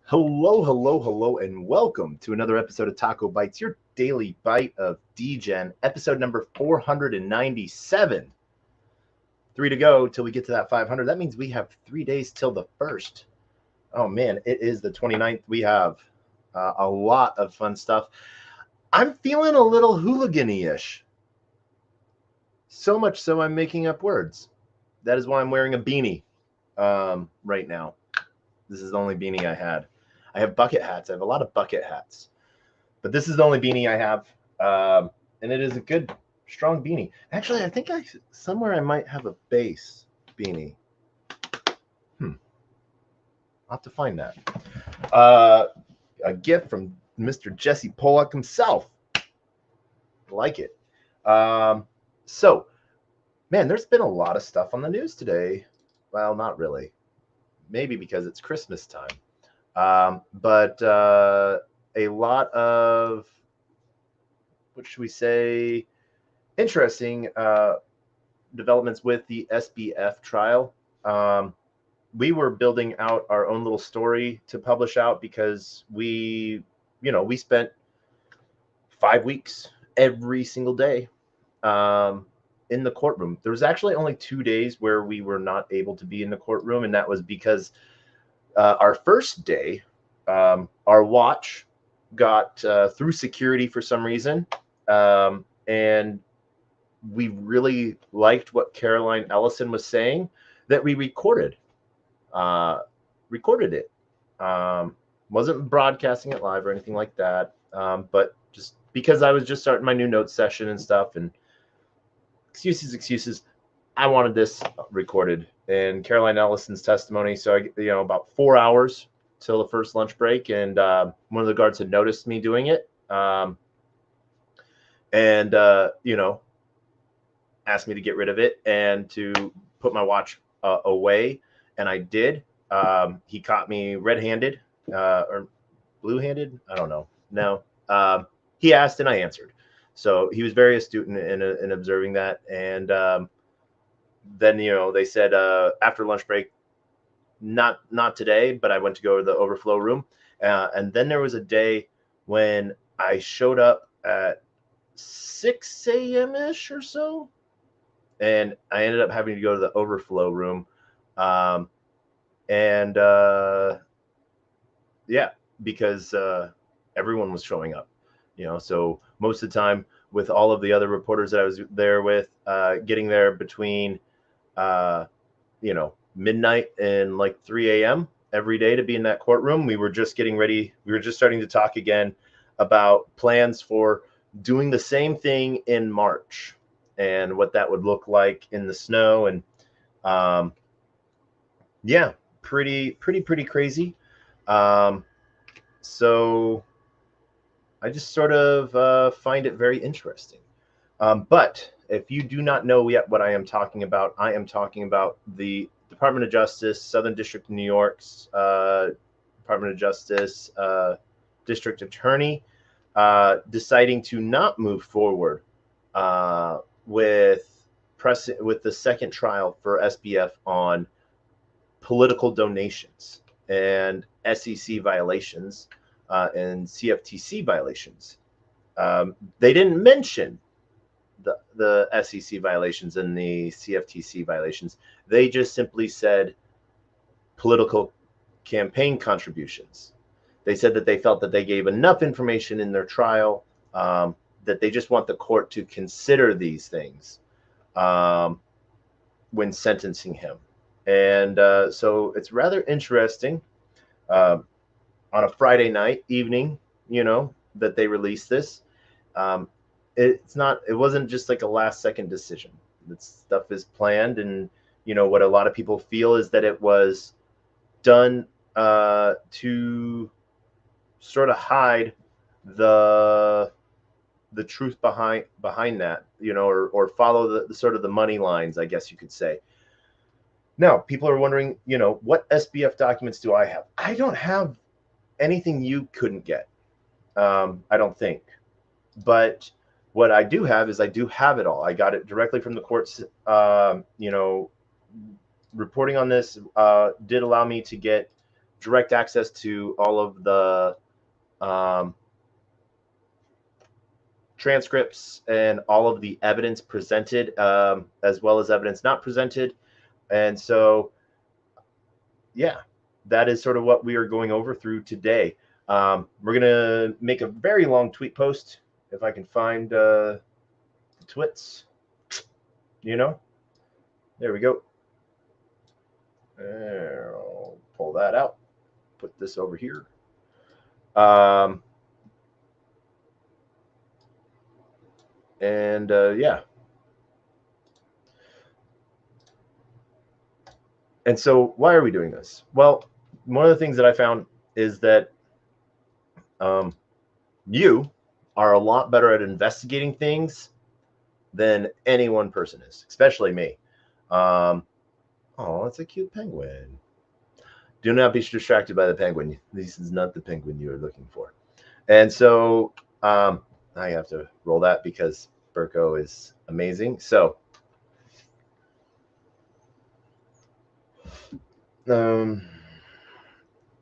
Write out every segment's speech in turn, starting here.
Hello, and welcome to another episode of TacoBytes, your daily bite of Degen, episode number 497. 3 to go till we get to that 500. That means we have 3 days till the 1st. Oh man, it is the 29th. We have a lot of fun stuff. I'm feeling a little hooligan-y-ish. So much so I'm making up words. That is why I'm wearing a beanie right now. This is the only beanie I had. I have bucket hats. I have a lot of bucket hats. But this is the only beanie I have. And it is a good, strong beanie. Actually, I think somewhere I might have a base beanie. I'll have to find that. A gift from Mr. Jesse Pollock himself. I like it. So, man, there's been a lot of stuff on the news today. Well, not really. Maybe because it's Christmas time. But a lot of, what should we say, interesting developments with the SBF trial. We were building out our own little story to publish out because we spent 5 weeks every single day in the courtroom. There was actually only 2 days where we were not able to be in the courtroom, and that was because our first day, our watch got through security for some reason, and we really liked what Caroline Ellison was saying, that we recorded it. Wasn't broadcasting it live or anything like that, but just because I was just starting my new notes session and stuff, and excuses, I wanted this recorded. And Caroline Ellison's testimony. So about 4 hours till the first lunch break, and one of the guards had noticed me doing it, and asked me to get rid of it and to put my watch away, and I did. He caught me red-handed or blue-handed. I don't know. No, he asked and I answered. So he was very astute in observing that, and then they said after lunch break, not today, but I went to go to the overflow room, and then there was a day when I showed up at 6 a.m. ish or so, and I ended up having to go to the overflow room, because everyone was showing up, so most of the time with all of the other reporters that I was there with, getting there between midnight and like 3 a.m. every day to be in that courtroom. We were just getting ready. We were just starting to talk again about plans for doing the same thing in March and what that would look like in the snow. And pretty crazy. So I just sort of find it very interesting. But if you do not know yet what I am talking about the Department of Justice, Southern District of New York's Department of Justice District Attorney deciding to not move forward with the second trial for SBF on political donations and SEC violations and CFTC violations. They didn't mention the SEC violations and the CFTC violations. They just simply said political campaign contributions. They said that they felt that they gave enough information in their trial, that they just want the court to consider these things when sentencing him. And so it's rather interesting on a Friday night evening, that they released this. It wasn't just like a last second decision. This stuff is planned, and what a lot of people feel is that it was done to sort of hide the truth behind that, or follow the sort of the money lines, I guess you could say. Now, people are wondering, what SBF documents do I have? I don't have anything you couldn't get. I don't think. But what I do have is I do have it all. I got it directly from the courts. You know, reporting on this did allow me to get direct access to all of the transcripts and all of the evidence presented, as well as evidence not presented. And so, yeah, that is sort of what we are going over through today. We're going to make a very long tweet post if I can find the twits, you know. There we go. I'll pull that out, put this over here. Yeah. And so why are we doing this? Well, one of the things that I found is that you are a lot better at investigating things than any one person is, especially me. Oh, that's a cute penguin. Do not be distracted by the penguin. This is not the penguin you are looking for. And so I have to roll that because Burko is amazing. So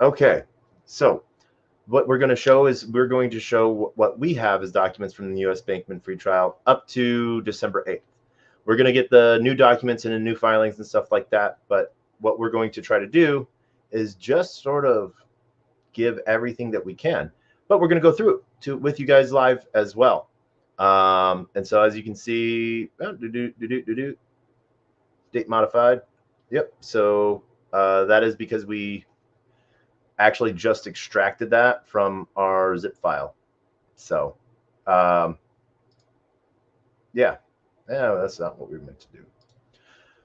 okay. So what we're going to show is we're going to show what we have as documents from the U.S. Bankman-Fried trial up to December 8th. We're going to get the new documents and the new filings and stuff like that. But what we're going to try to do is just sort of give everything that we can. But we're going to go through it with you guys live as well. And so as you can see, date modified. Yep. So that is because we actually just extracted that from our zip file. So yeah, that's not what we were meant to do.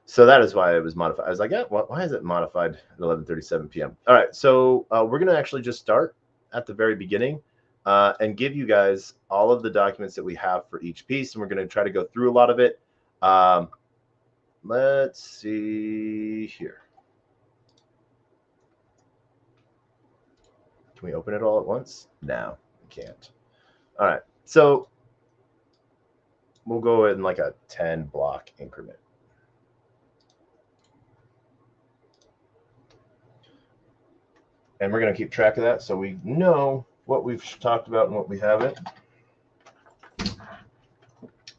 So that is why it was modified. I was like, yeah, why is it modified at 11:37 p.m.? All right, so we're going to actually just start at the very beginning and give you guys all of the documents that we have for each piece, and we're going to try to go through a lot of it. Let's see here. Can we open it all at once? No, we can't. All right, so we'll go in like a 10 block increment. And we're going to keep track of that so we know what we've talked about and what we haven't.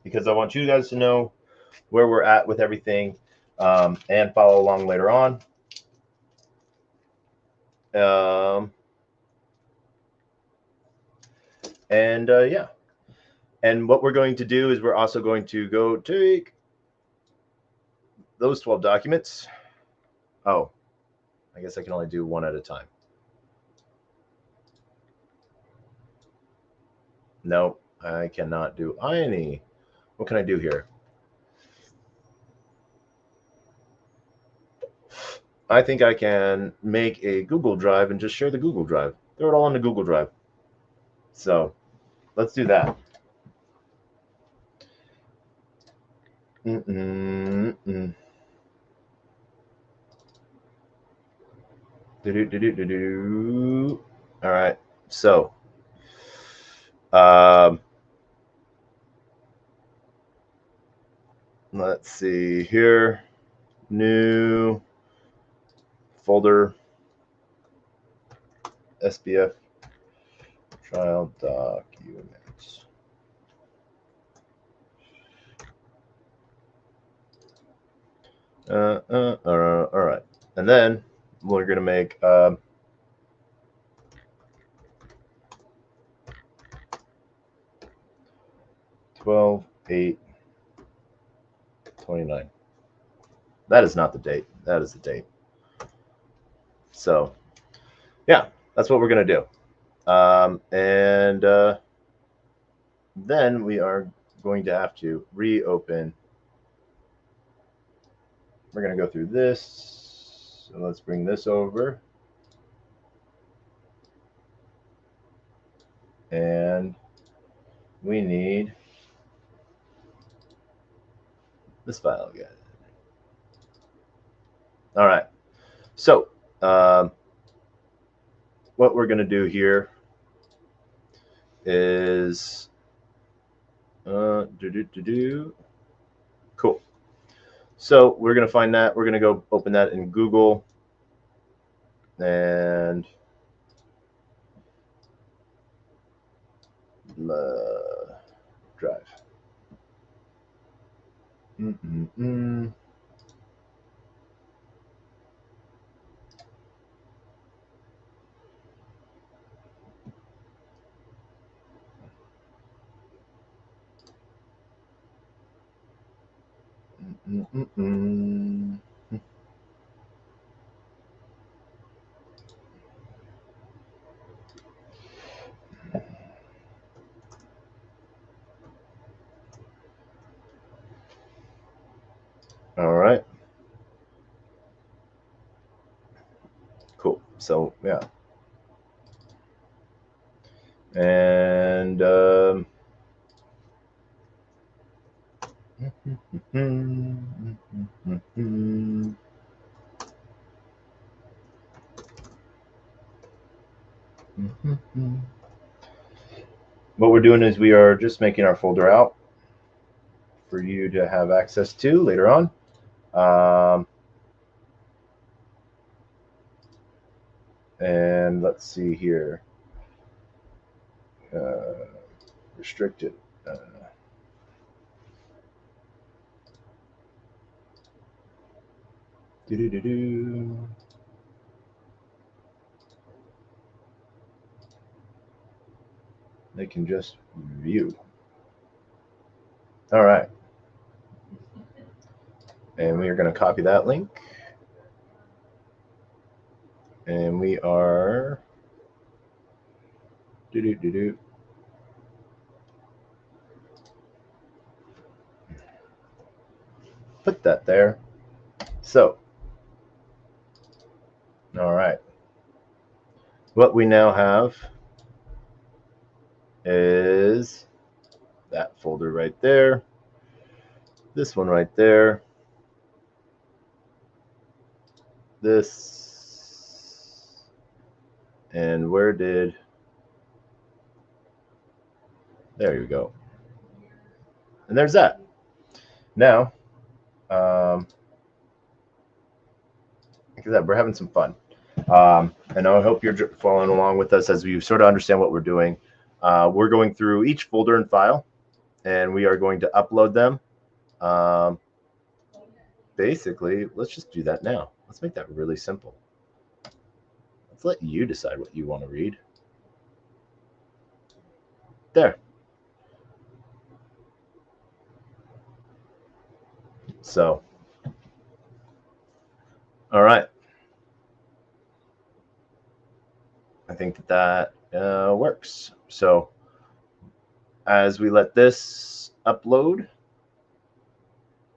Because I want you guys to know where we're at with everything and follow along later on. Yeah. And what we're going to do is we're also going to go take those 12 documents. Oh, I guess I can only do one at a time. No, I cannot do any. What can I do here? I think I can make a Google Drive and just share the Google Drive. Throw it all in the Google Drive. So let's do that. All right. So let's see here. New folder, SBF trial documents. All right. And then we're going to make 12/8/29. That is not the date. That is the date. So, yeah, that's what we're going to do. Then we are going to have to reopen. We're going to go through this. So let's bring this over. And we need this file again. All right. So what we're going to do here is Cool. So we're going to find that. We're going to go open that in Google and Drive. All right. Cool. So yeah. And what we're doing is we are just making our folder out for you to have access to later on. And let's see here. Restricted. They can just view. All right. And we are going to copy that link. And we are put that there. So, all right. What we now have is that folder right there. This one right there. This. And where did... There you go. And there's that. Now, because we're having some fun. And I hope you're following along with us as we sort of understand what we're doing. We're going through each folder and file, and we are going to upload them. Basically, let's just do that now. Let's make that really simple. Let's let you decide what you want to read. There. So, all right. I think that works. So, as we let this upload,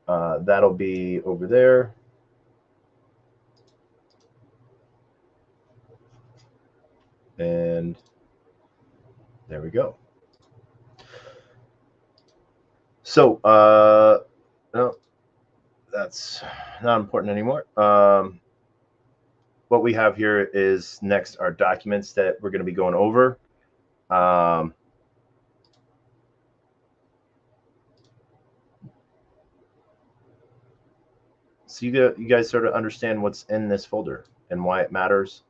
that'll be over there. And there we go. So, no, that's not important anymore. What we have here is next our documents that we're going to be going over. So you guys sort of understand what's in this folder and why it matters.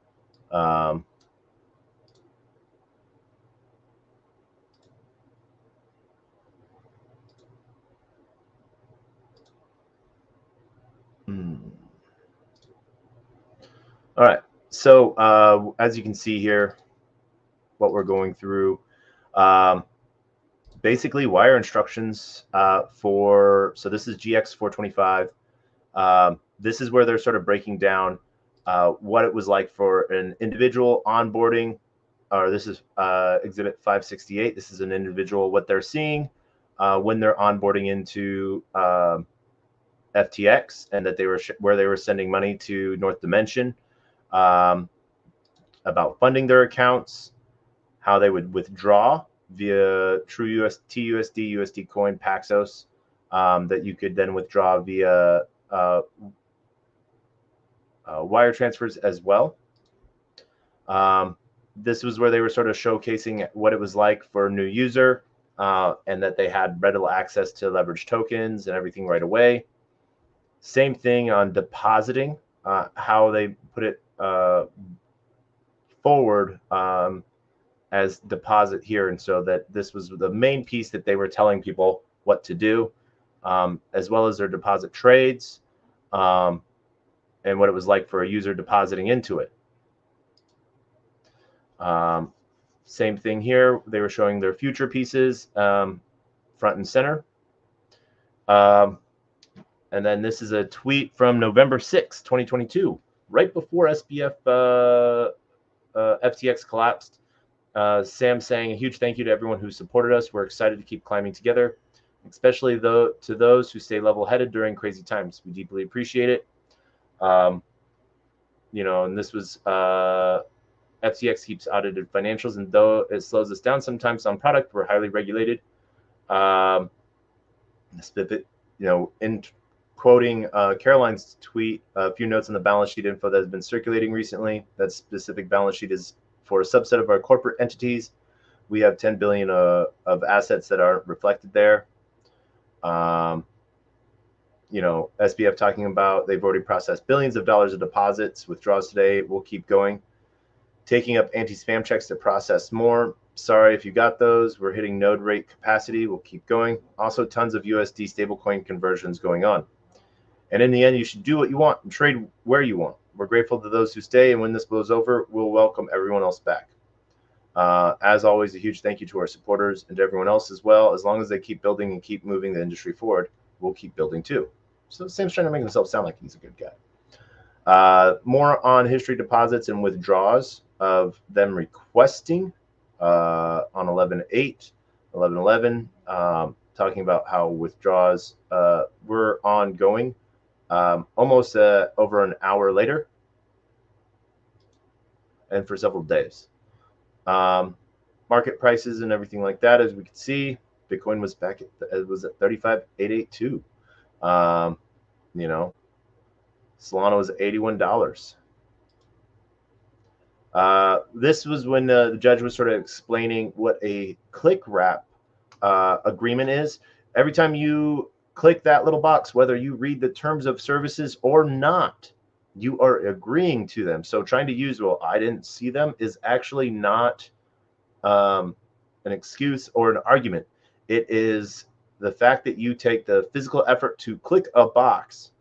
All right. So as you can see here, what we're going through, basically wire instructions for, so this is GX 425. This is where they're sort of breaking down what it was like for an individual onboarding, or this is exhibit 568. This is an individual, what they're seeing when they're onboarding into FTX, and that they were where they were sending money to North Dimension, about funding their accounts, how they would withdraw via True TUSD, USD Coin, Paxos, that you could then withdraw via wire transfers as well. This was where they were sort of showcasing what it was like for a new user, and that they had readily access to leverage tokens and everything right away. Same thing on depositing, how they put it forward as deposit here. And so that this was the main piece that they were telling people what to do, as well as their deposit trades, and what it was like for a user depositing into it. Same thing here. They were showing their future pieces front and center. And then this is a tweet from November 6, 2022, right before SBF FTX collapsed. Sam saying a huge thank you to everyone who supported us. We're excited to keep climbing together, especially to those who stay level-headed during crazy times. We deeply appreciate it. You know, and this was FTX keeps audited financials, and though it slows us down sometimes on product, we're highly regulated. SBF, you know, in quoting Caroline's tweet, a few notes on the balance sheet info that has been circulating recently. That specific balance sheet is for a subset of our corporate entities. We have 10 billion of assets that aren't reflected there. You know, SBF talking about they've already processed billions of dollars of deposits, withdrawals today. We'll keep going. Taking up anti-spam checks to process more. Sorry if you got those. We're hitting node rate capacity. We'll keep going. Also, tons of USD stablecoin conversions going on. And in the end, you should do what you want and trade where you want. We're grateful to those who stay, and when this blows over, we'll welcome everyone else back. As always, a huge thank you to our supporters and to everyone else as well. As long as they keep building and keep moving the industry forward, we'll keep building too. So Sam's trying to make himself sound like he's a good guy. More on history deposits and withdrawals of them requesting on 11/8, 11/11, talking about how withdrawals were ongoing almost over an hour later and for several days. Market prices and everything like that, as we can see, Bitcoin was back at it was at 35,882. You know, Solana was at $81. This was when the judge was sort of explaining what a click wrap agreement is. Every time you click that little box, whether you read the terms of services or not, you are agreeing to them. So trying to use, well, I didn't see them is actually not an excuse or an argument. It is the fact that you take the physical effort to click a box.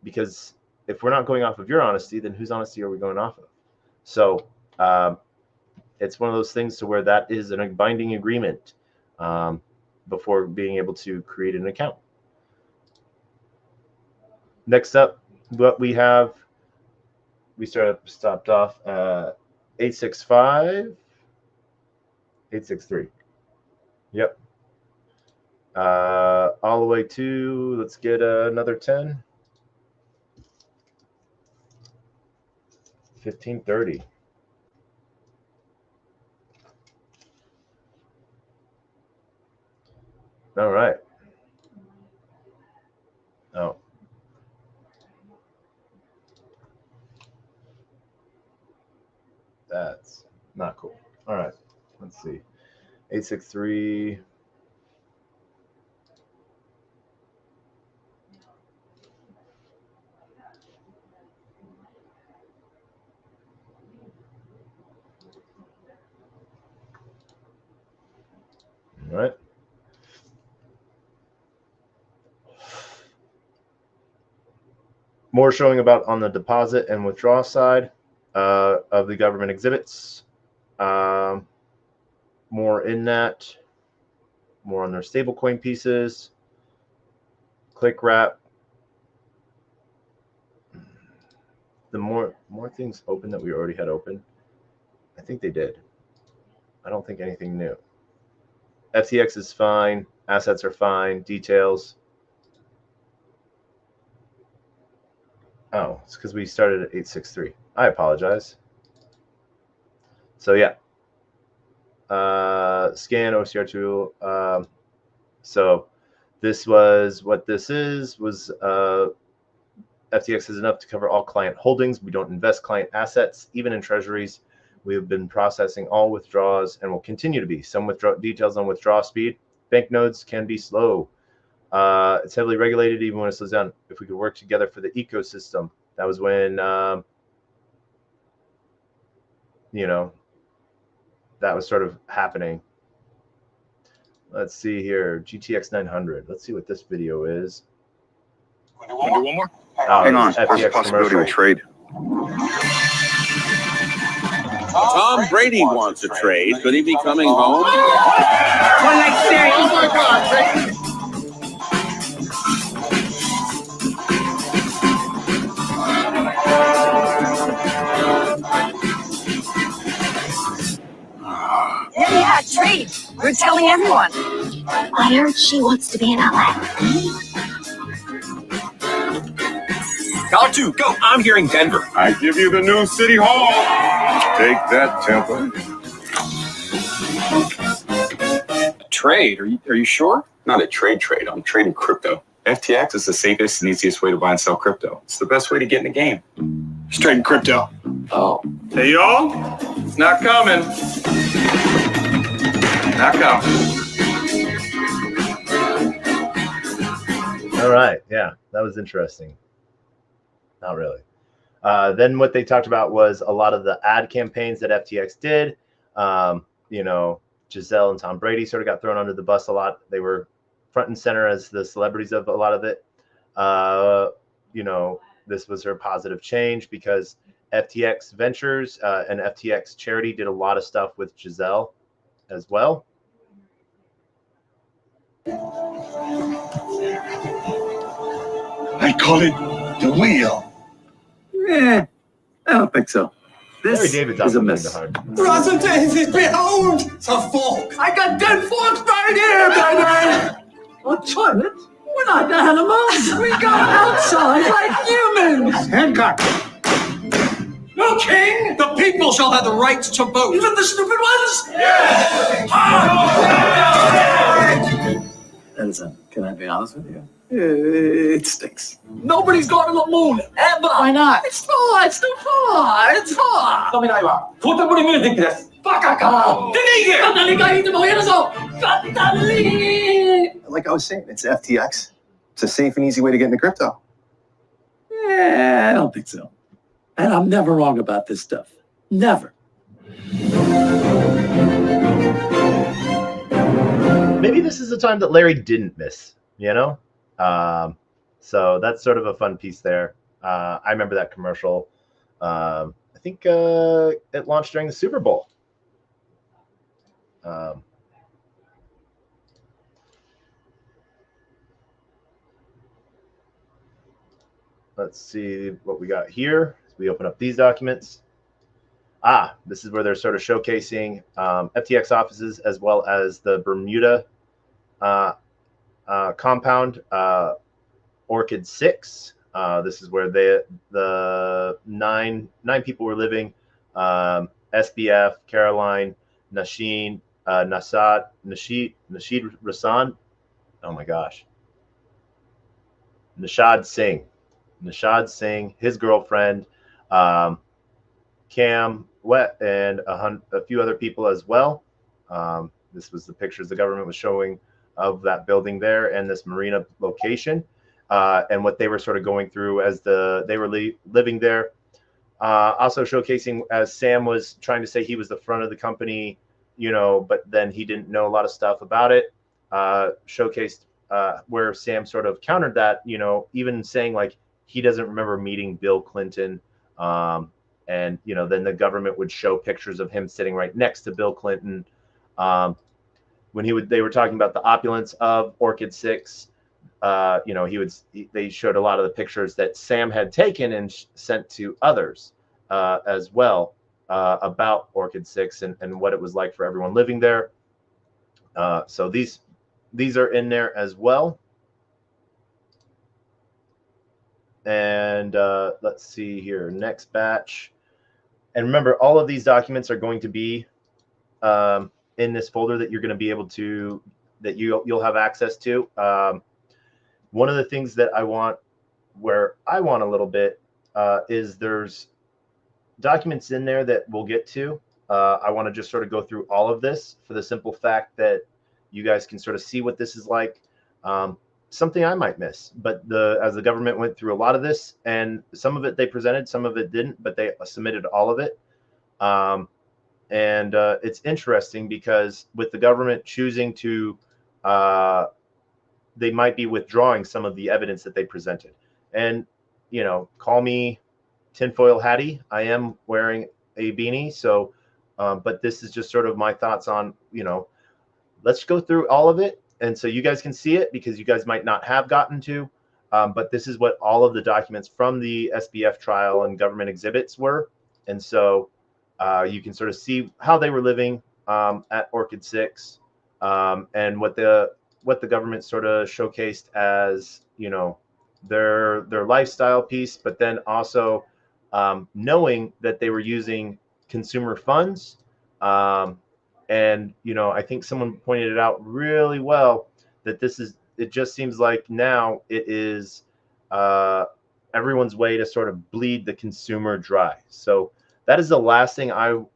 Because if we're not going off of your honesty, then whose honesty are we going off of? So it's one of those things to where that is a binding agreement before being able to create an account. Next up, what we have, we stopped off 865, 863. Yep. All the way to, let's get another 10. 1530. All right. Oh. That's not cool. All right. Let's see. 863. All right. More showing about on the deposit and withdrawal side of the government exhibits. More in that. More on their stablecoin pieces. Click wrap. The more things open that we already had open. I think they did. I don't think anything new. FTX is fine. Assets are fine. Details. Oh, it's because we started at 863. I apologize. So yeah. Scan OCR tool. So this was what this is. Was FTX is enough to cover all client holdings. We don't invest client assets, even in treasuries. We've been processing all withdrawals and will continue to be. Some details on withdrawal speed. Banknotes can be slow. It's heavily regulated even when it slows down. If we could work together for the ecosystem. That was when, you know, that was sort of happening. Let's see here. GTX 900. Let's see what this video is. Want to do one more? Hang on. There's a FTX possibility of a commercial. trade. Tom Brady wants a trade. Could he be coming home? Well, like say, oh my God, Brady. Yeah, trade. We're telling everyone. I heard she wants to be in LA. Call two, go. I'm hearing Denver. I give you the new City Hall. Take that, Tampa. Trade? Are you sure? Not a trade. I'm trading crypto. FTX is the safest and easiest way to buy and sell crypto. It's the best way to get in the game. He's trading crypto. Oh. Hey, y'all. It's not coming. Not coming. All right. Yeah, that was interesting. Not really. Then what they talked about was a lot of the ad campaigns that FTX did. You know, Giselle and Tom Brady sort of got thrown under the bus a lot. They were front and center as the celebrities of a lot of it. You know, this was a positive change because FTX Ventures and FTX Charity did a lot of stuff with Giselle as well. I call it the wheel. I don't think so. Larry This David's is a also miss. the hard. Brother David, behold the fork. I got dead forks right here, baby. A toilet? We're not animals. We go outside like humans. Hancock. No king. The people shall have the right to vote. Even the stupid ones? Yes. Listen, can I be honest with you? It stinks. Nobody's going to the moon ever. Why not? It's far. It's too far. It's far. 富ないわ。とても見るべきです。バカか。出ていけ。簡単に書いてもいいだぞ。簡単に。 Like I was saying, it's FTX. It's a safe and easy way to get into crypto. I don't think so. And I'm never wrong about this stuff. Never. Maybe this is a time that Larry didn't miss, you know? So that's sort of a fun piece there. I remember that commercial. I think it launched during the Super Bowl. Let's see what we got here. We open up these documents. This is where they're sort of showcasing FTX offices as well as the Bermuda compound, Orchid 6. This is where the nine people were living. SBF, Caroline, Nasheed Rasan. Oh my gosh. Nishad Singh, his girlfriend, Cam Wet, and a few other people as well. This was the pictures the government was showing of that building there and this marina location, and what they were sort of going through as they were living there. Also showcasing as Sam was trying to say he was the front of the company, you know, but then he didn't know a lot of stuff about it. Showcased where Sam sort of countered that, you know, even saying like he doesn't remember meeting Bill Clinton. And, you know, then the government would show pictures of him sitting right next to Bill Clinton. When they were talking about the opulence of Orchid 6, you know, they showed a lot of the pictures that Sam had taken and sent to others as well about Orchid 6 and what it was like for everyone living there. So these are in there as well. And let's see here, next batch. And remember, all of these documents are going to be in this folder that you're going to be able to, that you'll have access to. One of the things that I want a little bit is there's documents in there that we'll get to I want to just sort of go through all of this for the simple fact that you guys can sort of see what this is like. Something I might miss, but as the government went through a lot of this, and some of it they presented, some of it didn't, but they submitted all of it. And it's interesting because with the government choosing to, they might be withdrawing some of the evidence that they presented. And, you know, call me tinfoil hattie. I am wearing a beanie. So, but this is just sort of my thoughts on, you know, let's go through all of it. And so you guys can see it because you guys might not have gotten to, but this is what all of the documents from the SBF trial and government exhibits were. And so you can sort of see how they were living at Orchid 6 and what the government sort of showcased as, you know, their lifestyle piece, but then also knowing that they were using consumer funds. And, you know, I think someone pointed it out really well that it just seems like now it is everyone's way to sort of bleed the consumer dry. So that is the last thing I'm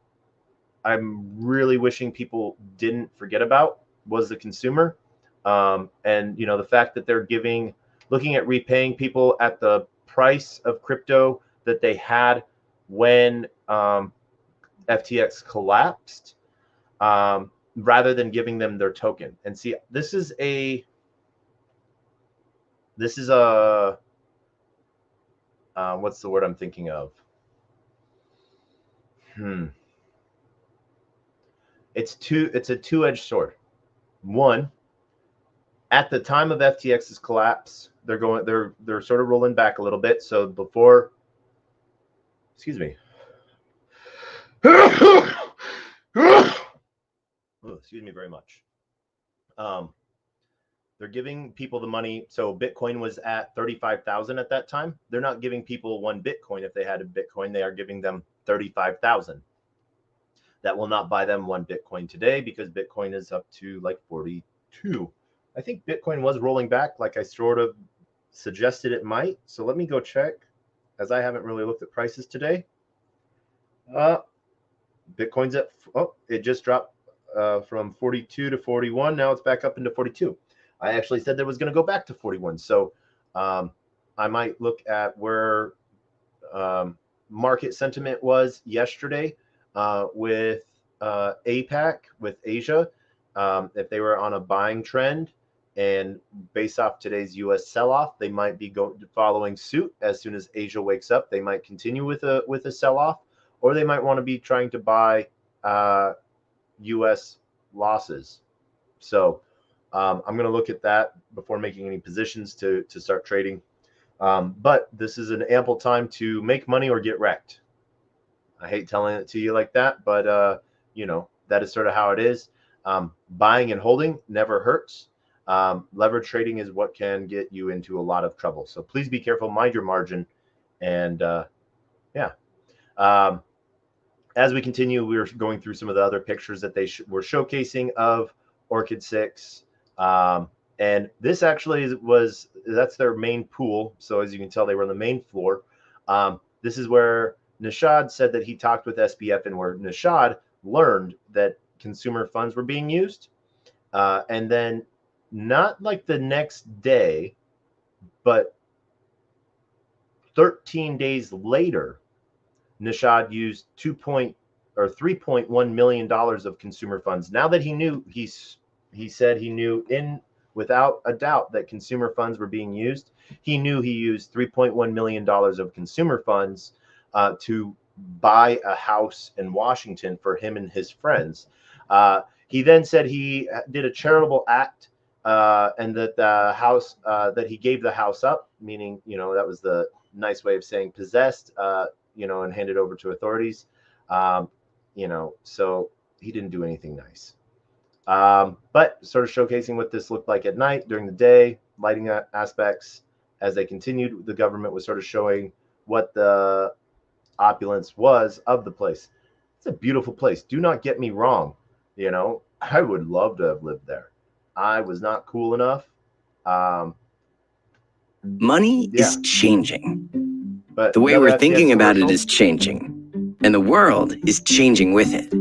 really wishing people didn't forget about was the consumer. And, you know, the fact that they're looking at repaying people at the price of crypto that they had when FTX collapsed, rather than giving them their token. And see, this is a what's the word I'm thinking of? It's a two-edged sword. One, at the time of FTX's collapse, they're sort of rolling back a little bit. So before, excuse me. Oh, excuse me very much. They're giving people the money. So Bitcoin was at 35,000 at that time. They're not giving people one Bitcoin if they had a Bitcoin. They are giving them 35,000. That will not buy them one Bitcoin today because Bitcoin is up to like 42. I think Bitcoin was rolling back like I sort of suggested it might. So let me go check, as I haven't really looked at prices today. Bitcoin's at, it just dropped from 42 to 41. Now it's back up into 42. I actually said that it was going to go back to 41. So I might look at where market sentiment was yesterday with APAC, with Asia, if they were on a buying trend. And based off today's U.S. sell-off, they might be following suit as soon as Asia wakes up. They might continue with a sell-off, or they might want to be trying to buy U.S. losses. So I'm going to look at that before making any positions to start trading. But this is an ample time to make money or get wrecked. I hate telling it to you like that, but you know, that is sort of how it is. Buying and holding never hurts. Leverage trading is what can get you into a lot of trouble. So please be careful, mind your margin. And yeah. As we continue, we're going through some of the other pictures that they were showcasing of Orchid 6. And this actually that's their main pool. So as you can tell, they were on the main floor. This is where Nishad said that he talked with SBF and where Nishad learned that consumer funds were being used. And then not like the next day, but 13 days later, Nishad used $3.1 million of consumer funds. Now that he knew, he said he knew without a doubt that consumer funds were being used. He knew he used $3.1 million of consumer funds to buy a house in Washington for him and his friends. He then said he did a charitable act and that the house, that he gave the house up, meaning, you know, that was the nice way of saying possessed, you know, and handed over to authorities. You know, so he didn't do anything nice. But sort of showcasing what this looked like at night, during the day, lighting aspects. As they continued, the government was sort of showing what the opulence was of the place. It's a beautiful place. Do not get me wrong. You know, I would love to have lived there. I was not cool enough. Money is changing. But the way we're thinking about it is changing. And the world is changing with it.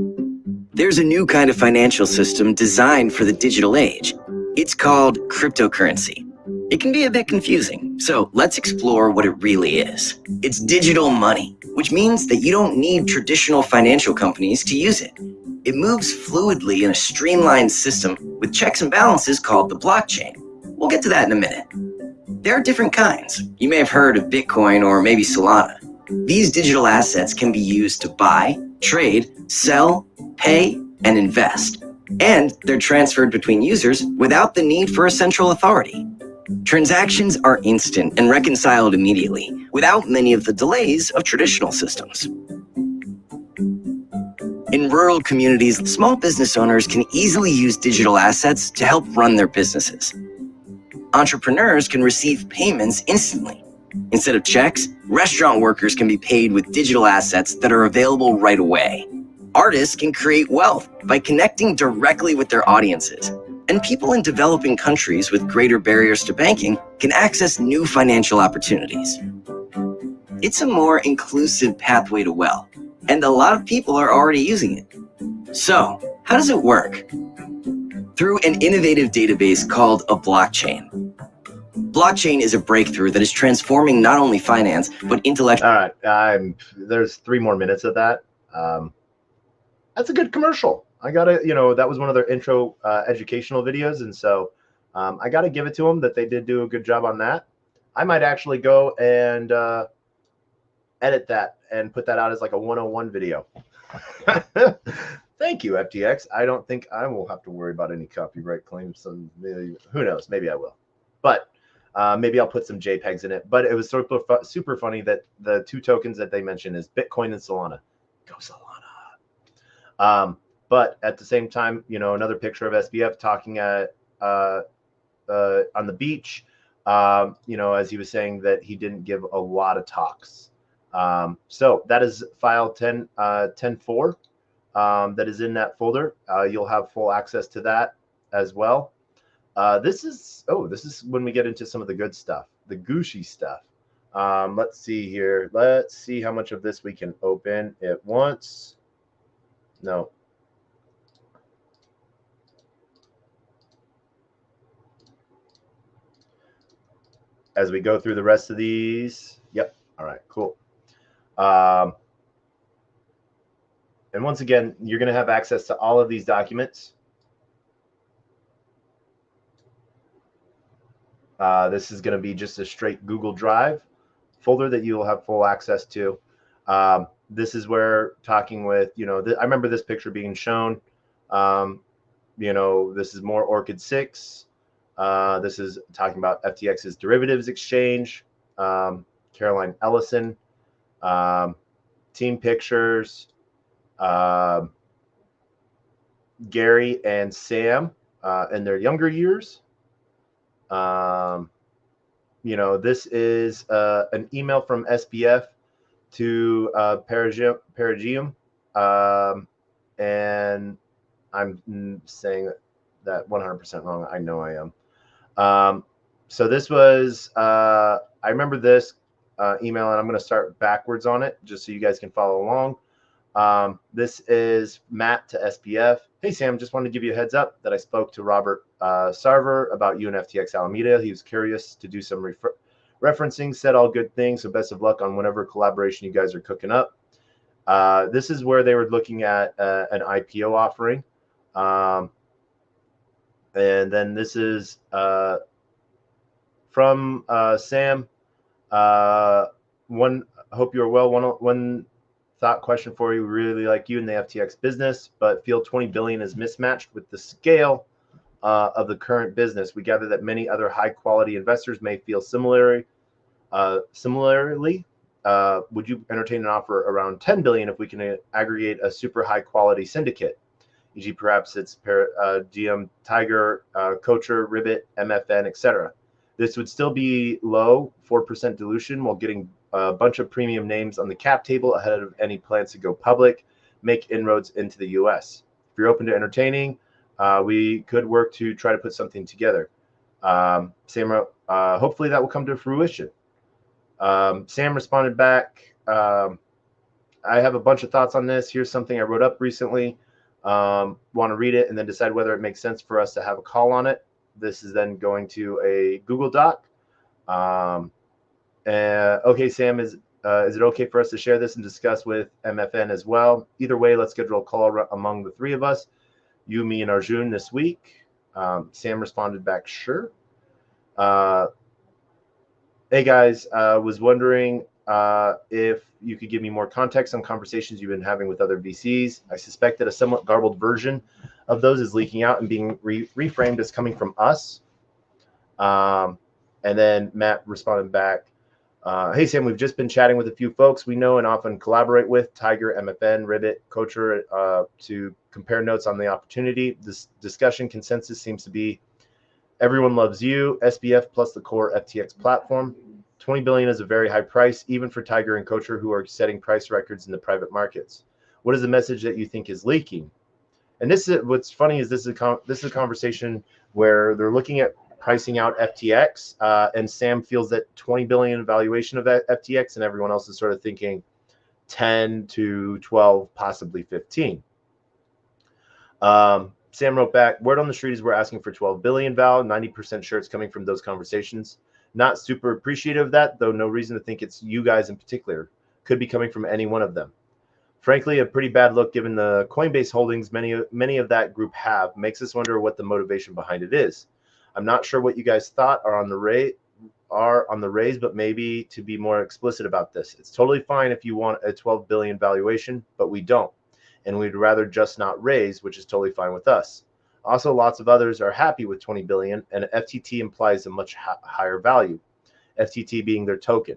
There's a new kind of financial system designed for the digital age. It's called cryptocurrency. It can be a bit confusing, so let's explore what it really is. It's digital money, which means that you don't need traditional financial companies to use it. It moves fluidly in a streamlined system with checks and balances called the blockchain. We'll get to that in a minute. There are different kinds. You may have heard of Bitcoin or maybe Solana. These digital assets can be used to buy, trade, sell, pay, and invest. And they're transferred between users without the need for a central authority. Transactions are instant and reconciled immediately, without many of the delays of traditional systems. In rural communities, small business owners can easily use digital assets to help run their businesses. Entrepreneurs can receive payments instantly. Instead of checks, restaurant workers can be paid with digital assets that are available right away. Artists can create wealth by connecting directly with their audiences. And people in developing countries with greater barriers to banking can access new financial opportunities. It's a more inclusive pathway to wealth, and a lot of people are already using it. So, how does it work? Through an innovative database called a blockchain. Blockchain is a breakthrough that is transforming not only finance, but intellectual. All right, there's 3 more minutes of that. That's a good commercial. I gotta, that was one of their intro educational videos, and so I gotta give it to them that they did do a good job on that. I might actually go and edit that and put that out as like a 101 video. Thank you, FTX. I don't think I will have to worry about any copyright claims. Who knows? Maybe I will, but maybe I'll put some JPEGs in it. But it was super funny that the 2 tokens that they mentioned is Bitcoin and Solana. Go Solana. But at the same time, another picture of SBF talking at on the beach. As he was saying that he didn't give a lot of talks. So that is file 10.4 that is in that folder. You'll have full access to that as well. This is when we get into some of the good stuff, the Gucci stuff. Let's see here. Let's see how much of this we can open at once. No. As we go through the rest of these. Yep. All right, cool. And once again, you're going to have access to all of these documents. This is going to be just a straight Google Drive folder that you will have full access to. This is where talking with, I remember this picture being shown. This is more Orchid 6. This is talking about FTX's derivatives exchange. Caroline Ellison. Team pictures. Gary and Sam in their younger years. This is an email from SBF to Paragium, and I'm saying that 100% wrong. I know I am. So this was, I remember this email, and I'm going to start backwards on it just so you guys can follow along. This is Matt to SBF. Hey, Sam, just wanted to give you a heads up that I spoke to Robert Sarver about you and FTX Alameda. He was curious to do some referencing, said all good things. So best of luck on whatever collaboration you guys are cooking up. This is where they were looking at an IPO offering. And then this is from Sam. Hope you're well. One thought question for you. We really like you in the FTX business, but feel 20 billion is mismatched with the scale of the current business. We gather that many other high quality investors may feel similarly. Would you entertain an offer around 10 billion if we can aggregate a super high quality syndicate? E.g., perhaps it's GM, Tiger, Coacher, Ribbit, MFN, etc. This would still be low, 4% dilution, while getting a bunch of premium names on the cap table ahead of any plans to go public, make inroads into the U.S. If you're open to entertaining, we could work to try to put something together. Sam wrote, hopefully that will come to fruition. Sam responded back, I have a bunch of thoughts on this. Here's something I wrote up recently. want to read it and then decide whether it makes sense for us to have a call on it. This is then going to a Google Doc. Okay, Sam, is it okay for us to share this and discuss with MFN as well? Either way, let's schedule a call among the three of us, you, me, and Arjun this week. Sam responded back, sure. Hey guys, was wondering if you could give me more context on conversations you've been having with other VCs. I suspect that a somewhat garbled version of those is leaking out and being reframed as coming from us. And then Matt responded back, hey Sam, we've just been chatting with a few folks we know and often collaborate with, Tiger, MFN, Ribbit, Coacher, to compare notes on the opportunity. This discussion consensus seems to be everyone loves you, SBF plus the core FTX platform. 20 billion is a very high price, even for Tiger and Coacher, who are setting price records in the private markets. What is the message that you think is leaking? And this is what's funny is this is a conversation where they're looking at pricing out FTX, and Sam feels that 20 billion valuation of FTX, and everyone else is sort of thinking 10 to 12, possibly 15. Sam wrote back, word on the street is we're asking for 12 billion val, 90% sure it's coming from those conversations. Not super appreciative of that, though no reason to think it's you guys in particular. Could be coming from any one of them. Frankly, a pretty bad look given the Coinbase holdings many of that group have. Makes us wonder what the motivation behind it is. I'm not sure what you guys thought are on the raise, but maybe to be more explicit about this. It's totally fine if you want a 12 billion valuation, but we don't. And we'd rather just not raise, which is totally fine with us. Also, lots of others are happy with 20 billion, and FTT implies a much higher value, FTT being their token.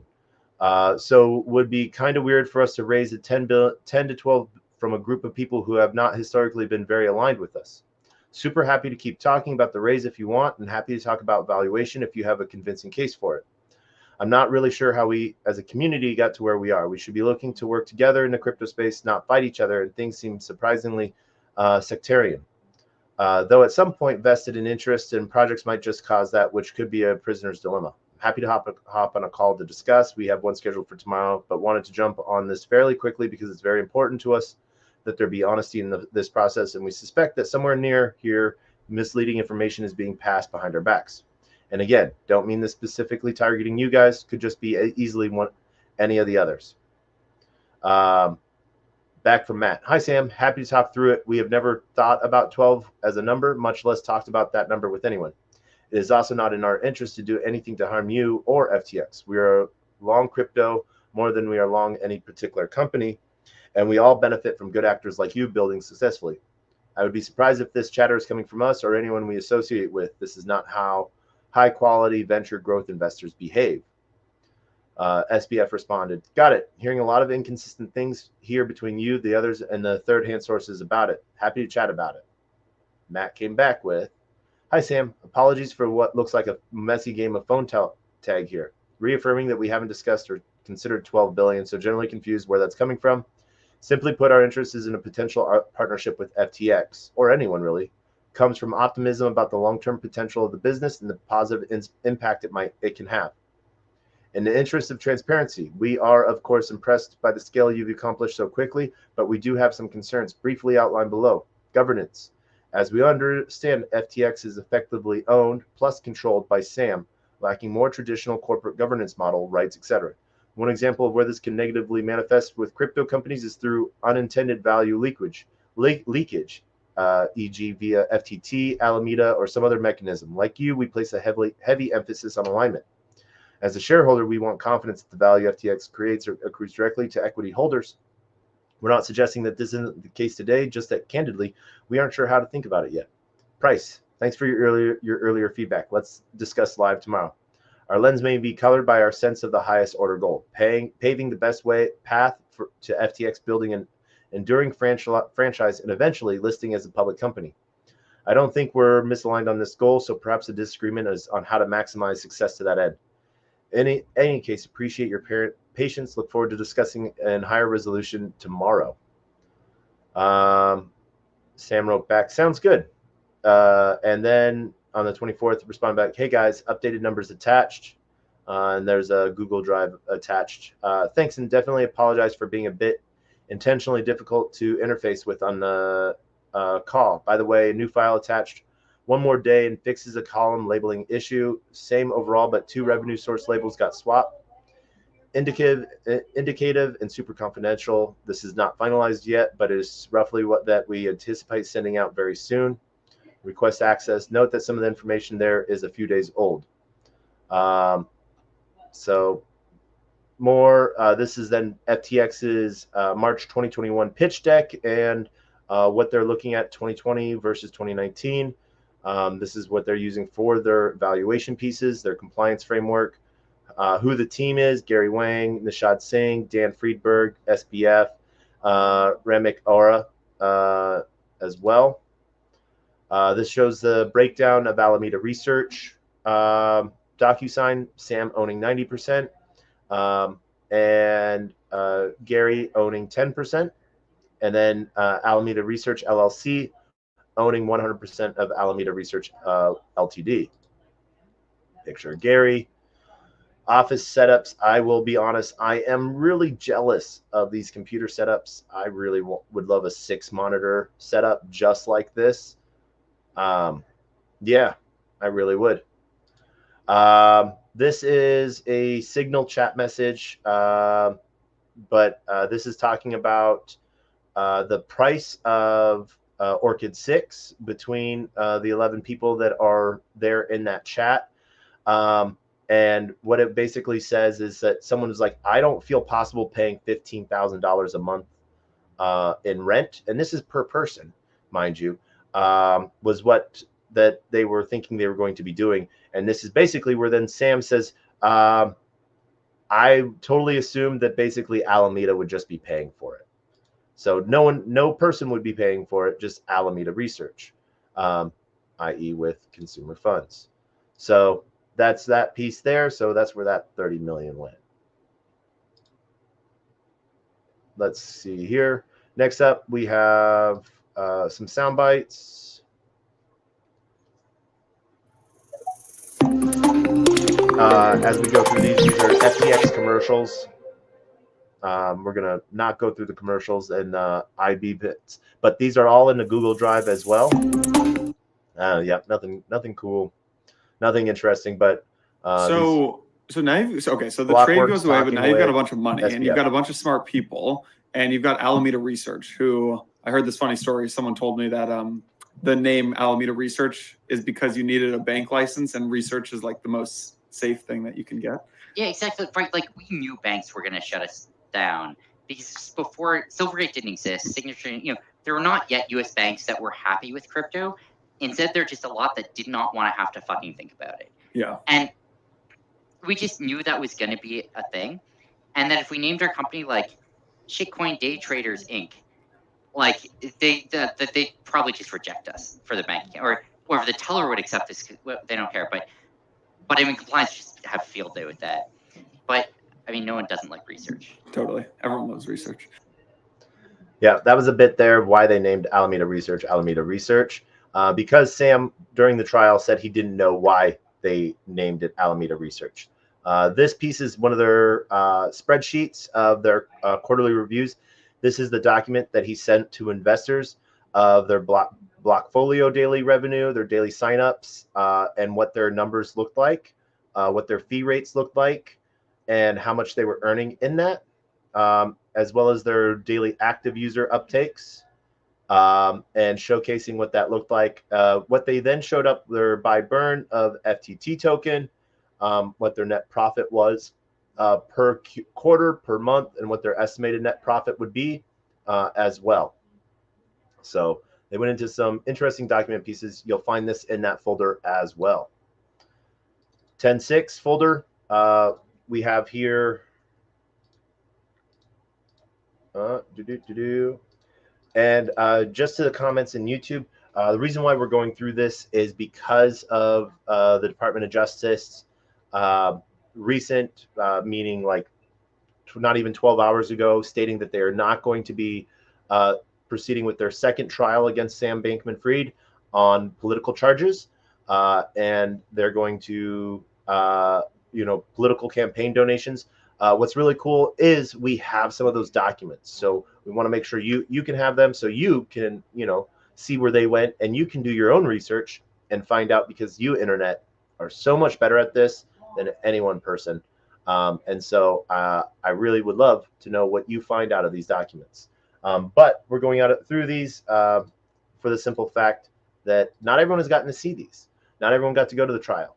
So would be kind of weird for us to raise a 10 to 12 from a group of people who have not historically been very aligned with us. Super happy to keep talking about the raise if you want, and happy to talk about valuation if you have a convincing case for it. I'm not really sure how we, as a community, got to where we are. We should be looking to work together in the crypto space, not fight each other, and things seem surprisingly sectarian. Though at some point vested in interest and projects might just cause that, which could be a prisoner's dilemma. I'm happy to hop on a call to discuss. We have one scheduled for tomorrow, but wanted to jump on this fairly quickly because it's very important to us that there be honesty in this process, and we suspect that somewhere near here, misleading information is being passed behind our backs. And again, don't mean this specifically targeting you guys. Could just be easily any of the others. Back from Matt. Hi, Sam. Happy to talk through it. We have never thought about 12 as a number, much less talked about that number with anyone. It is also not in our interest to do anything to harm you or FTX. We are long crypto more than we are long any particular company, and we all benefit from good actors like you building successfully. I would be surprised if this chatter is coming from us or anyone we associate with. This is not how high-quality venture growth investors behave. SBF responded, got it. Hearing a lot of inconsistent things here between you, the others, and the third-hand sources about it. Happy to chat about it. Matt came back with, hi, Sam. Apologies for what looks like a messy game of phone tag here. Reaffirming that we haven't discussed or considered 12 billion, so generally confused where that's coming from. Simply put, our interest is in a potential partnership with FTX, or anyone really. Comes from optimism about the long-term potential of the business and the positive impact it can have. In the interest of transparency, we are, of course, impressed by the scale you've accomplished so quickly, but we do have some concerns briefly outlined below. Governance. As we understand, FTX is effectively owned plus controlled by Sam, lacking more traditional corporate governance model, rights, etc. One example of where this can negatively manifest with crypto companies is through unintended value leakage, e.g. via FTT, Alameda, or some other mechanism. Like you, we place a heavy emphasis on alignment. As a shareholder, we want confidence that the value FTX creates or accrues directly to equity holders. We're not suggesting that this isn't the case today, just that candidly, we aren't sure how to think about it yet. Price. Thanks for your earlier feedback. Let's discuss live tomorrow. Our lens may be colored by our sense of the highest order goal, paving the best path to FTX building an enduring franchise and eventually listing as a public company. I don't think we're misaligned on this goal, so perhaps a disagreement is on how to maximize success to that end. In any case, appreciate your patience. Look forward to discussing in higher resolution tomorrow. Sam wrote back, sounds good. And then on the 24th, respond back, hey guys, updated numbers attached. And there's a Google Drive attached. Thanks, and definitely apologize for being a bit intentionally difficult to interface with on the call. By the way, a new file attached one more day and fixes a column labeling issue. Same overall, but 2 revenue source labels got swapped. Indicative and super confidential. This is not finalized yet, but it is roughly what that we anticipate sending out very soon. Request access. Note that some of the information there is a few days old. So more. This is then FTX's March 2021 pitch deck and what they're looking at 2020 versus 2019. This is what they're using for their valuation pieces, their compliance framework. Who the team is: Gary Wang, Nishad Singh, Dan Friedberg, SBF, Ramik Aura as well. This shows the breakdown of Alameda Research. DocuSign, Sam owning 90%, and Gary owning 10%. And then Alameda Research LLC owning 100% of Alameda Research Ltd. Picture of Gary. Office setups. I will be honest, I am really jealous of these computer setups. I really would love a 6-monitor setup just like this. Yeah, I really would. This is a Signal chat message, but this is talking about the price of Orchid 6 between the 11 people that are there in that chat. And what it basically says is that someone was like, I don't feel possible paying $15,000 a month in rent. And this is per person, mind you, was what that they were thinking they were going to be doing. And this is basically where then Sam says, I totally assumed that basically Alameda would just be paying for it. So no person would be paying for it, just Alameda Research, i.e. with consumer funds. So that's that piece there. So that's where that 30 million went. Let's see here. Next up, we have some sound bites. As we go through these are FTX commercials. We're going to not go through the commercials and IB bits, but these are all in the Google Drive as well. Yeah, nothing cool. Nothing interesting, but so now so the trade goes away, but now you've got a bunch of money and you've got a bunch of smart people, and you've got Alameda Research, who I heard this funny story. Someone told me that the name Alameda Research is because you needed a bank license, and research is like the most safe thing that you can get. Yeah, exactly. Right, like we knew banks were going to shut us down because before Silvergate didn't exist, Signature, there were not yet U.S. banks that were happy with crypto. Instead, there are just a lot that did not want to have to fucking think about it. Yeah. And we just knew that was going to be a thing. And that if we named our company like Shitcoin Day Traders Inc., like they'd probably just reject us for the bank account. Or if the teller would accept this, they don't care. But I mean, compliance just have a field day with that. But I mean, no one doesn't like research. Totally. Everyone loves research. Yeah, that was a bit there why they named Alameda Research Alameda Research. Because Sam, during the trial, said he didn't know why they named it Alameda Research. This piece is one of their spreadsheets of their quarterly reviews. This is the document that he sent to investors of their Blockfolio daily revenue, their daily signups, and what their numbers looked like, what their fee rates looked like, and how much they were earning in that, as well as their daily active user uptakes. And showcasing what that looked like. What they then showed up their buy burn of FTT token, what their net profit was per quarter, per month, and what their estimated net profit would be as well. So they went into some interesting document pieces. You'll find this in that folder as well. 10.6 folder. We have here. And just to the comments in YouTube, the reason why we're going through this is because of the Department of Justice recent meeting, like not even 12 hours ago, stating that they are not going to be proceeding with their second trial against Sam Bankman-Fried on political charges, and they're going to, political campaign donations. What's really cool is we have some of those documents, so we want to make sure you can have them, so you can see where they went, and you can do your own research and find out, because you, internet, are so much better at this than any one person. And so I really would love to know what you find out of these documents. But we're going through these for the simple fact that not everyone has gotten to see these. Not everyone got to go to the trial.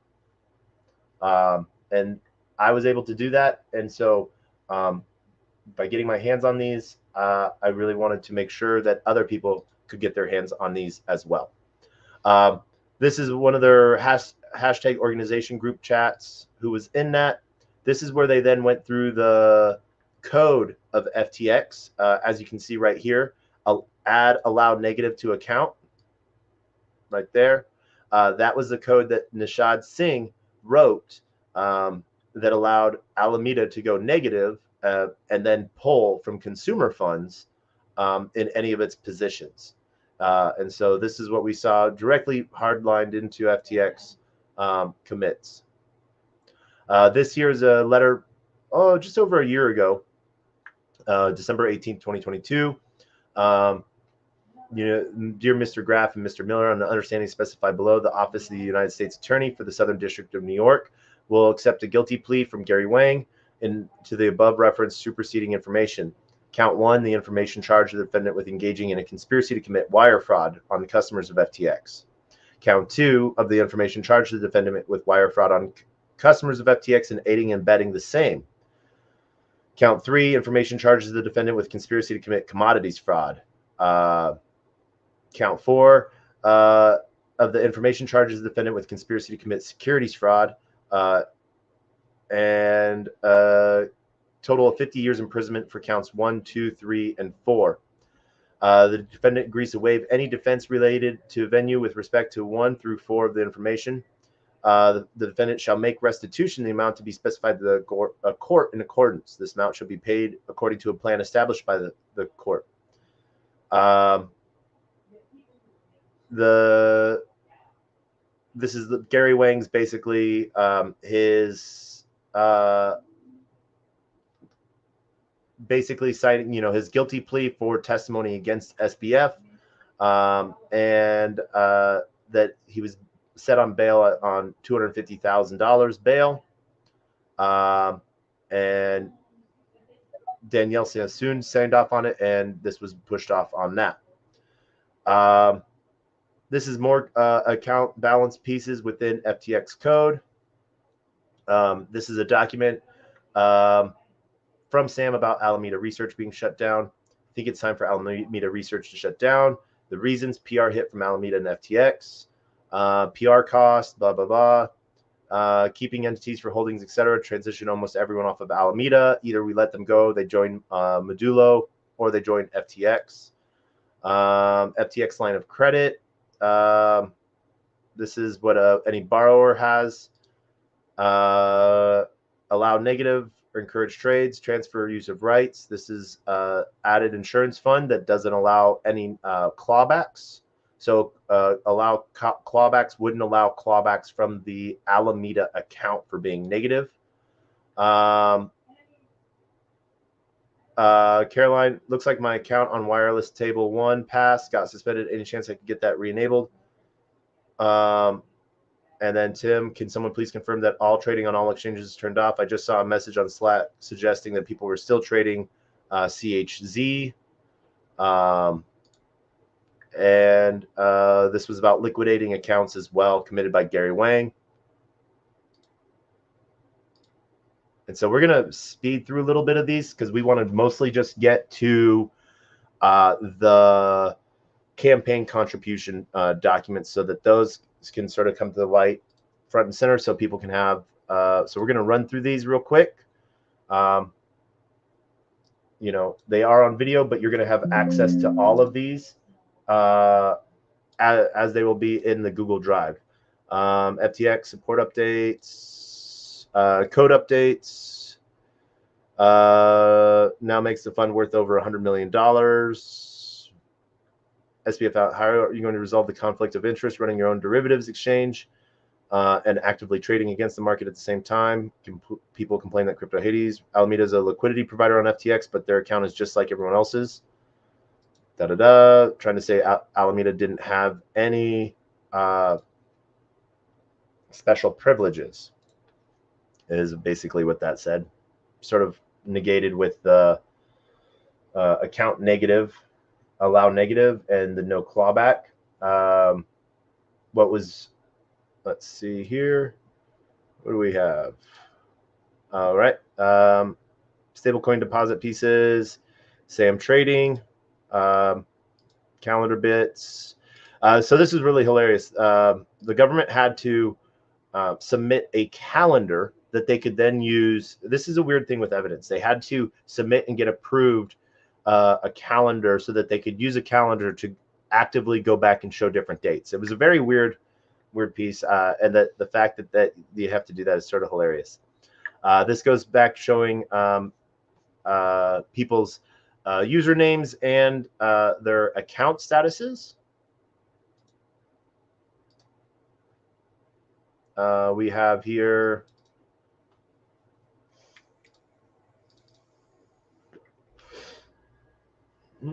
And I was able to do that. And so by getting my hands on these, I really wanted to make sure that other people could get their hands on these as well. This is one of their hashtag organization group chats who was in that. This is where they then went through the code of FTX. As you can see right here, add allowed negative to account right there. That was the code that Nishad Singh wrote that allowed Alameda to go negative and then pull from consumer funds in any of its positions. And so this is what we saw directly hardlined into FTX commits. This here is a letter, just over a year ago, December 18th, 2022. Dear Mr. Graff and Mr. Miller, on the understanding specified below, the Office of the United States Attorney for the Southern District of New York will accept a guilty plea from Gary Wang to the above referenced superseding information. Count 1, the information charged the defendant with engaging in a conspiracy to commit wire fraud on the customers of FTX. Count 2 of the information charged the defendant with wire fraud on customers of FTX and aiding and abetting the same. Count 3, information charges the defendant with conspiracy to commit commodities fraud. Count 4 of the information charges the defendant with conspiracy to commit securities fraud, and total of 50 years imprisonment for counts 1, 2, 3, and 4. The defendant agrees to waive any defense related to venue with respect to 1 through 4 of the information. The defendant shall make restitution the amount to be specified to the court in accordance. This amount shall be paid according to a plan established by the court. This is Gary Wang's basically his basically citing his guilty plea for testimony against SBF, and that he was set on bail on $250,000 bail, and Danielle soon signed off on it, and this was pushed off on that. This is more account balance pieces within FTX code. This is a document from Sam about Alameda Research being shut down. I think it's time for Alameda Research to shut down. The reasons: PR hit from Alameda and FTX, PR costs, blah, blah, blah. Keeping entities for holdings, etc. Transition almost everyone off of Alameda. Either we let them go, they join Modulo, or they join FTX. FTX line of credit. This is what any borrower has. Allow negative or encourage trades, transfer use of rights. This is added insurance fund that doesn't allow any clawbacks. So allow clawbacks, wouldn't allow clawbacks from the Alameda account for being negative. Caroline, looks like my account on wireless table 1 passed, got suspended. Any chance I could get that re-enabled? And then Tim, can someone please confirm that all trading on all exchanges is turned off? I just saw a message on Slack suggesting that people were still trading CHZ. And this was about liquidating accounts as well, committed by Gary Wang. And so we're going to speed through a little bit of these because we want to mostly just get to the campaign contribution documents so that those can sort of come to the light front and center so people can have. So we're going to run through these real quick. They are on video, but you're going to have access to all of these as they will be in the Google Drive. FTX support updates, code updates. Now makes the fund worth over $100 million. SBF out. How are you going to resolve the conflict of interest running your own derivatives exchange and actively trading against the market at the same time? People complain that crypto Hades. Alameda is a liquidity provider on FTX, but their account is just like everyone else's. Trying to say Alameda didn't have any special privileges is basically what that said. Sort of negated with the account negative, allow negative, and the no clawback. What was, let's see here. What do we have? All right. Stablecoin deposit pieces, Sam Trading, calendar bits. So this is really hilarious. The government had to submit a calendar that they could then use. This is a weird thing with evidence. They had to submit and get approved a calendar so that they could use a calendar to actively go back and show different dates. It was a very weird piece, and that the fact that you have to do that is sort of hilarious. This goes back showing people's usernames and their account statuses. We have here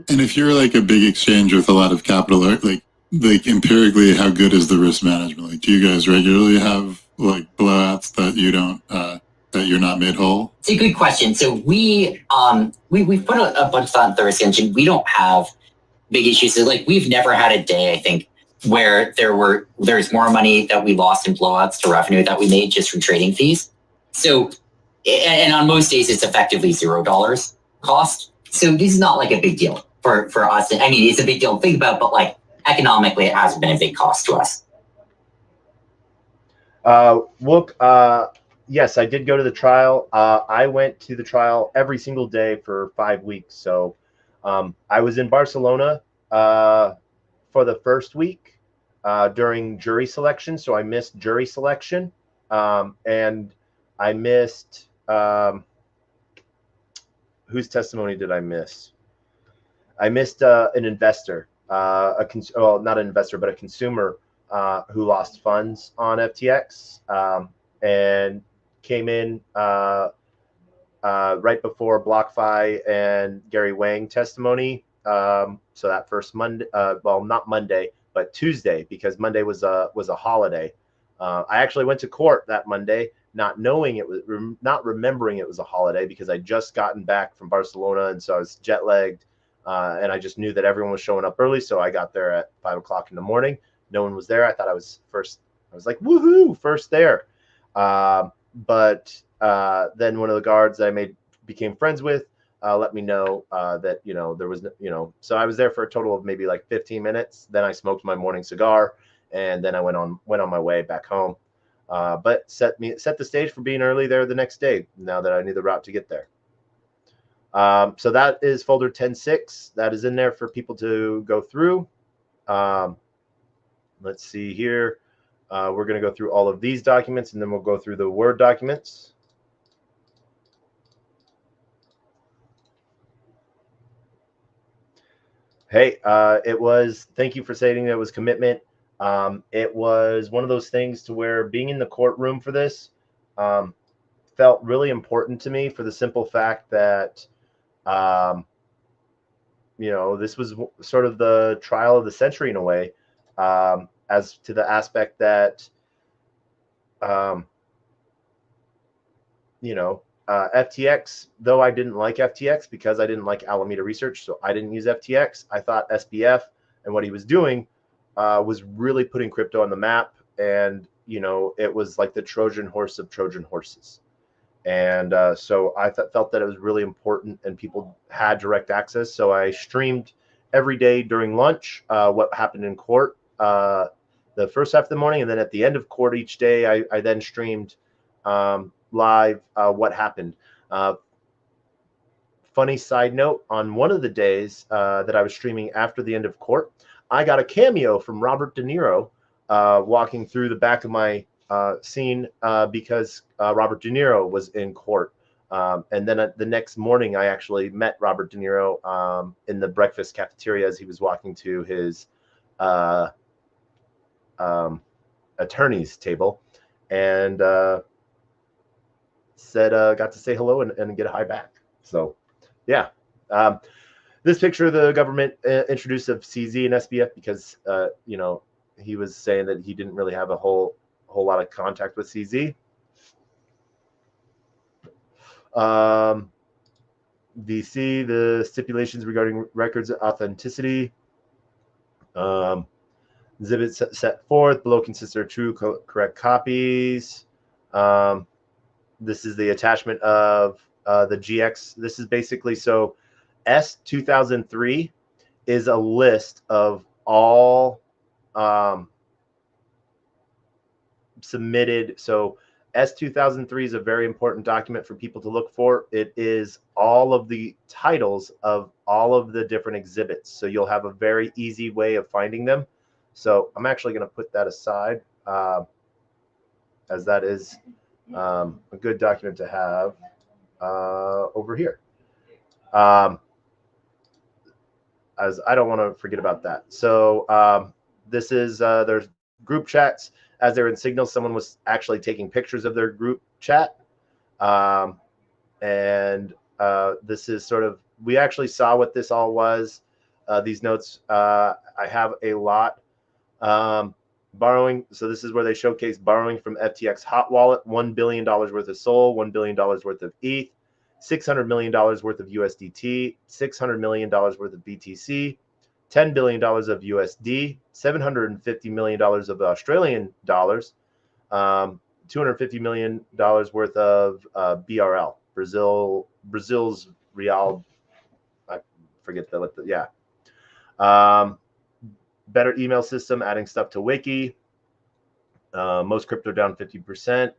And if you're like a big exchange with a lot of capital, like empirically, how good is the risk management? Like, do you guys regularly have like blowouts that you don't that you're not made whole? It's a good question. So we've put a bunch of thought into the risk engine. We don't have big issues. So like we've never had a day, I think, where there's more money that we lost in blowouts to revenue that we made just from trading fees. So, and on most days it's effectively $0 cost. So this is not like a big deal for us. I mean, it's a big deal to think about, but like economically, it hasn't been a big cost to us. Look, yes, I did go to the trial. I went to the trial every single day for 5 weeks. So I was in Barcelona for the first week during jury selection. So I missed jury selection, and I missed whose testimony did I miss? I missed an investor, well, not an investor, but a consumer who lost funds on FTX and came in right before BlockFi and Gary Wang testimony. So that first Monday, well, not Monday, but Tuesday, because Monday was a holiday. I actually went to court that Monday, not knowing it was, not remembering it was a holiday, because I just gotten back from Barcelona, and so I was jet lagged, and I just knew that everyone was showing up early, so I got there at 5 o'clock in the morning. No one was there. I thought I was first. I was like, woohoo, first there. But then one of the guards that I became friends with let me know that, you know, there was, you know, so I was there for a total of maybe like 15 minutes. Then I smoked my morning cigar, and then I went on my way back home. But set the stage for being early there the next day, now that I knew the route to get there. So that is folder 10.6. That is in there for people to go through. Let's see here. We're going to go through all of these documents, and then we'll go through the Word documents. Hey, thank you for saying it was commitment. It was one of those things to where being in the courtroom for this felt really important to me, for the simple fact that, you know, this was sort of the trial of the century in a way, as to the aspect that, you know, FTX, though I didn't like FTX because I didn't like Alameda Research, so I didn't use FTX. I thought SBF and what he was doing was really putting crypto on the map, and you know, it was like the Trojan horse of Trojan horses. And so I felt that it was really important, and people had direct access. So I streamed every day during lunch what happened in court the first half of the morning, and then at the end of court each day, I then streamed live what happened. Funny side note, on one of the days that I was streaming after the end of court, I got a cameo from Robert De Niro walking through the back of my scene because Robert De Niro was in court. And then the next morning, I actually met Robert De Niro in the breakfast cafeteria as he was walking to his attorney's table, and said got to say hello and get a hi back. So yeah, This picture the government introduced of CZ and SBF because, you know, he was saying that he didn't really have a whole lot of contact with CZ. VC, the stipulations regarding records authenticity. Exhibits set forth below consist of true correct copies. This is the attachment of the GX. This is basically, so S2003 is a list of all submitted. So S2003 is a very important document for people to look for. It is all of the titles of all of the different exhibits. So you'll have a very easy way of finding them. So I'm actually going to put that aside as that is a good document to have over here. As I don't want to forget about that. So this is there's group chats. As they're in Signal, someone was actually taking pictures of their group chat. And this is sort of, we actually saw what this all was. These notes, I have a lot. Borrowing, so this is where they showcase borrowing from FTX hot wallet, $1 billion worth of SOL, $1 billion worth of ETH, $600 million worth of USDT, $600 million worth of BTC, $10 billion of USD, $750 million of Australian dollars, $250 million worth of BRL, Brazil's real. I forget yeah. Better email system, adding stuff to Wiki. Most crypto down 50%.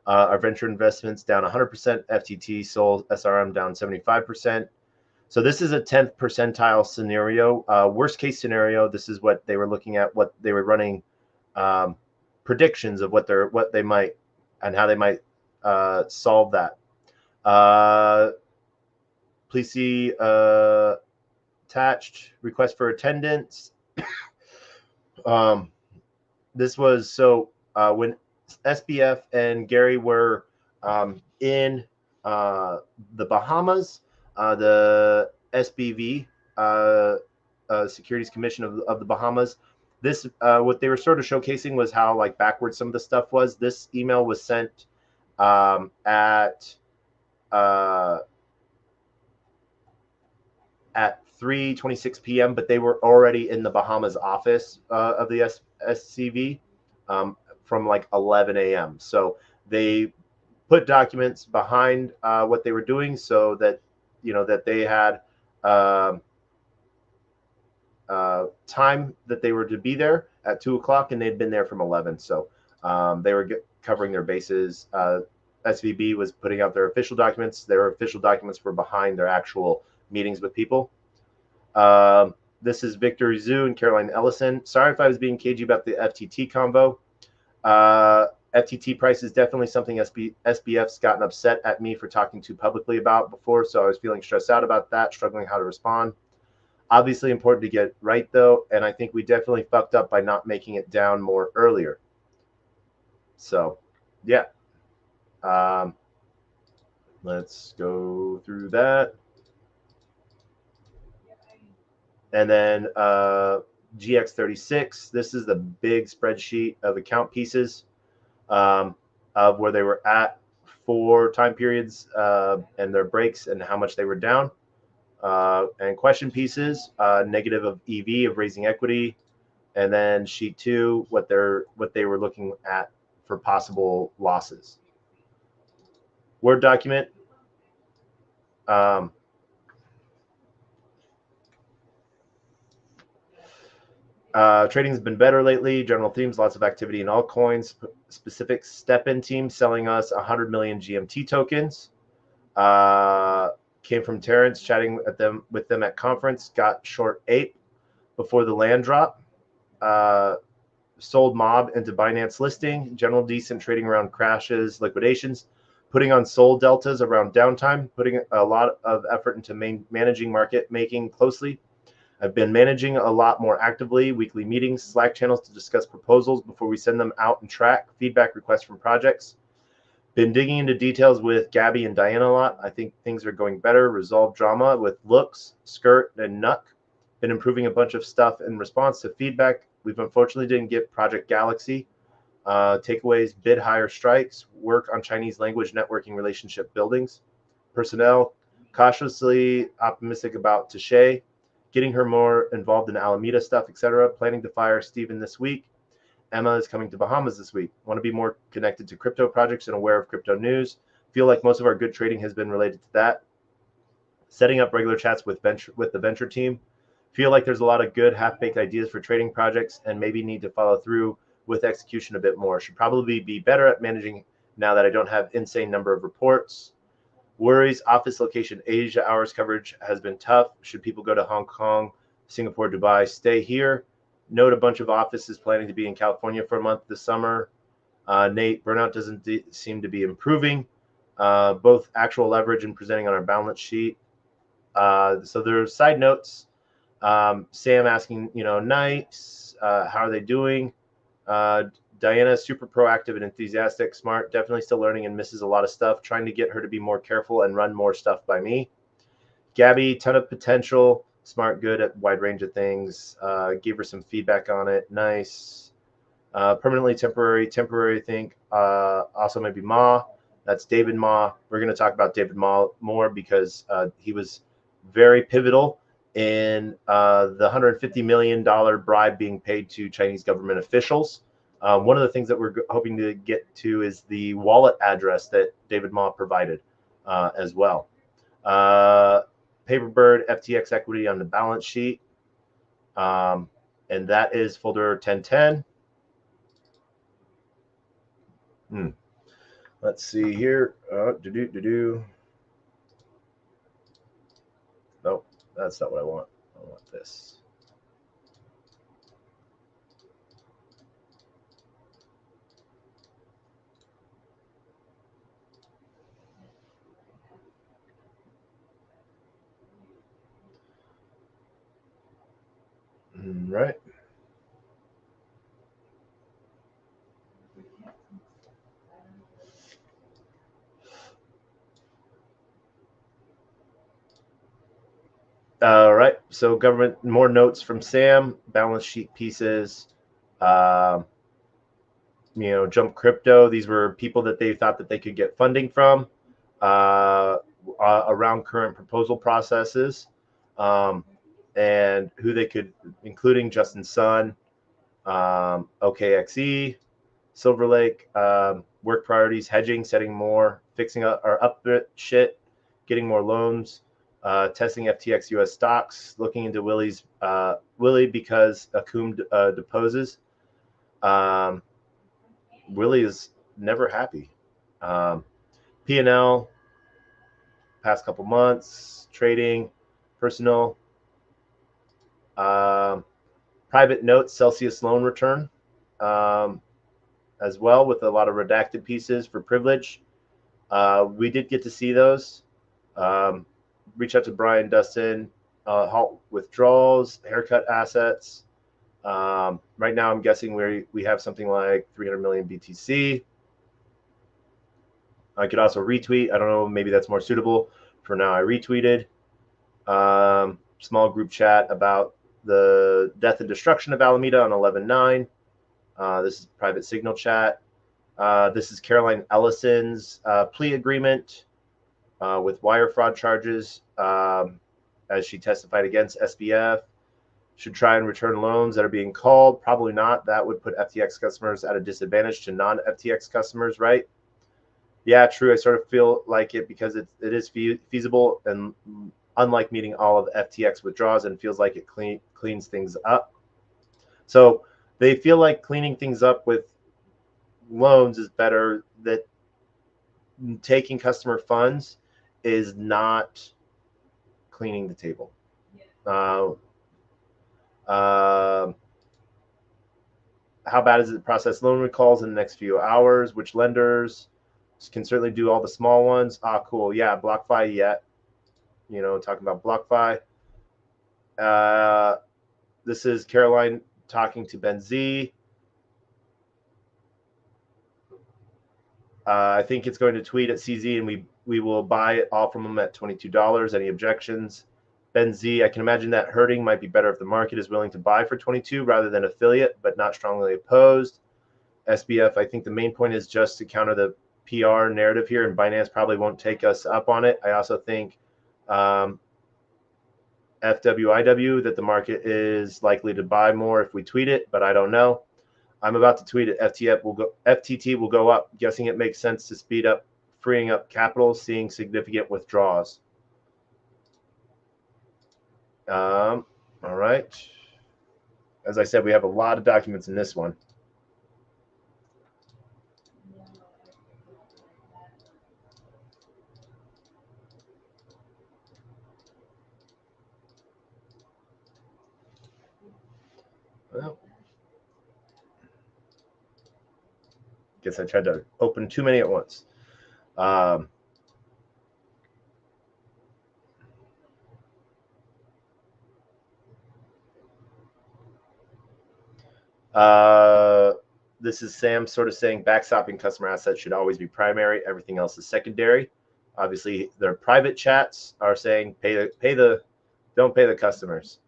Our venture investments down 100%. FTT, SOL, SRM down 75%. So this is a 10th percentile scenario. Worst case scenario, this is what they were looking at, what they were running predictions of what they might and how they might solve that. Please see attached request for attendance. This was so when SBF and Gary were in the Bahamas, the SBV, Securities Commission of the Bahamas. This what they were sort of showcasing was how like backwards some of the stuff was. This email was sent at 3:26 p.m., but they were already in the Bahamas office of the SCV from like 11 a.m. So they put documents behind what they were doing so that, you know, that they had time that they were to be there at 2 o'clock, and they'd been there from 11. So they were covering their bases. SVB was putting out their official documents. Their official documents were behind their actual meetings with people. This is Victor Zhu and Caroline Ellison. Sorry if I was being cagey about the FTT convo. FTT price is definitely something SBF's gotten upset at me for talking too publicly about before, so I was feeling stressed out about that, struggling how to respond. Obviously important to get right, though, and I think we definitely fucked up by not making it down more earlier. So, yeah. Let's go through that. And then GX36, this is the big spreadsheet of account pieces of where they were at for time periods and their breaks and how much they were down. And question pieces, negative of EV of raising equity. And then sheet 2, what they were looking at for possible losses. Word document. Trading has been better lately. General themes, lots of activity in altcoins. Specific step-in team selling us 100 million GMT tokens. Came from Terrence, chatting with them at conference. Got short 8 before the land drop. Sold mob into Binance listing. General decent trading around crashes, liquidations. Putting on sold deltas around downtime. Putting a lot of effort into managing market making closely. I've been managing a lot more actively, weekly meetings, Slack channels to discuss proposals before we send them out and track feedback requests from projects. Been digging into details with Gabby and Diana a lot. I think things are going better. Resolved drama with looks, skirt, and Nuck. Been improving a bunch of stuff in response to feedback. We've unfortunately didn't get Project Galaxy. Takeaways, bid higher strikes, work on Chinese language networking relationship buildings. Personnel, cautiously optimistic about Taché, getting her more involved in Alameda stuff, etc. Planning to fire Steven this week. Emma is coming to Bahamas this week. Want to be more connected to crypto projects and aware of crypto news. Feel like most of our good trading has been related to that. Setting up regular chats with the venture team. Feel like there's a lot of good half-baked ideas for trading projects and maybe need to follow through with execution a bit more. Should probably be better at managing now that I don't have insane number of reports. Worries, office location, Asia hours coverage has been tough. Should people go to Hong Kong, Singapore, Dubai, stay here? Note a bunch of offices planning to be in California for a month this summer. Nate, burnout doesn't seem to be improving. Both actual leverage and presenting on our balance sheet. So there are side notes. Sam asking, nice. How are they doing? Diana is super proactive and enthusiastic, smart, definitely still learning and misses a lot of stuff. Trying to get her to be more careful and run more stuff by me. Gabby, ton of potential. Smart, good at wide range of things. Gave her some feedback on it. Nice. Permanently temporary, I think. Also maybe Ma. That's David Ma. We're going to talk about David Ma more because he was very pivotal in the $150 million bribe being paid to Chinese government officials. One of the things that we're hoping to get to is the wallet address that David Ma provided as well. Paperbird, FTX equity on the balance sheet. And that is folder 1010. Let's see here. Nope, that's not what I want. I want this. Right. All right. So government, more notes from Sam, balance sheet pieces, Jump Crypto. These were people that they thought that they could get funding from around current proposal processes, and who they could, including Justin Sun, OKXE, Silver Lake, work priorities, hedging, setting more, fixing up our up shit, getting more loans, testing FTX US stocks, looking into Willie because Akum deposes. Willie is never happy. P&L, past couple months, trading, personal, private notes, Celsius loan return, as well, with a lot of redacted pieces for privilege. We did get to see those. Reach out to Brian Dustin, halt withdrawals, haircut assets. Right now, I'm guessing we have something like 300 million BTC. I could also retweet. I don't know, maybe that's more suitable. For now, I retweeted. Small group chat about the death and destruction of Alameda on 11/9. This is private signal chat. This is Caroline Ellison's plea agreement with wire fraud charges as she testified against SBF. Should try and return loans that are being called. Probably not. That would put FTX customers at a disadvantage to non-FTX customers, right? Yeah, true. I sort of feel like it because it is feasible, and unlike meeting all of FTX withdrawals, and feels like it cleans things up. So they feel like cleaning things up with loans is better, that taking customer funds is not cleaning the table. How bad is it to process loan recalls in the next few hours? Which lenders can certainly do all the small ones? Cool. Yeah, BlockFi yet. Talking about BlockFi. This is Caroline talking to Ben Z. I think it's going to tweet at CZ, and we will buy it all from them at $22. Any objections? Ben Z, I can imagine that hurting might be better if the market is willing to buy for 22 rather than affiliate, but not strongly opposed. SBF, I think the main point is just to counter the PR narrative here, and Binance probably won't take us up on it. I also think FWIW that the market is likely to buy more if we tweet it, but I don't know. I'm about to tweet it. FTT will go up. Guessing it makes sense to speed up freeing up capital, seeing significant withdrawals. All right. As I said, we have a lot of documents in this one. Well, guess I tried to open too many at once. This is Sam sort of saying backstopping customer assets should always be primary. Everything else is secondary. Obviously, their private chats are saying don't pay the customers.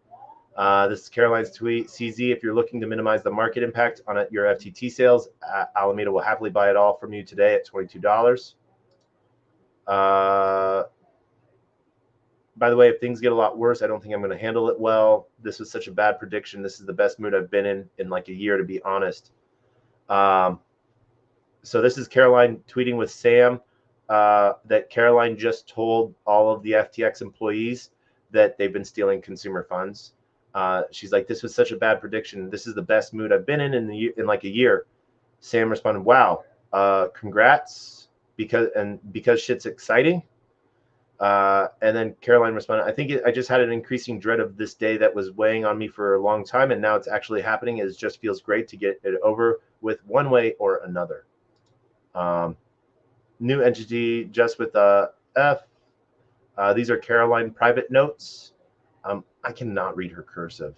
This is Caroline's tweet. CZ, if you're looking to minimize the market impact on your FTT sales, Alameda will happily buy it all from you today at $22. By the way, if things get a lot worse, I don't think I'm going to handle it well. This was such a bad prediction. This is the best mood I've been in like a year, to be honest. So this is Caroline tweeting with Sam that Caroline just told all of the FTX employees that they've been stealing consumer funds. She's like, this was such a bad prediction. This is the best mood I've been in like a year. Sam responded, wow, congrats, because shit's exciting. And then Caroline responded, I think I just had an increasing dread of this day that was weighing on me for a long time, and now it's actually happening. It just feels great to get it over with one way or another. New entity just with F. These are Caroline private notes. I cannot read her cursive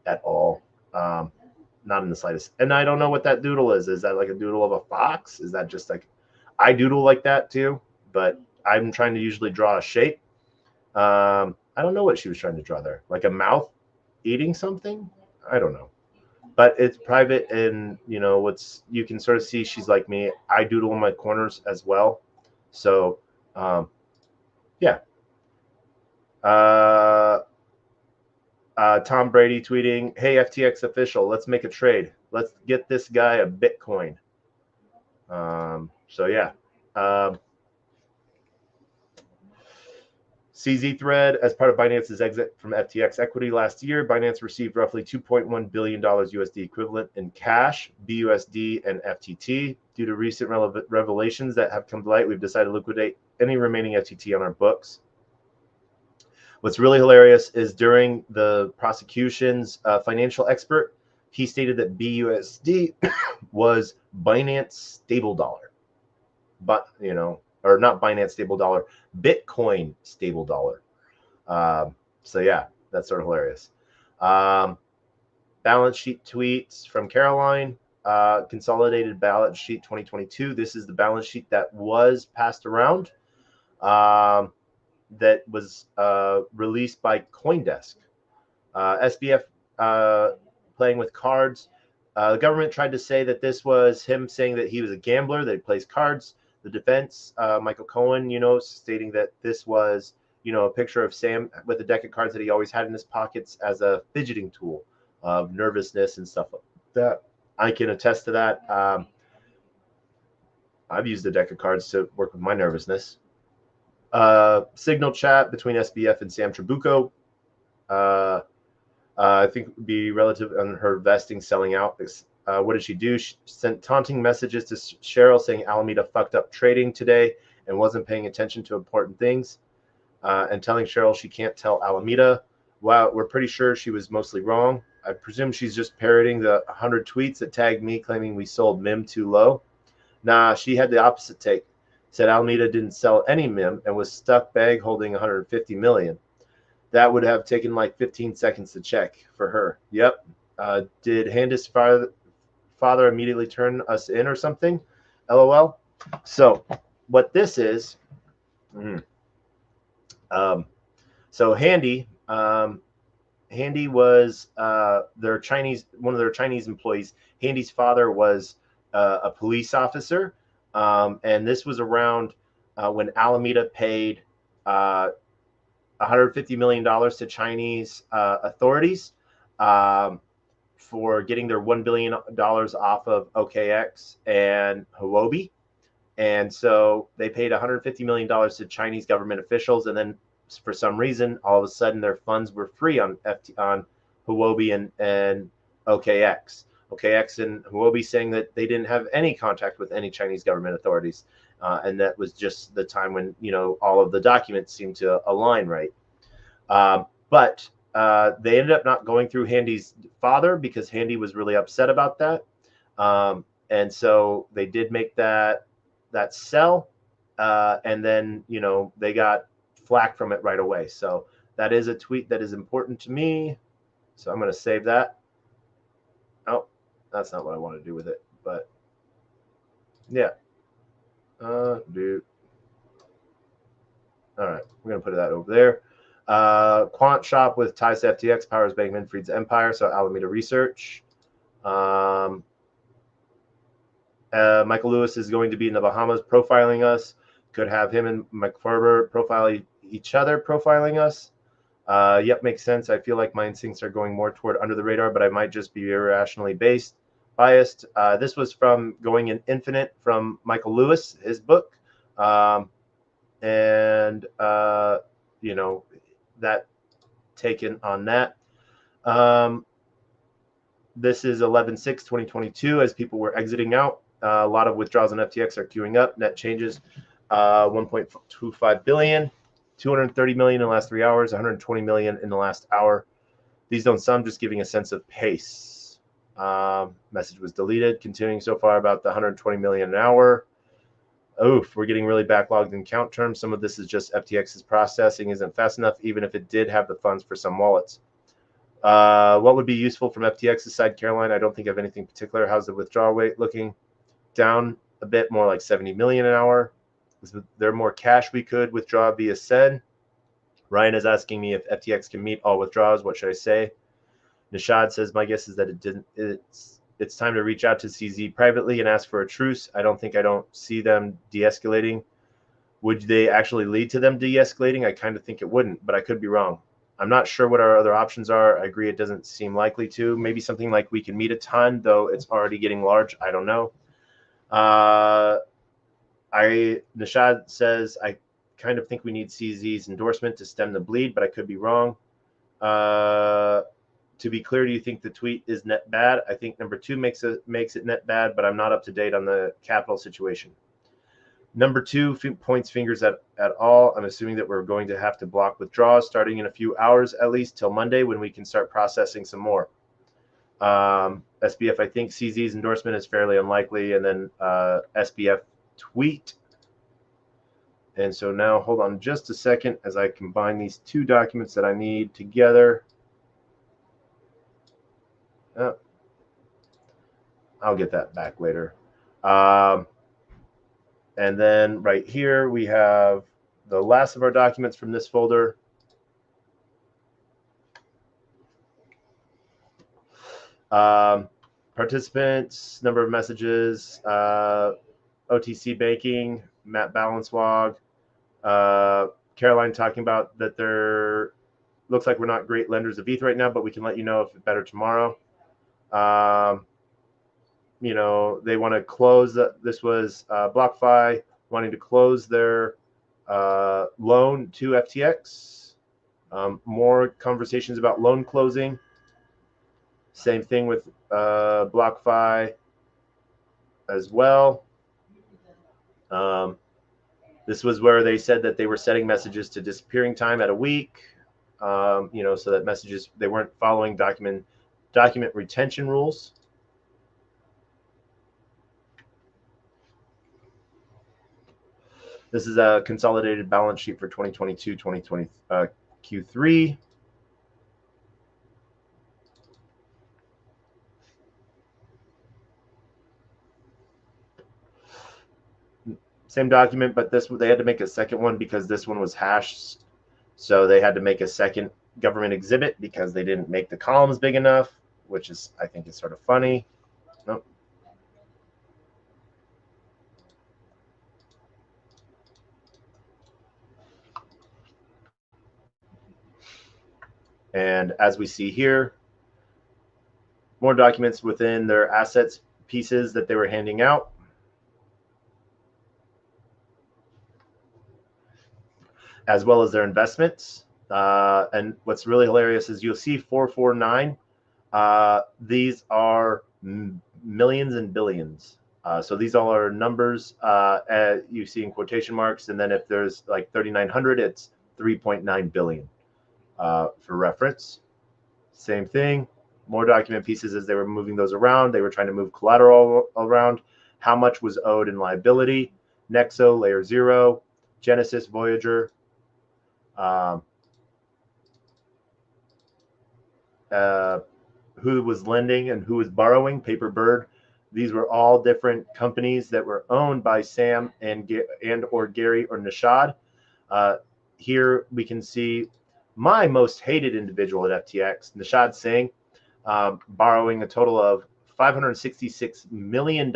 at all. Not in the slightest. And I don't know what that doodle is. Is that like a doodle of a fox? Is that just like, I doodle like that too, but I'm trying to usually draw a shape. I don't know what she was trying to draw there. Like a mouth eating something? I don't know. But it's private, and you can sort of see she's like me. I doodle in my corners as well. So yeah. Tom Brady tweeting, hey, FTX official, let's make a trade. Let's get this guy a Bitcoin. So yeah. CZ thread, as part of Binance's exit from FTX equity last year, Binance received roughly $2.1 billion USD equivalent in cash, BUSD, and FTT. Due to recent revelations that have come to light, we've decided to liquidate any remaining FTT on our books. What's really hilarious is during the prosecution's financial expert, he stated that BUSD was Binance stable dollar. But, or not Binance stable dollar, Bitcoin stable dollar. So yeah, that's sort of hilarious. Balance sheet tweets from Caroline. Consolidated balance sheet 2022. This is the balance sheet that was passed around. That was released by CoinDesk. SBF playing with cards. The government tried to say that this was him saying that he was a gambler, that he plays cards. The defense, Michael Cohen, stating that this was, a picture of Sam with a deck of cards that he always had in his pockets as a fidgeting tool of nervousness and stuff like that. I can attest to that. I've used a deck of cards to work with my nervousness. Signal chat between SBF and Sam Trabucco. I think it would be relative on her vesting selling out. What did she do? She sent taunting messages to Cheryl saying Alameda fucked up trading today and wasn't paying attention to important things, and telling Cheryl she can't tell Alameda. Wow, we're pretty sure she was mostly wrong. I presume she's just parroting the 100 tweets that tagged me claiming we sold MIM too low. Nah, she had the opposite take. Said Alameda didn't sell any MIM and was stuck bag holding 150 million. That would have taken like 15 seconds to check for her. Yep. Did Handis father immediately turn us in or something? LOL. So what this is, so Handy, Handy was one of their Chinese employees. Handy's father was a police officer, and this was around when Alameda paid $150 million to Chinese authorities for getting their $1 billion off of OKX and Huobi. And so they paid $150 million to Chinese government officials, and then for some reason, all of a sudden, their funds were free on Huobi and OKX. OKX and Huobi saying that they didn't have any contact with any Chinese government authorities, and that was just the time when all of the documents seemed to align right. But they ended up not going through Handy's father because Handy was really upset about that, and so they did make that sell, and then they got flack from it right away. So that is a tweet that is important to me. So I'm going to save that. Oh, that's not what I want to do with it, but yeah. Dude. All right, we're going to put that over there. Quant shop with ties to FTX powers Bankman-Fried's empire. So Alameda Research. Michael Lewis is going to be in the Bahamas profiling us. Could have him and Mike Farber profile each other, profiling us. Yep, makes sense. I feel like my instincts are going more toward under the radar, but I might just be irrationally biased. This was from Going in Infinite from Michael Lewis, his book. And that taken on that. This is 11/6/2022 as people were exiting out. A lot of withdrawals on FTX are queuing up. Net changes 1.25 billion, 230 million in the last 3 hours, 120 million in the last hour. These don't sum, just giving a sense of pace. Message was deleted. Continuing so far about the 120 million an hour. Oof, we're getting really backlogged in count terms. Some of this is just FTX's processing isn't fast enough, even if it did have the funds for some wallets. What would be useful from FTX's side, Caroline? I don't think I have anything particular. How's the withdrawal rate looking? Down a bit, more like 70 million an hour. Is there more cash we could withdraw via SEN? Ryan is asking me if FTX can meet all withdrawals. What should I say? Nishad says, my guess is that it's time to reach out to CZ privately and ask for a truce. I don't see them de-escalating. Would they actually lead to them de-escalating? I kind of think it wouldn't, but I could be wrong. I'm not sure what our other options are. I agree it doesn't seem likely to. Maybe something like we can meet a ton, though it's already getting large. I don't know. Nishad says, I kind of think we need CZ's endorsement to stem the bleed, but I could be wrong. To be clear, do you think the tweet is net bad? I think number 2 makes it net bad, but I'm not up to date on the capital situation. Number 2 points fingers at all. I'm assuming that we're going to have to block withdrawals starting in a few hours at least till Monday when we can start processing some more. SBF, I think CZ's endorsement is fairly unlikely, and then SBF tweet. And so now hold on just a second as I combine these 2 documents that I need together. Oh, I'll get that back later. And then right here we have the last of our documents from this folder. Participants, number of messages, OTC banking, map balance log. Caroline talking about that there looks like we're not great lenders of ETH right now, but we can let you know if it's better tomorrow. They want to close. This was BlockFi wanting to close their loan to FTX. More conversations about loan closing. Same thing with BlockFi as well. This was where they said that they were setting messages to disappearing time at a week. So that messages, they weren't following document retention rules. This is a consolidated balance sheet for 2022-2020 Q3. Same document, but they had to make a second one because this one was hashed. So they had to make a second government exhibit because they didn't make the columns big enough, which is, I think, is sort of funny. Nope. And as we see here, more documents within their assets pieces that they were handing out. As well as their investments. And what's really hilarious is you'll see 449. These are millions and billions. So these all are numbers you see in quotation marks. And then if there's like 3,900, it's 3.9 billion for reference. Same thing. More document pieces as they were moving those around. They were trying to move collateral around. How much was owed in liability? Nexo, Layer 0, Genesis, Voyager. Who was lending and who was borrowing, Paperbird. These were all different companies that were owned by Sam and or Gary or Nishad. Here we can see my most hated individual at FTX, Nishad Singh, borrowing a total of $566 million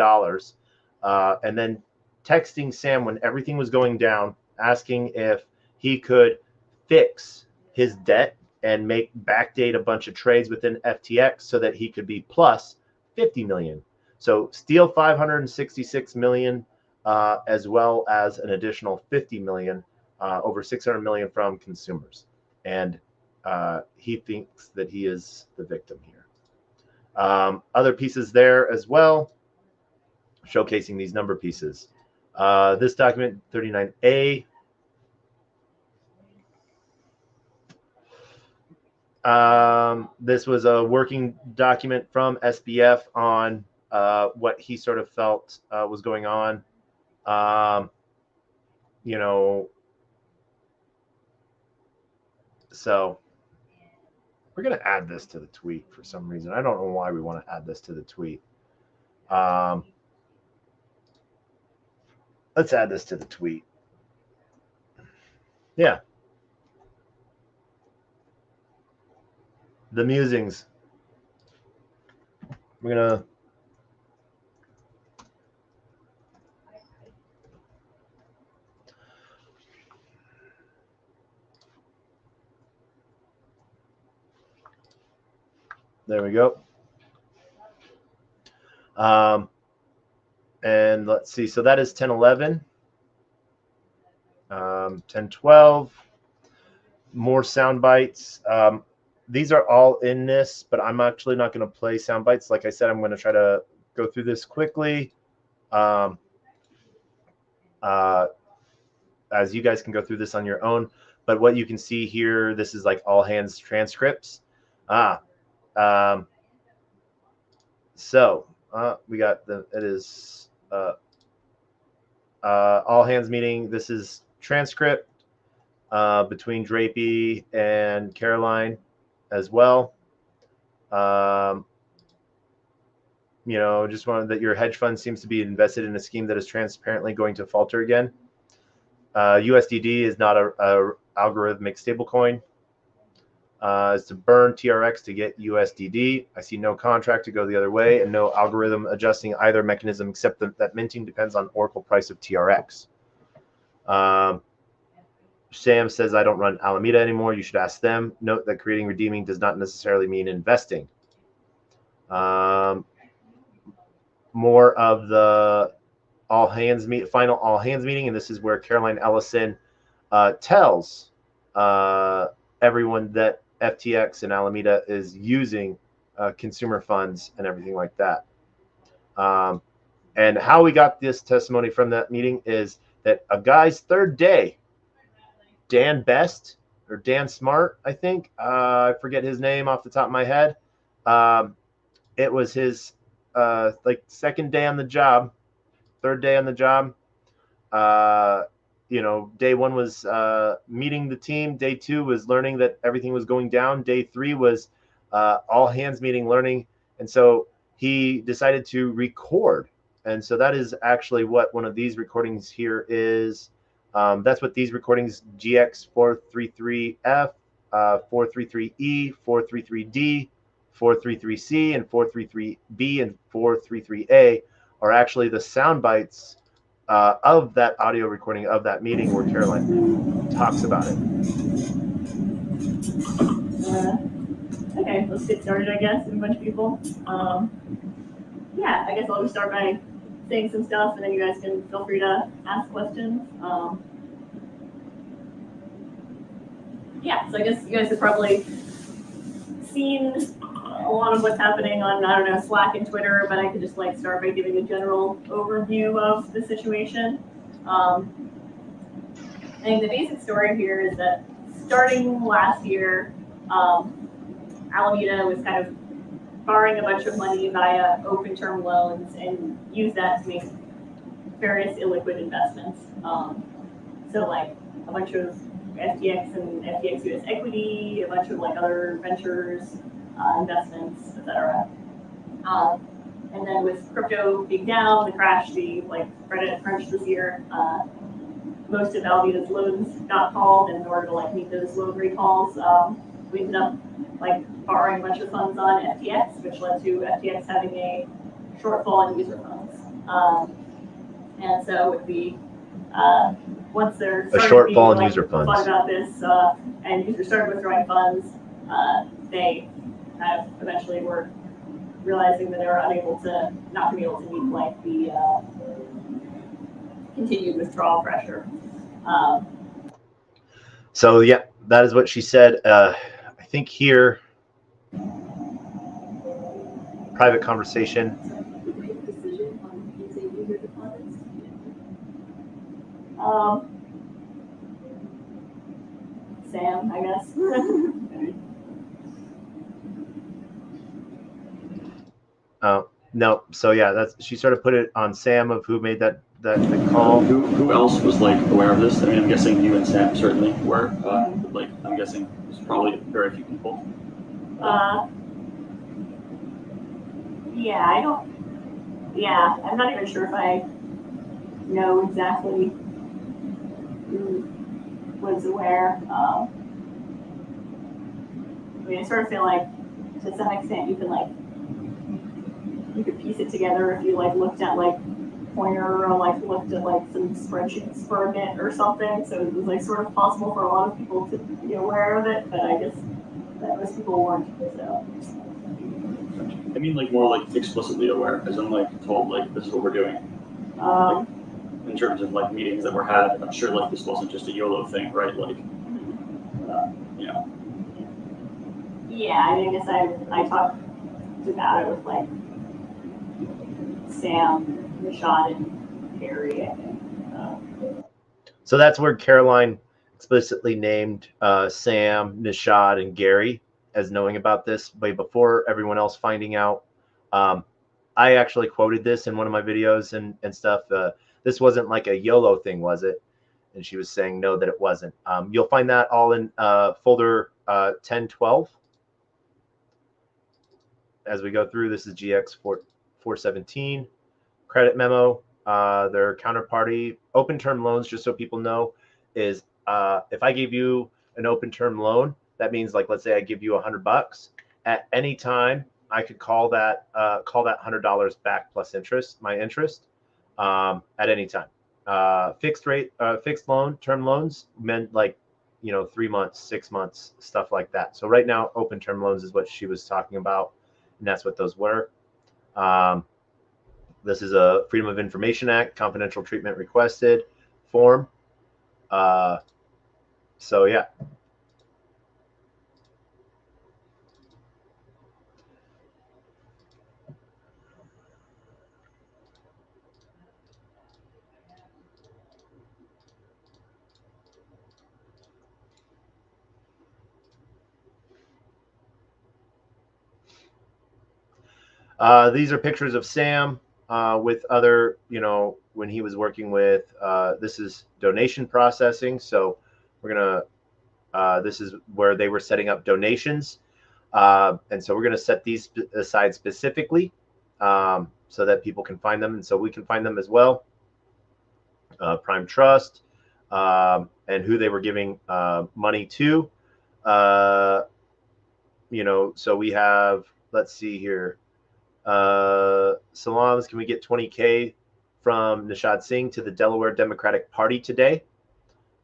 and then texting Sam when everything was going down, asking if he could fix his debt and backdate a bunch of trades within FTX so that he could be plus 50 million. So steal 566 million as well as an additional 50 million, over 600 million from consumers. And he thinks that he is the victim here. Other pieces there as well, showcasing these number pieces. This document 39A. This was a working document from SBF on what he sort of felt was going on. You know, so we're going to add this to the tweet for some reason. I don't know why we want to add this to the tweet. Let's add this to the tweet. Yeah. The musings. We're going to there we go. And let's see. So that is 1011. 1012. More sound bites. These are all in this, but I'm actually not going to play sound bites. Like I said, I'm going to try to go through this quickly. As you guys can go through this on your own. But what you can see here, this is like all hands transcripts. So we got it is all hands meeting. This is transcript between Drapey and Caroline as well. You know, just wanted that your hedge fund seems to be invested in a scheme that is transparently going to falter again. USDD is not a algorithmic stablecoin. Is to burn TRX to get USDD. I see no contract to go the other way and no algorithm adjusting either mechanism except that minting depends on Oracle price of TRX. Sam says, I don't run Alameda anymore. You should ask them. Note that creating redeeming does not necessarily mean investing. More of the final all hands meeting. And this is where Caroline Ellison tells everyone that FTX and Alameda is using consumer funds and everything like that. And how we got this testimony from that meeting is that a guy's third day, Dan Best or Dan Smart, I think, I forget his name off the top of my head. It was his like second day on the job, third day on the job. You know, day one was meeting the team. Day two was learning that everything was going down. Day three was all hands meeting, learning. And so he decided to record And so that is actually what one of these recordings here is. That's what these recordings, GX433F, 433E, 433D, 433C, and 433B, and 433A are actually the sound bites of that audio recording of that meeting where Caroline talks about it. Okay, let's get started, I guess, with a bunch of people. Yeah, I guess I'll just start by saying some stuff, and then you guys can feel free to ask questions. Yeah, so I guess you guys have probably seen a lot of what's happening on, I don't know, Slack and Twitter, but I could just like start by giving a general overview of the situation. I think the basic story here is that starting last year, Alameda was kind of borrowing a bunch of money via open term loans and use that to make various illiquid investments. So like a bunch of FTX and FTX US equity, a bunch of like other ventures, investments, etc. And then with crypto being down, the crash, the like credit crunch this year, most of Alameda's loans got called, and in order to like meet those loan recalls, we ended up like borrowing a bunch of funds on FTX, which led to FTX having a shortfall in user funds. And so with the once there's a shortfall in user funds about this, and users started withdrawing funds, they kind of eventually were realizing that they were unable to, not to be able to meet like the continued withdrawal pressure. So yeah, that is what she said. I think here, private conversation. Sam, I guess. No. So yeah, that's, she sort of put it on Sam of who made that call. Who else was like aware of this? I mean, I'm guessing you and Sam certainly were. Like, I'm guessing there's probably very few people. Yeah, I'm not even sure if I know exactly who was aware. I mean, I sort of feel like to some extent you could piece it together if you like looked at like Pointer or like looked at like some spreadsheets for a bit or something. So it was like sort of possible for a lot of people to be aware of it, but I guess that most people weren't. So. I mean, like more like explicitly aware, as in like told like this is what we're doing. Like, in terms of like meetings that were had, I'm sure like this wasn't just a YOLO thing, right? Like, you know. Yeah, I mean, I guess I talked about it with like Sam, Rashad, and Harry, I think. So that's where Caroline explicitly named Sam, Nishad, and Gary as knowing about this way before everyone else finding out. I actually quoted this in one of my videos and stuff. This wasn't like a YOLO thing, was it? And she was saying no, that it wasn't. You'll find that all in folder 1012. As we go through, this is GX 417 credit memo. Their counterparty open term loans, just so people know, is if I give you an open term loan, that means like, let's say I give you $100 at any time, I could call that $100 back plus interest, my interest, at any time. Fixed rate, fixed loan, term loans meant like, 3 months, 6 months, stuff like that. So right now, open term loans is what she was talking about, and that's what those were. This is a Freedom of Information Act, confidential treatment requested form. So yeah. These are pictures of Sam with other, when he was working with, this is donation processing. So we're going to, this is where they were setting up donations. And so we're going to set these aside specifically so that people can find them, and so we can find them as well. Prime Trust, and who they were giving money to. So we have, let's see here. Salams, can we get 20K from Nishad Singh to the Delaware Democratic Party today?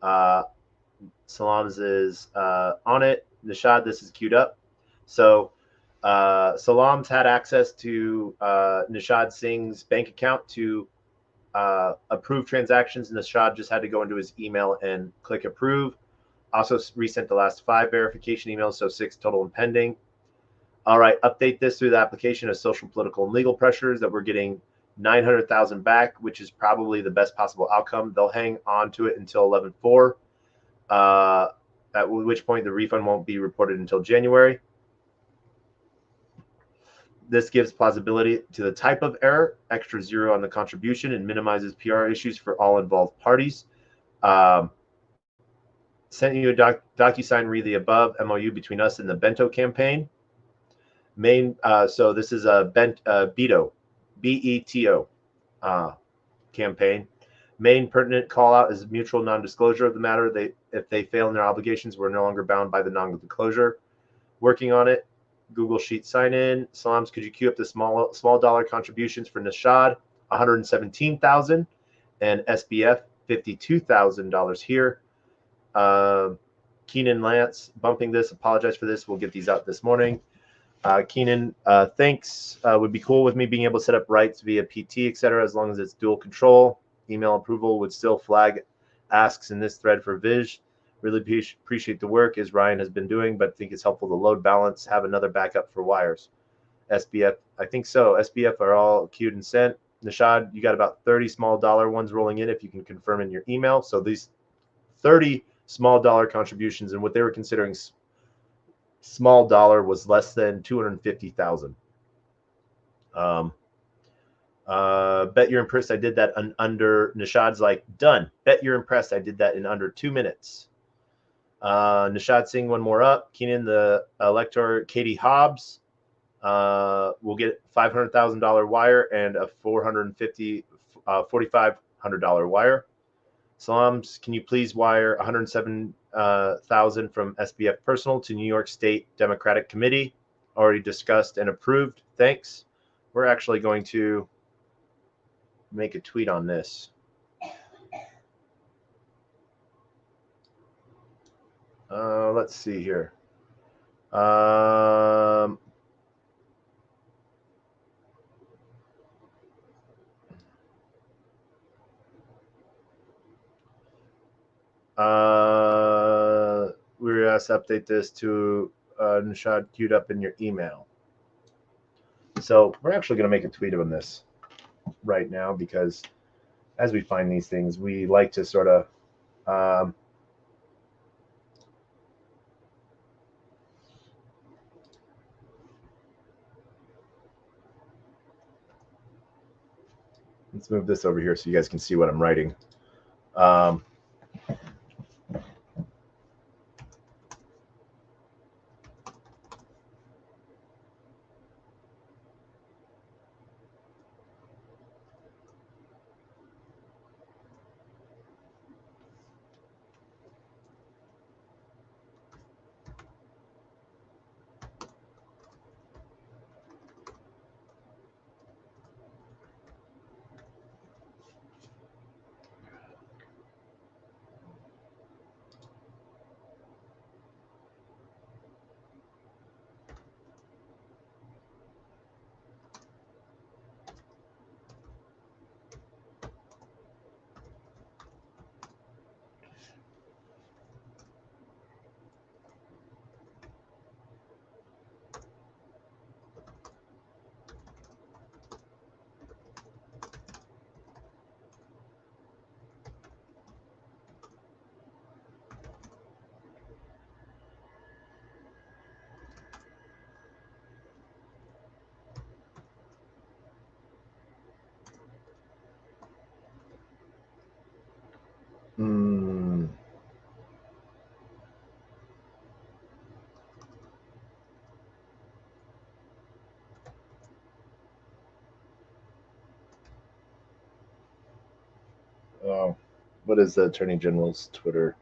Salams is on it. Nishad, this is queued up. So Salams had access to Nishad Singh's bank account to approve transactions. Nishad just had to go into his email and click approve. Also resent the last 5 verification emails, so 6 total and pending. All right, update this through the application of social, political, and legal pressures that we're getting 900,000 back, which is probably the best possible outcome. They'll hang on to it until 11/4, at which point the refund won't be reported until January. This gives plausibility to the type of error, extra 0 on the contribution, and minimizes PR issues for all involved parties. Sent you a DocuSign, read the above MOU between us and the Bento campaign. So this is a Beto, BETO campaign. Main pertinent call out is mutual non-disclosure of the matter. If they fail in their obligations, we're no longer bound by the non-disclosure. Working on it. Google Sheet sign in. Salams, could you queue up the small dollar contributions for Nishad? $117,000 and SBF $52,000 here. Keenan Lance bumping this. Apologize for this. We'll get these out this morning. Keenan, thanks. Would be cool with me being able to set up rights via PT, etc. As long as it's dual control. Email approval would still flag asks in this thread for Viz. Really appreciate the work as Ryan has been doing, but think it's helpful to load balance, have another backup for wires. SBF, I think so. SBF are all queued and sent. Nishad, you got about 30 small dollar ones rolling in if you can confirm in your email. So these 30 small dollar contributions, and what they were considering small dollar was less than 250,000. Bet you're impressed I did that under. Nishad's like, done. Bet you're impressed I did that in under 2 minutes. Nishad Singh, one more up. Keenan, the elector. Katie Hobbs will get $500,000 wire and a $4,500 wire. Salams, can you please wire $107,000 from SBF personal to New York State Democratic Committee? Already discussed and approved. Thanks. We're actually going to make a tweet on this. Let's see here. We're asked to update this to Nishad queued up in your email. So we're actually going to make a tweet on this right now, because as we find these things, we like to sort of let's move this over here so you guys can see what I'm writing. Oh, what is the Attorney General's Twitter?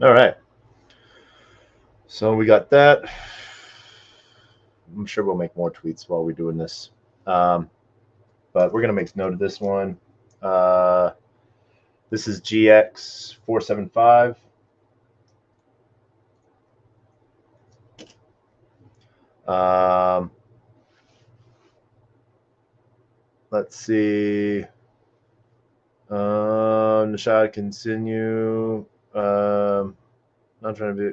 All right. So we got that. I'm sure we'll make more tweets while we're doing this. But we're going to make note of this one. This is GX475. Let's see. Nishad, continue. Not trying to be.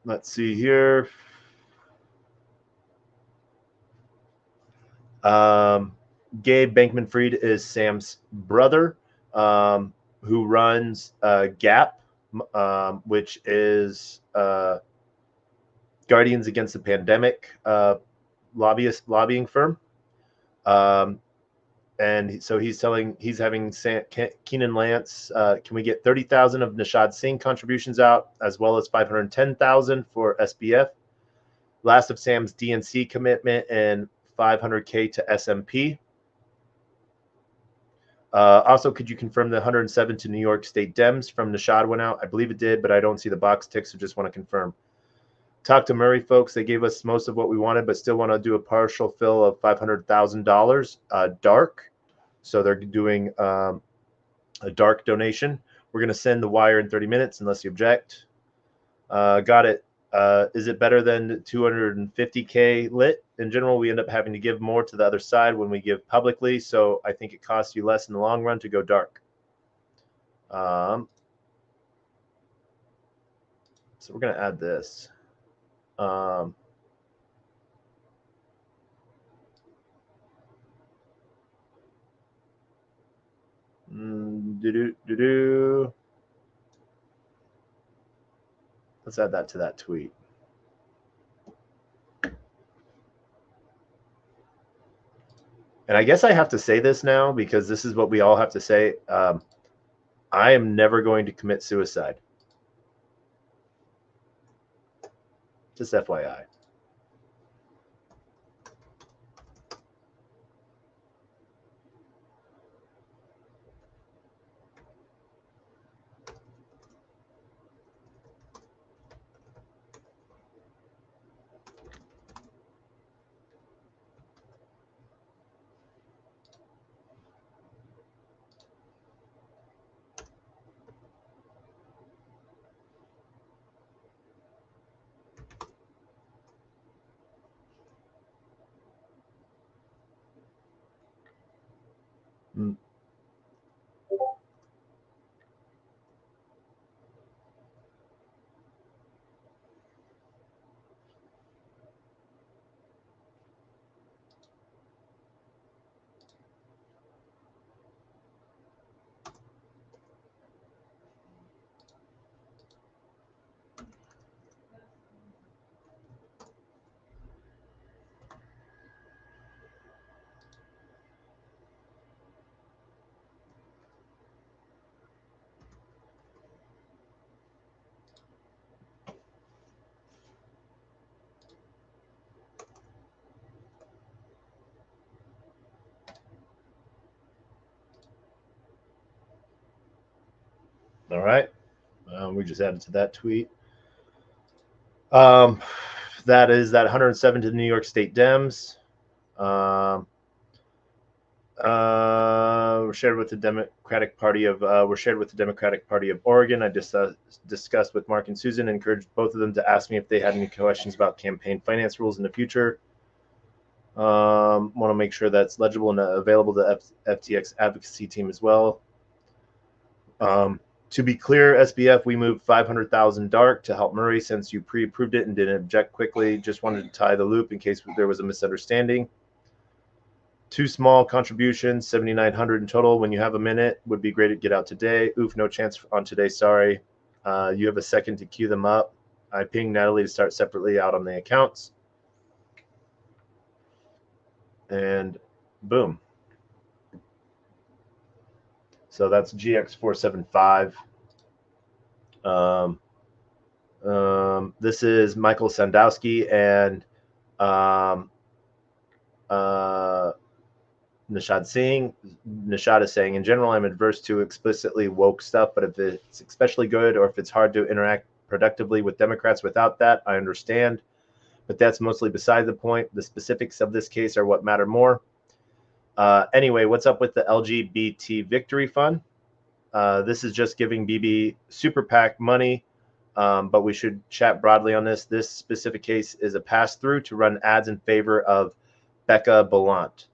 Let's see here. Gabe Bankman-Fried is Sam's brother, who runs GAP, which is Guardians Against the Pandemic lobbying firm. And so he's having Keenan Lance, can we get 30,000 of Nishad Singh contributions out, as well as 510,000 for SBF? Last of Sam's DNC commitment and 500K to SMP. Also, could you confirm the 107 to New York State Dems from Nishad went out? I believe it did, but I don't see the box tick, so just want to confirm. Talk to Murray, folks. They gave us most of what we wanted, but still want to do a partial fill of $500,000 dark. So they're doing a dark donation. We're going to send the wire in 30 minutes, unless you object. Got it. Is it better than 250K lit? In general, we end up having to give more to the other side when we give publicly, so I think it costs you less in the long run to go dark. So we're going to add this. Let's add that to that tweet. And I guess I have to say this now because this is what we all have to say. I am never going to commit suicide. Just FYI. All right. We just added to that tweet. That is that 107 to the New York State Dems. We're shared with the Democratic Party of Oregon. I just discussed with Mark and Susan, and encouraged both of them to ask me if they had any questions about campaign finance rules in the future. Want to make sure that's legible and available to FTX advocacy team as well. To be clear, SBF, we moved 500,000 dark to help Murray since you pre-approved it and didn't object quickly. Just wanted to tie the loop in case there was a misunderstanding. 2 small contributions, 7,900 in total. When you have a minute, would be great to get out today. Oof, no chance on today. Sorry. You have a second to queue them up. I pinged Natalie to start separately out on the accounts. And boom. So that's GX475. This is Michael Sandowski and Nishad Singh. Nishad is saying, in general, I'm adverse to explicitly woke stuff, but if it's especially good or if it's hard to interact productively with Democrats without that, I understand. But that's mostly beside the point. The specifics of this case are what matter more. Anyway, what's up with the LGBT Victory Fund? This is just giving BB Super PAC money, but we should chat broadly on this. This specific case is a pass-through to run ads in favor of Becca Ballant.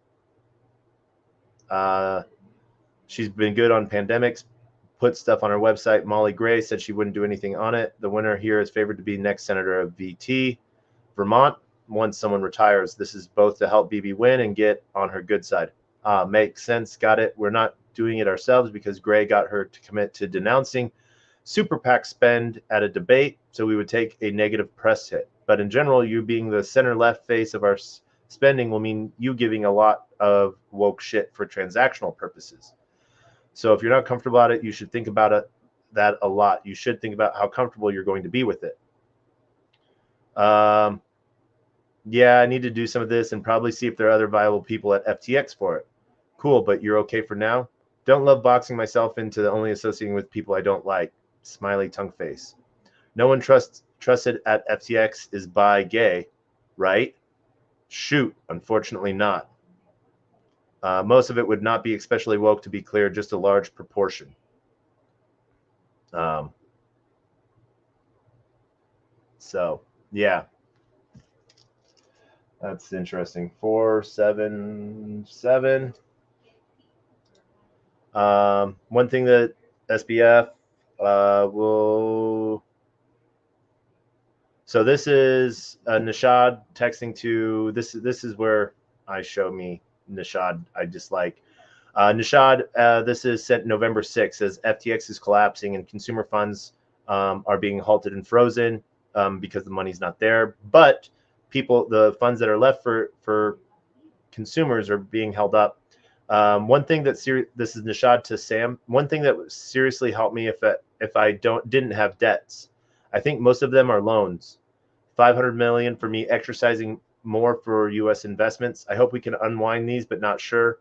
She's been good on pandemics, put stuff on her website. Molly Gray said she wouldn't do anything on it. The winner here is favored to be next senator of VT, Vermont, once someone retires. This is both to help BB win and get on her good side. Makes sense. Got it. We're not doing it ourselves because Gray got her to commit to denouncing Super PAC spend at a debate, so we would take a negative press hit. But in general, you being the center-left face of our spending will mean you giving a lot of woke shit for transactional purposes. So if you're not comfortable about it, you should think about that a lot. You should think about how comfortable you're going to be with it. Yeah, I need to do some of this and probably see if there are other viable people at FTX for it. Cool, but you're okay for now? Don't love boxing myself into only associating with people I don't like. Smiley tongue face. No one trusted at FTX is bi gay, right? Shoot, unfortunately not. Most of it would not be especially woke, to be clear, just a large proportion. So, yeah. That's interesting. 477. One thing that SBF will. So this is Nishad texting to this. This is where I show me Nishad. I dislike Nishad. This is sent November 6th. Says FTX is collapsing and consumer funds are being halted and frozen because the money's not there. But the funds that are left for consumers are being held up. One thing that this is Nishad to Sam. One thing that seriously helped me if I didn't have debts. I think most of them are loans. $500 million for me exercising more for U.S. investments. I hope we can unwind these, but not sure.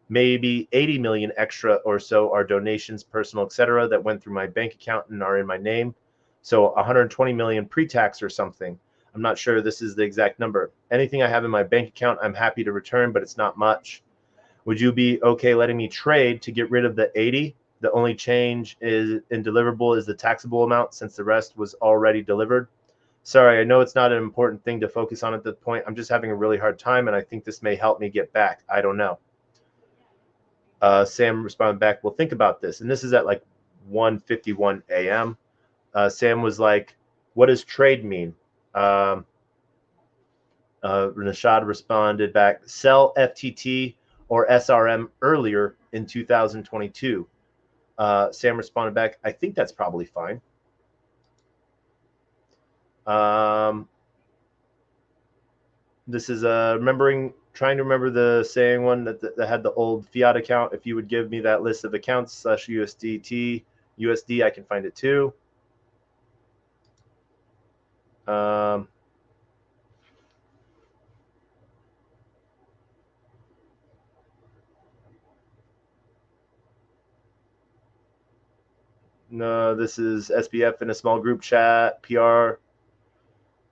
Maybe 80 million extra or so are donations, personal, etc., that went through my bank account and are in my name. So 120 million pre-tax or something. I'm not sure this is the exact number. Anything I have in my bank account, I'm happy to return, but it's not much. Would you be okay letting me trade to get rid of the 80? The only change is in deliverable is the taxable amount since the rest was already delivered. Sorry, I know it's not an important thing to focus on at this point. I'm just having a really hard time, and I think this may help me get back. I don't know. Sam responded back, well, think about this. And this is at like 1:51 a.m. Sam was like, what does trade mean? Nishad responded back, sell FTT or SRM earlier in 2022. Sam responded back, I think that's probably fine. This is trying to remember the saying one that had the old fiat account. If you would give me that list of accounts /USDT, USD, I can find it too. No, this is SBF in a small group chat, PR.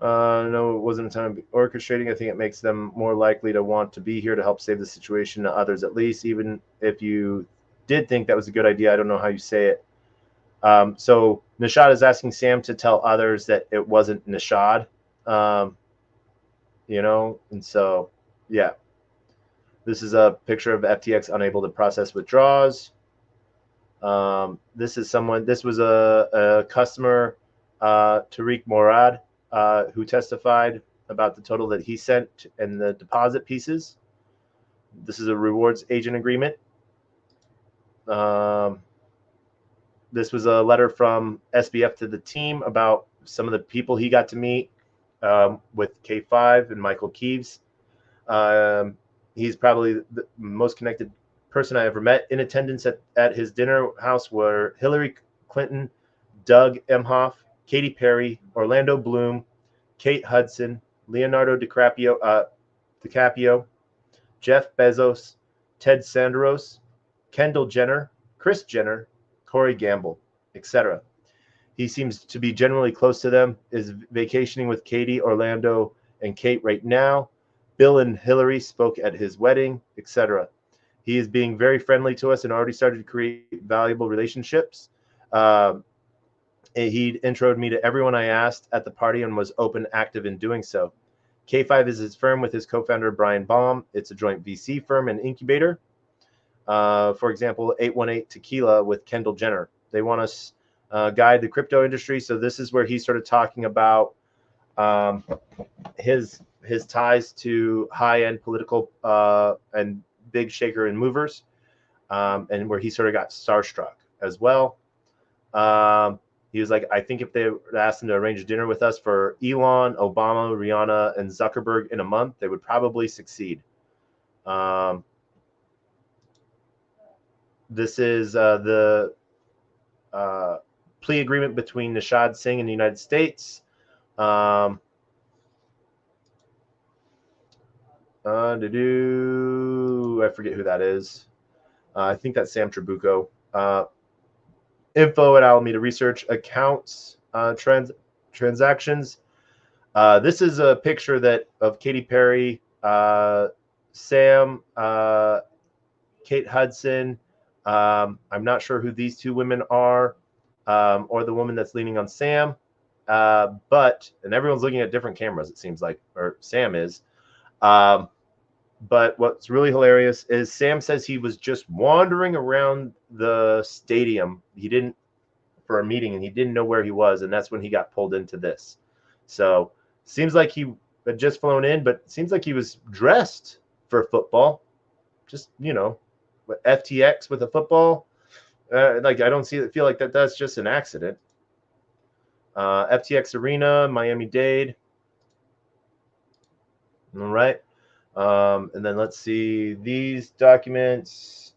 No, it wasn't a time of orchestrating. I think it makes them more likely to want to be here to help save the situation, to others at least, even if you did think that was a good idea. I don't know how you say it. So Nishad is asking Sam to tell others that it wasn't Nishad, you know, and so, yeah. This is a picture of FTX unable to process withdrawals. This was a customer, Tariq Morad, who testified about the total that he sent and the deposit pieces. This is a rewards agent agreement. This was a letter from SBF to the team about some of the people he got to meet with K5 and Michael Keeves. He's probably the most connected person I ever met. In attendance at his dinner house were Hillary Clinton, Doug Emhoff, Katy Perry, Orlando Bloom, Kate Hudson, Leonardo DiCaprio, Jeff Bezos, Ted Sanderos, Kendall Jenner, Kris Jenner, Corey Gamble, etc. He seems to be generally close to them, is vacationing with Katie, Orlando, and Kate right now. Bill and Hillary spoke at his wedding, etc. He is being very friendly to us and already started to create valuable relationships. He introed me to everyone I asked at the party and was open, active in doing so. K5 is his firm with his co-founder, Brian Baum. It's a joint VC firm and incubator. For example, 818 Tequila with Kendall Jenner. They want us guide the crypto industry. So this is where he started talking about his ties to high-end political and big shaker and movers, and where he sort of got starstruck as well. He was like, I think if they asked him to arrange a dinner with us for Elon, Obama, Rihanna, and Zuckerberg in a month, they would probably succeed. This is the plea agreement between Nishad Singh and the United States. I forget who that is. I think that's Sam Trabucco. Info at Alameda Research, accounts, transactions. This is a picture of Katy Perry, Sam, Kate Hudson. I'm not sure who these two women are, or the woman that's leaning on Sam. And everyone's looking at different cameras, it seems like, or Sam is. But what's really hilarious is Sam says he was just wandering around the stadium. For a meeting, and he didn't know where he was, and that's when he got pulled into this. So seems like he had just flown in, but seems like he was dressed for football. Just, you know, FTX with a football. Like I don't feel like that's just an accident. FTX Arena, Miami-Dade. All right. And then let's see these documents.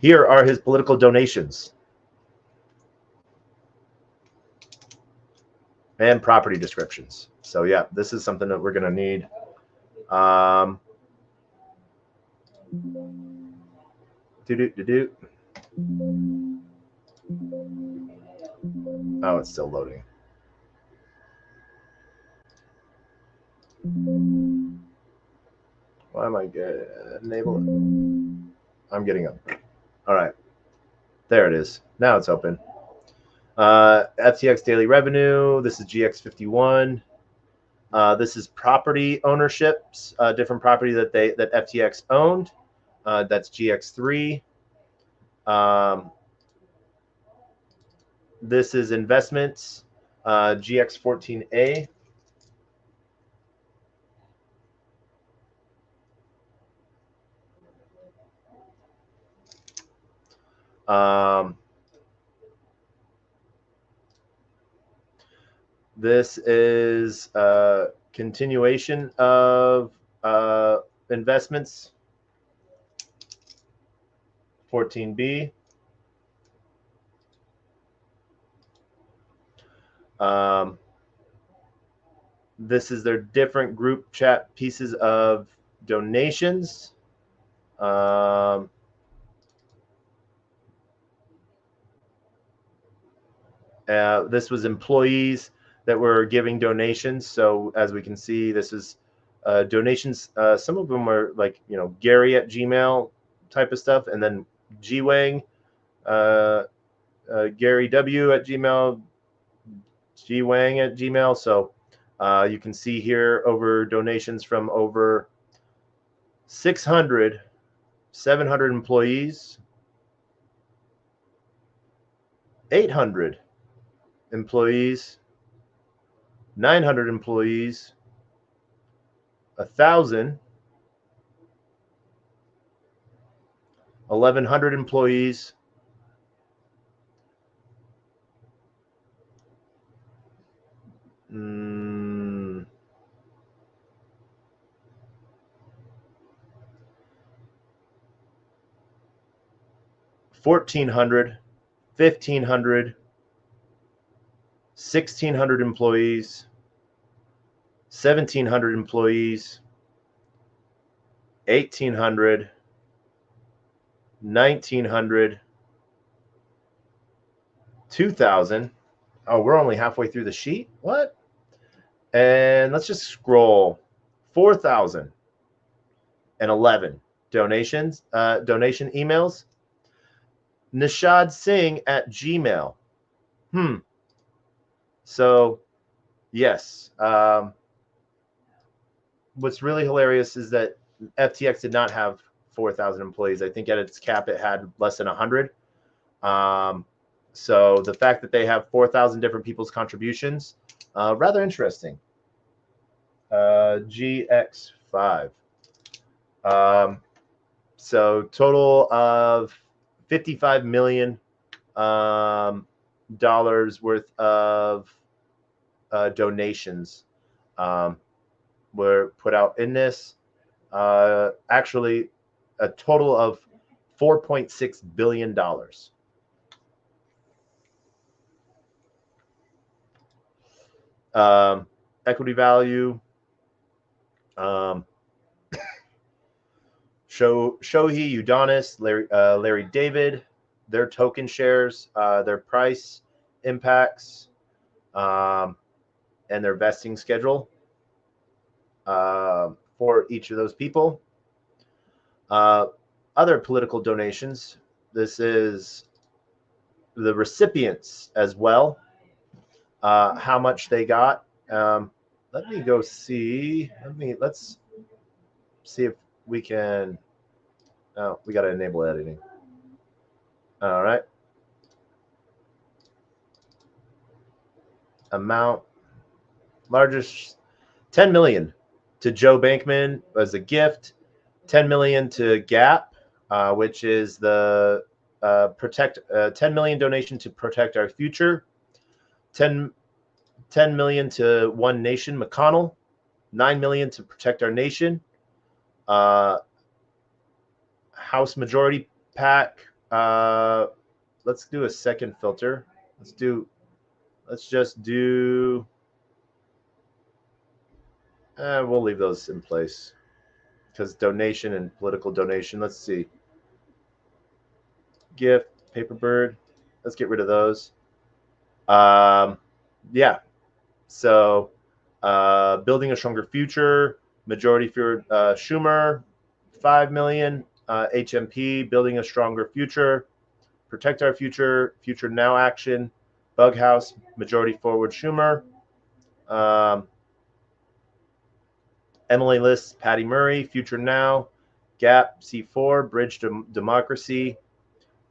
Here are his political donations and property descriptions. So yeah, this is something that we're going to need. Oh, it's still loading. Why am I getting enable? I'm getting up. All right, there it is. Now it's open. FTX daily revenue. This is GX51. This is property ownerships, different property that FTX owned. That's GX3. This is investments, GX14A. This is continuation of investments, 14B. This is their different group chat pieces of donations. This was employees that were giving donations. So as we can see, this is donations. Some of them were like, you know, Gary at Gmail type of stuff. And then Gwang, Gary W at Gmail, Gwang at Gmail. So you can see here over donations from over 600, 700 employees, 800 employees, 900 employees, 1,000, 1,100 employees, 1,400, 1,500, 1,600 employees, 1,700 employees, 1,800, 1,900, 2,000. Oh, we're only halfway through the sheet. What? And let's just scroll. 4,011 donations, donation emails. Nishad Singh at Gmail. So, yes. What's really hilarious is that FTX did not have 4,000 employees. I think at its cap it had less than 100. So the fact that they have 4,000 different people's contributions, rather interesting. GX5. So total of $55 million worth of donations were put out in this. Actually, a total of $4.6 billion. Equity value. Shohei Udonis, Larry David, their token shares, their price impacts, and their vesting schedule for each of those people. Other political donations. This is the recipients as well, how much they got. Let me go see. Let's see if we can. Oh, we got to enable editing. All right. Amount largest 10 million to Joe Bankman as a gift. 10 million to Gap, which is the 10 million donation to protect our future. 10 million to One Nation McConnell. 9 million to protect our nation. House Majority PAC. Let's do a second filter. Let's just do. We'll leave those in place because donation and political donation. Let's see. Gift, Paperbird. Let's get rid of those. Yeah. So, building a stronger future. Majority for Schumer, 5 million. HMP, building a stronger future. Protect our future. Future Now Action. Bug House, majority forward Schumer. Emily List, Patty Murray, Future Now. Gap, C4, Bridge to Democracy.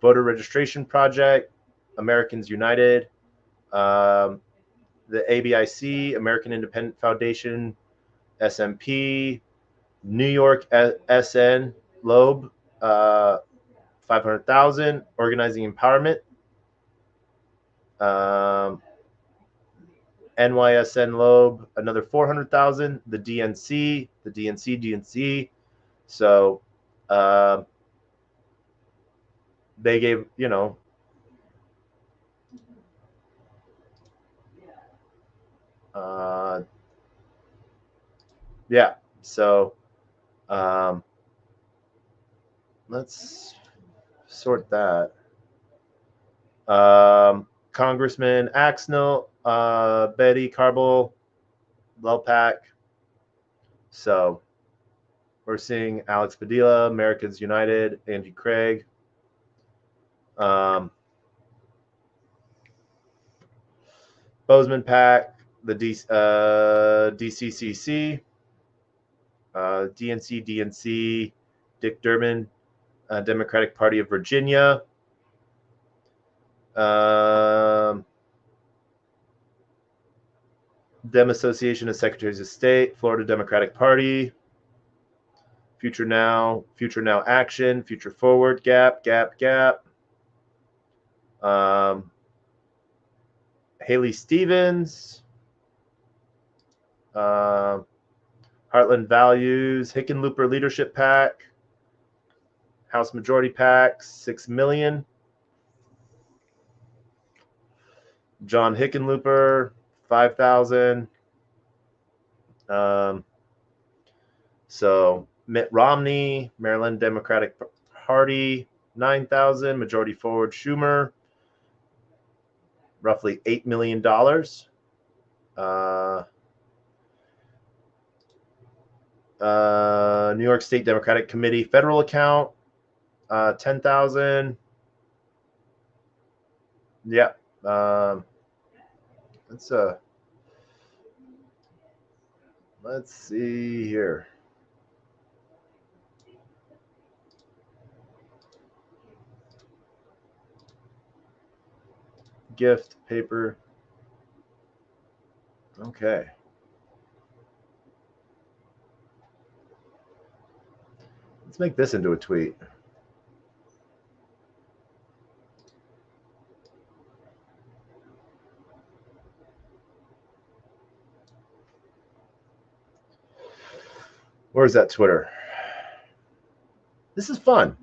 Voter Registration Project, Americans United. The ABIC, American Independent Foundation, SMP. New York SN, Loeb, 500,000. Organizing Empowerment. NYSN Loeb, another 400,000. The DNC. So they gave, Yeah, so let's sort that. Congressman Axnell, Betty Carble, Lelpak. So we're seeing Alex Padilla, Americans United, Angie Craig. Bozeman PAC, the DCCC, DNC, Dick Durbin, Democratic Party of Virginia. Dem Association of Secretaries of State, Florida Democratic Party, Future Now Action, Future Forward, Gap. Haley Stevens, Heartland Values, Hickenlooper Leadership PAC, House Majority PAC, 6 million. John Hickenlooper, 5,000. So Mitt Romney, Maryland Democratic Party, 9,000. Majority Forward Schumer, roughly $8 million. New York State Democratic Committee federal account, 10,000. Yeah. Let's see here. Gift paper. Okay. Let's make this into a tweet. Where's that Twitter? This is fun.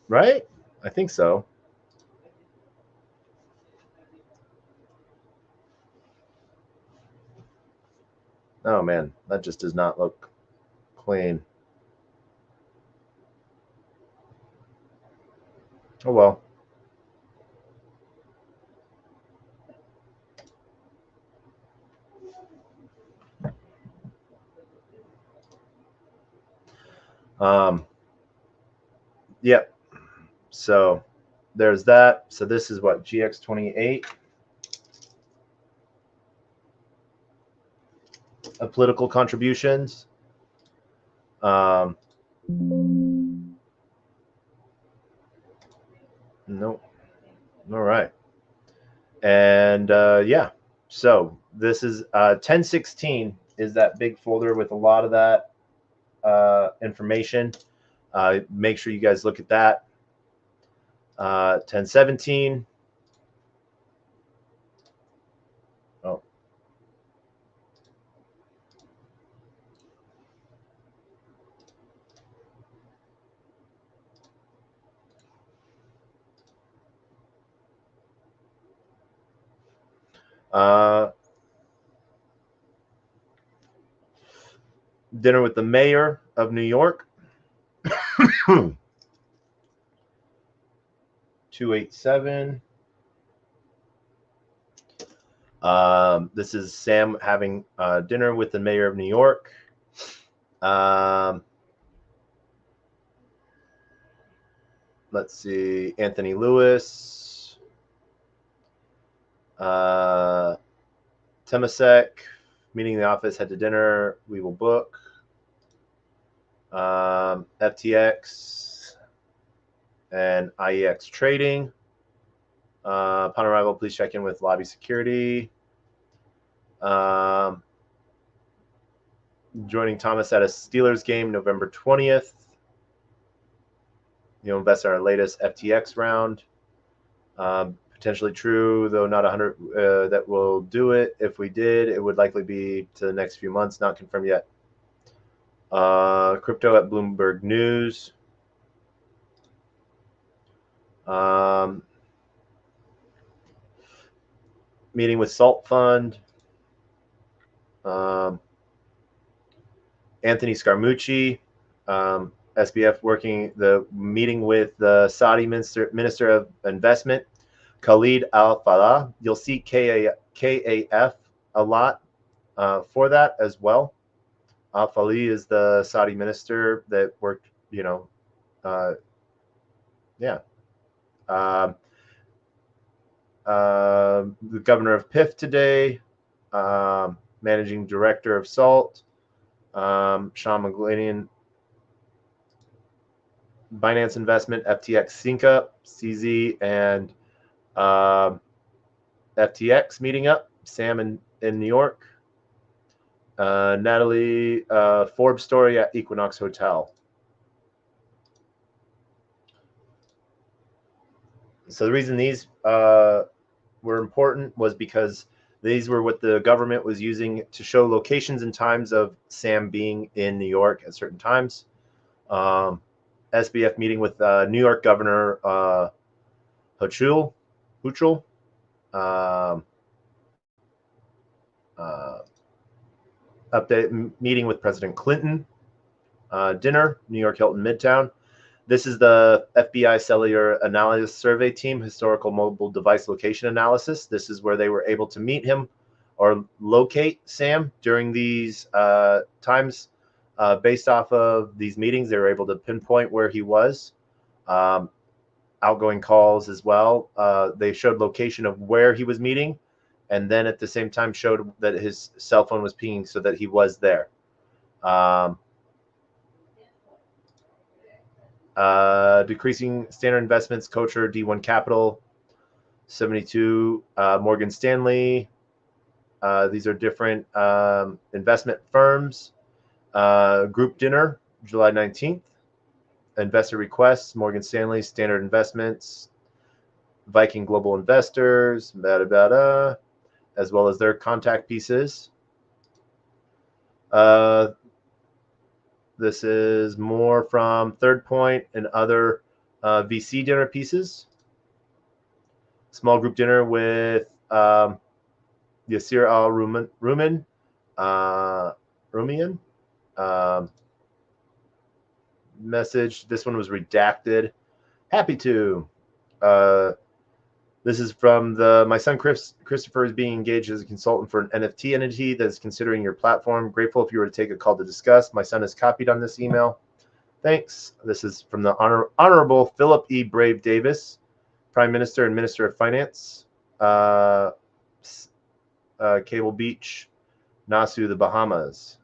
Right? I think so. Oh, man. That just does not look clean. Oh, well. Yep. So there's that. So this is what, GX28 of political contributions. Nope. All right. And yeah, so this is 1016 is that big folder with a lot of that information. Make sure you guys look at that. 1017. Oh. Dinner with the mayor of New York. 287. This is Sam having dinner with the mayor of New York. Let's see, Anthony Lewis, Temasek, meeting in the office, head to dinner, we will book. FTX and IEX trading. Upon arrival, please check in with lobby security. Joining Thomas at a Steelers game November 20th. You'll invest in our latest FTX round. Potentially true, though not 100 that will do it. If we did, it would likely be to the next few months, not confirmed yet. Crypto at Bloomberg News. meeting with Salt Fund. Anthony Scaramucci, SBF meeting with the Saudi Minister of Investment, Khalid Al Falah. You'll see KAF a lot for that as well. Al Falah is the Saudi minister that worked, the governor of PIF today, managing director of SALT, Sean McGlanian, Binance Investment, FTX Sync Up, CZ, and FTX meeting up, Sam in New York, Natalie, Forbes story at Equinox Hotel. So the reason these were important was because these were what the government was using to show locations and times of Sam being in New York at certain times. SBF meeting with New York Governor Hochul. Update meeting with President Clinton. Dinner, New York Hilton Midtown. This is the FBI Cellular Analysis Survey Team, Historical Mobile Device Location Analysis. This is where they were able to meet him or locate Sam during these times. Based off of these meetings, they were able to pinpoint where he was. Outgoing calls as well. They showed location of where he was meeting, and then at the same time showed that his cell phone was pinging so that he was there. Decreasing standard investments, Coacher, D1 Capital, 72, Morgan Stanley. These are different investment firms. Group dinner, July 19th. Investor requests, Morgan Stanley, Standard Investments, Viking Global Investors, as well as their contact pieces. This is more from Third Point and other VC dinner pieces. Small group dinner with Yasir Al-Rumian. Message. This one was redacted. Happy to. This is from my son Christopher is being engaged as a consultant for an NFT entity that is considering your platform. Grateful if you were to take a call to discuss. My son is copied on this email. Thanks. This is from the Honorable Philip E. Brave Davis, Prime Minister and Minister of Finance. Cable Beach, Nassau, the Bahamas.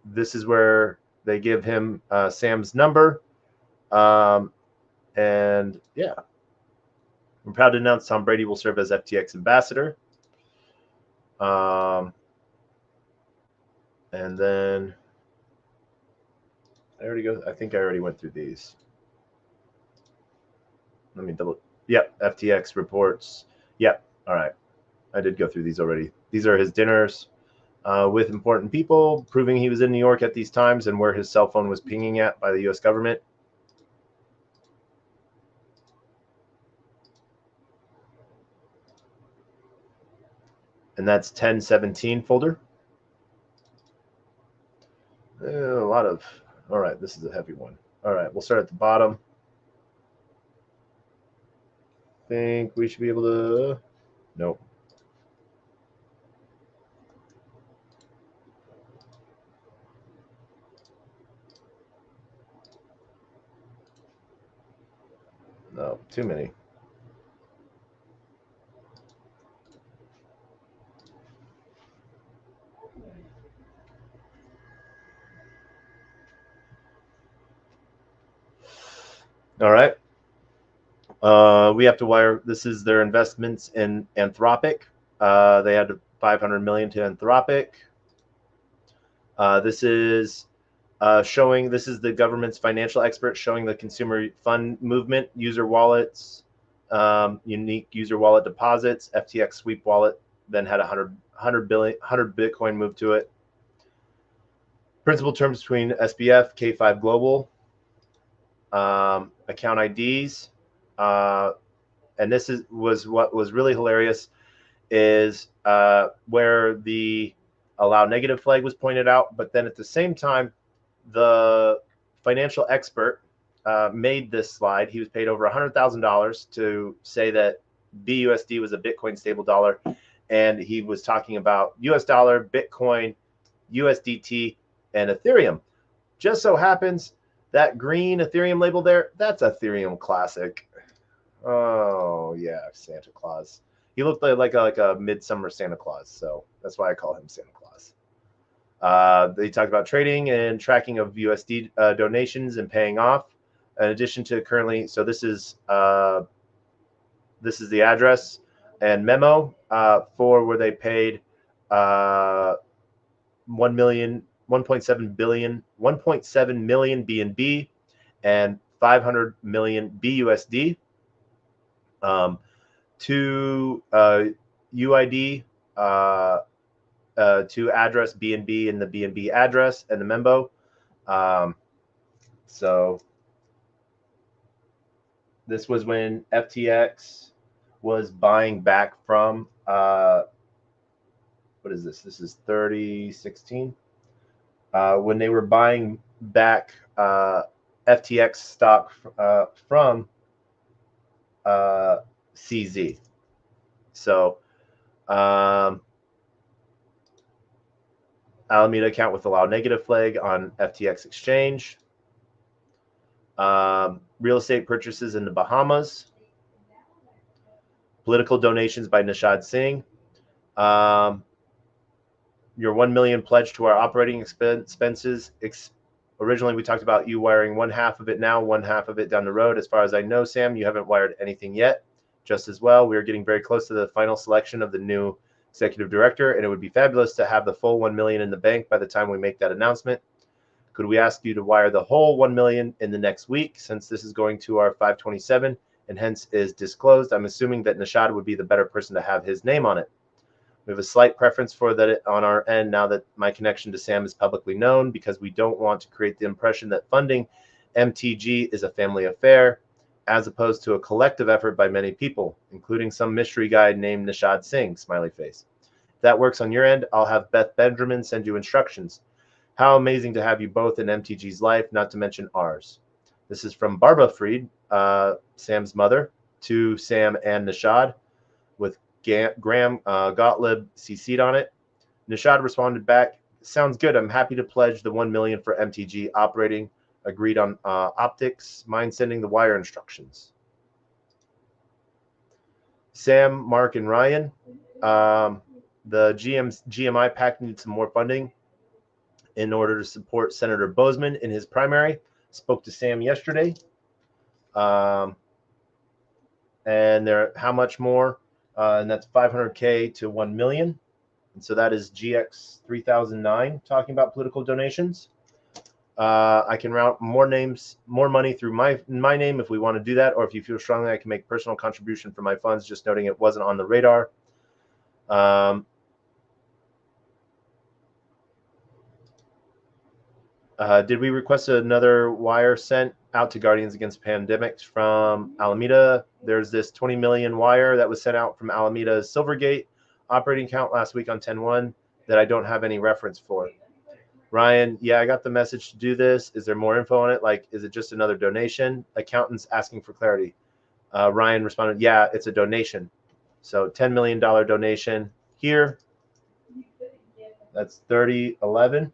This is where they give him Sam's number. And yeah, I'm proud to announce Tom Brady will serve as FTX ambassador. And then I think I already went through these. Let me double. Yep, FTX reports. Yep. All right. I did go through these already. These are his dinners with important people, proving he was in New York at these times and where his cell phone was pinging at by the U.S. government. And that's 1017 folder. A lot of, all right, this is a heavy one. All right, we'll start at the bottom. Think we should be able to, nope. No, too many. All right. We have to wire. This is their investments in Anthropic. They had $500 million to Anthropic. This is showing. This is the government's financial expert showing the consumer fund movement, user wallets, unique user wallet deposits. FTX sweep wallet then had 100 Bitcoin moved to it. Principal terms between SBF, K5 Global. Account IDs, and this was what was really hilarious is where the allow negative flag was pointed out. But then at the same time, the financial expert made this slide. He was paid over $100,000 to say that BUSD was a Bitcoin stable dollar. And he was talking about US dollar, Bitcoin, USDT, and Ethereum. Just so happens that green Ethereum label there, that's Ethereum Classic. Oh, yeah, Santa Claus. He looked like a midsummer Santa Claus, so that's why I call him Santa Claus. They talked about trading and tracking of USD donations and paying off. In addition to currently, so this is the address and memo for where they paid 1.7 million BNB and 500 million BUSD to UID to address BNB and the BNB address and the membo. So this was when FTX was buying back from what is this? This is 3016. When they were buying back FTX stock from CZ. So Alameda account with allowed negative flag on FTX exchange. Real estate purchases in the Bahamas. Political donations by Nishad Singh. Your 1 million pledge to our operating expenses. Originally, we talked about you wiring one half of it now, one half of it down the road. As far as I know, Sam, you haven't wired anything yet. Just as well, we are getting very close to the final selection of the new executive director, and it would be fabulous to have the full 1 million in the bank by the time we make that announcement. Could we ask you to wire the whole 1 million in the next week, since this is going to our 527 and hence is disclosed? I'm assuming that Nishad would be the better person to have his name on it. We have a slight preference for that on our end now that my connection to Sam is publicly known, because we don't want to create the impression that funding MTG is a family affair, as opposed to a collective effort by many people, including some mystery guy named Nishad Singh, smiley face. If that works on your end, I'll have Beth Benjamin send you instructions. How amazing to have you both in MTG's life, not to mention ours. This is from Barbara Fried, Sam's mother, to Sam and Nishad, with Graham Gottlieb CC'd on it. Nishad responded back, sounds good. I'm happy to pledge the 1 million for MTG operating. Agreed on optics. Mind sending the wire instructions. Sam, Mark, and Ryan. The GMI PAC needs some more funding in order to support Senator Bozeman in his primary. Spoke to Sam yesterday. And they're how much more? And that's 500K to 1 million. And so that is GX 3009 talking about political donations. I can route more names, more money through my name if we want to do that, or if you feel strongly I can make personal contribution for my funds, just noting it wasn't on the radar. Did we request another wire sent out to Guardians Against Pandemics from Alameda? There's this 20 million wire that was sent out from Alameda's Silvergate operating account last week on 10/1 that I don't have any reference for. Ryan, yeah, I got the message to do this. Is there more info on it? Like, is it just another donation? Accountants asking for clarity. Ryan responded, yeah, it's a donation. So $10 million donation here. That's 3011.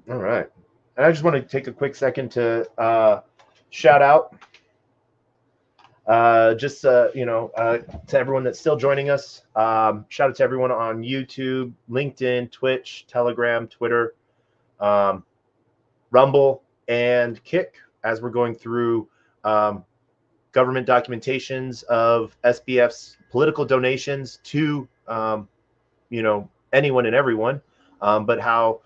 All right. And I just want to take a quick second to shout out to everyone that's still joining us. Shout out to everyone on YouTube, LinkedIn, Twitch, Telegram, Twitter, Rumble, and Kick, as we're going through government documentations of SBF's political donations to anyone and everyone, but how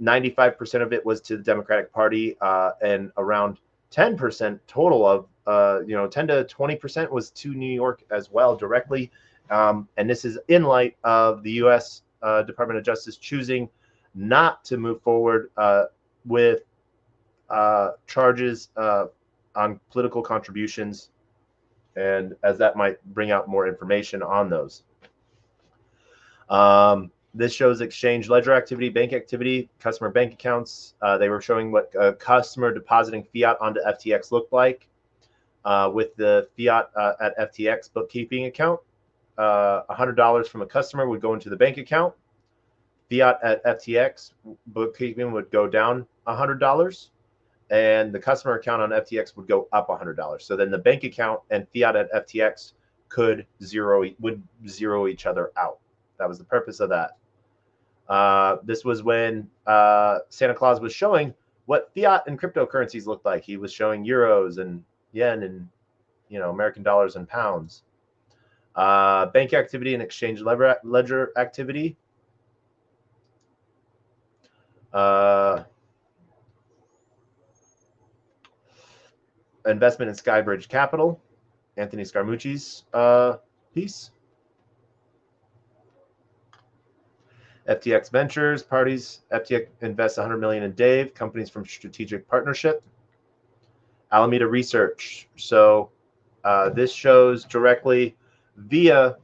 95% of it was to the Democratic Party, and around 10% total 10 to 20% was to New York as well directly. And this is in light of the U.S. Department of Justice choosing not to move forward with charges on political contributions, and as that might bring out more information on those. This shows exchange ledger activity, bank activity, customer bank accounts. They were showing what a customer depositing fiat onto FTX looked like with the fiat at FTX bookkeeping account. $100 from a customer would go into the bank account. Fiat at FTX bookkeeping would go down $100, and the customer account on FTX would go up $100. So then the bank account and fiat at FTX would zero each other out. That was the purpose of that. This was when Santa Claus was showing what fiat and cryptocurrencies looked like. He was showing euros and yen and American dollars and pounds. Bank activity and exchange ledger activity. Investment in Skybridge Capital, Anthony Scaramucci's piece. FTX Ventures, parties, FTX invests $100 million in Dave, companies from strategic partnership. Alameda Research. So this shows directly via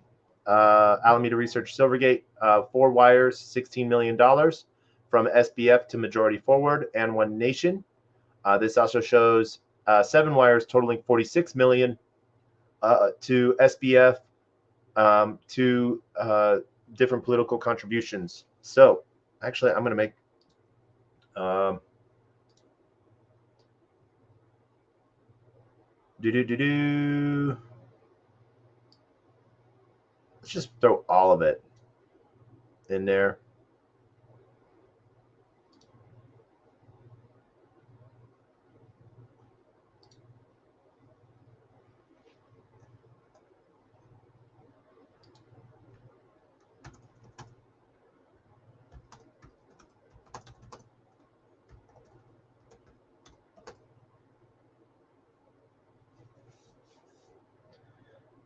Alameda Research Silvergate, 4 wires, $16 million from SBF to Majority Forward and One Nation. This also shows 7 wires totaling $46 million to SBF to different political contributions. So actually, I'm going to make let's just throw all of it in there.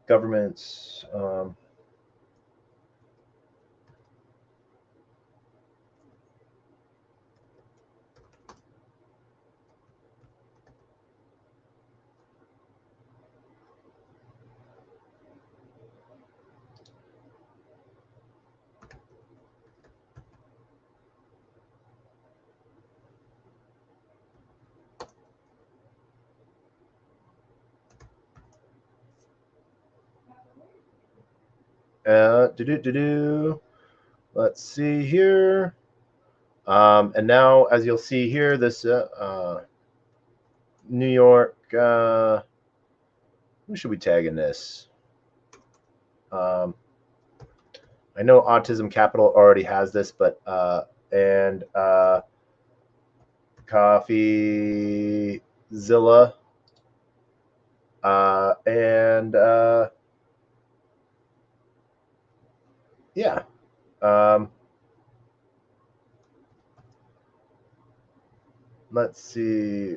Governments. Let's see here. And now, as you'll see here, this New York, who should we tag in this? I know Autism Capital already has this, but and CoffeeZilla and yeah. Let's see.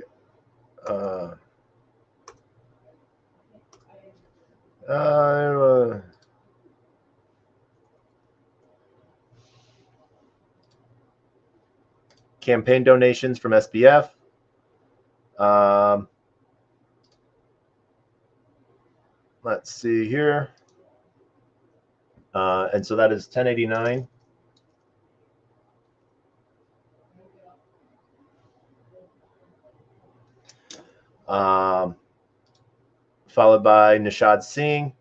Campaign donations from SBF. Let's see here. And so that is 1089. Followed by Nishad Singh,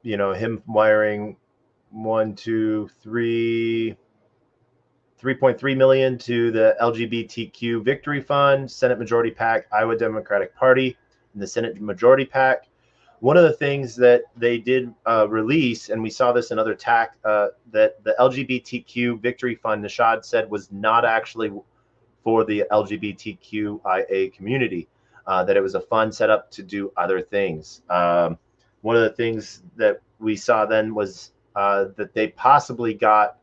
him wiring 3.3 million to the LGBTQ Victory Fund, Senate Majority PAC, Iowa Democratic Party, and the Senate Majority PAC. One of the things that they did release, and we saw this in other TAC, that the LGBTQ Victory Fund, Nishad said, was not actually for the LGBTQIA community, that it was a fund set up to do other things. One of the things that we saw then was that they possibly got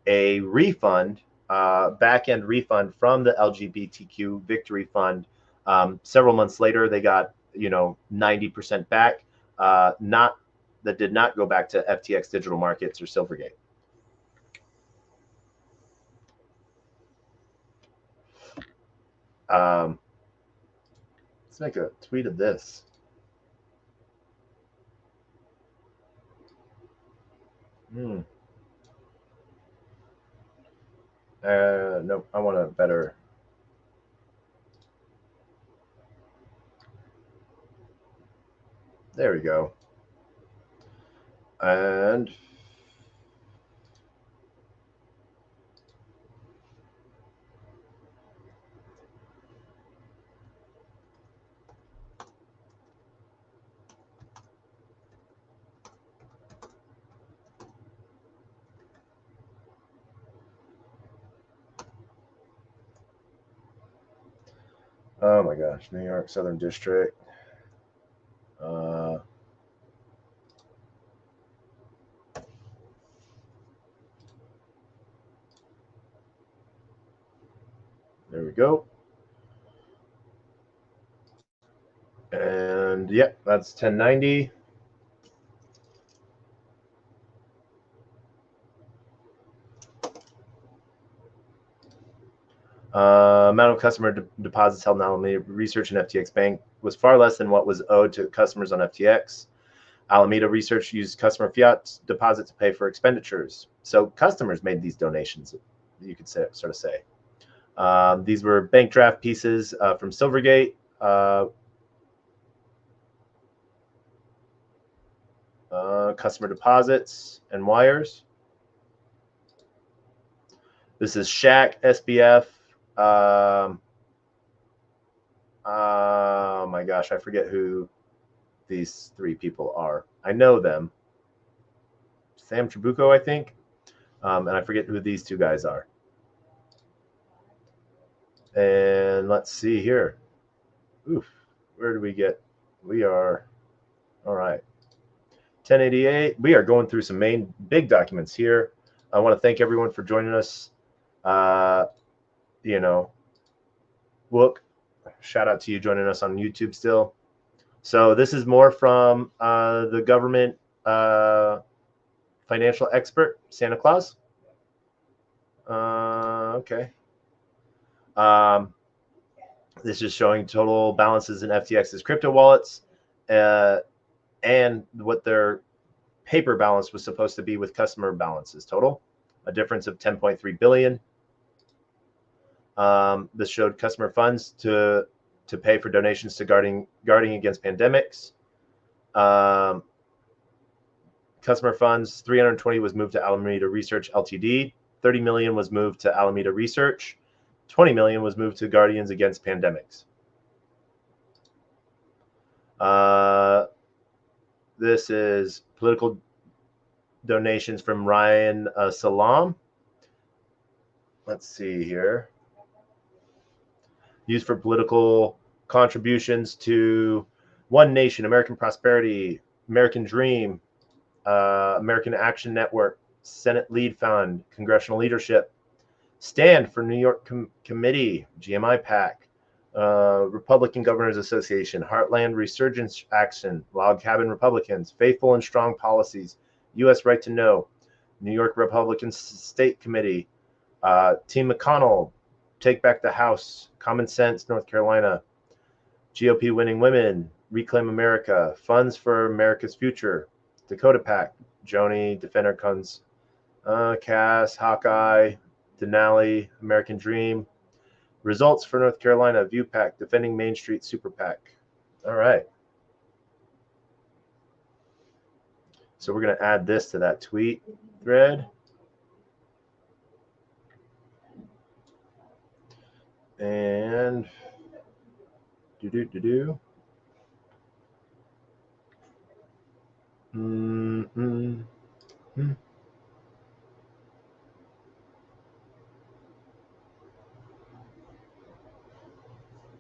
a refund, back-end refund from the LGBTQ Victory Fund Several months later, they got 90% back. That did not go back to FTX Digital Markets or Silvergate. Let's make a tweet of this. Nope, I want a better. There we go. And oh my gosh, New York Southern District. There we go. And yep, that's 1090. Amount of customer deposits held in Alameda Research and FTX Bank was far less than what was owed to customers on FTX. Alameda Research used customer fiat deposit to pay for expenditures. So customers made these donations, you could say, sort of say. These were bank draft pieces from Silvergate. Customer deposits and wires. This is Shaq, SBF. Oh my gosh, I forget who these three people are. I know them. Sam Trabucco, I think. And I forget who these two guys are. And let's see here. Oof, where do we get? We are, all right. 1088. We are going through some big documents here. I want to thank everyone for joining us. Look, shout out to you joining us on YouTube still. So this is more from the government financial expert, Santa Claus. Okay. This is showing total balances in FTX's crypto wallets and what their paper balance was supposed to be with customer balances total, a difference of 10.3 billion. This showed customer funds to pay for donations to guarding against pandemics. Customer funds, 320 was moved to Alameda Research Ltd. 30 million was moved to Alameda Research. 20 million was moved to Guardians Against Pandemics. This is political donations from Ryan Salam. Let's see here. Used for political contributions to One Nation, American Prosperity, American Dream, American Action Network, Senate Lead Fund, Congressional Leadership, Stand for New York Committee, GMI PAC, Republican Governors Association, Heartland Resurgence Action, Log Cabin Republicans, Faithful and Strong Policies, U.S. Right to Know, New York Republican State Committee, Team McConnell, Take Back the House, Common Sense, North Carolina, GOP Winning Women, Reclaim America, Funds for America's Future, Dakota PAC, Joni, Defender Guns, Cass, Hawkeye, Denali, American Dream, Results for North Carolina, View PAC, Defending Main Street, Super PAC. All right. So we're going to add this to that tweet thread. And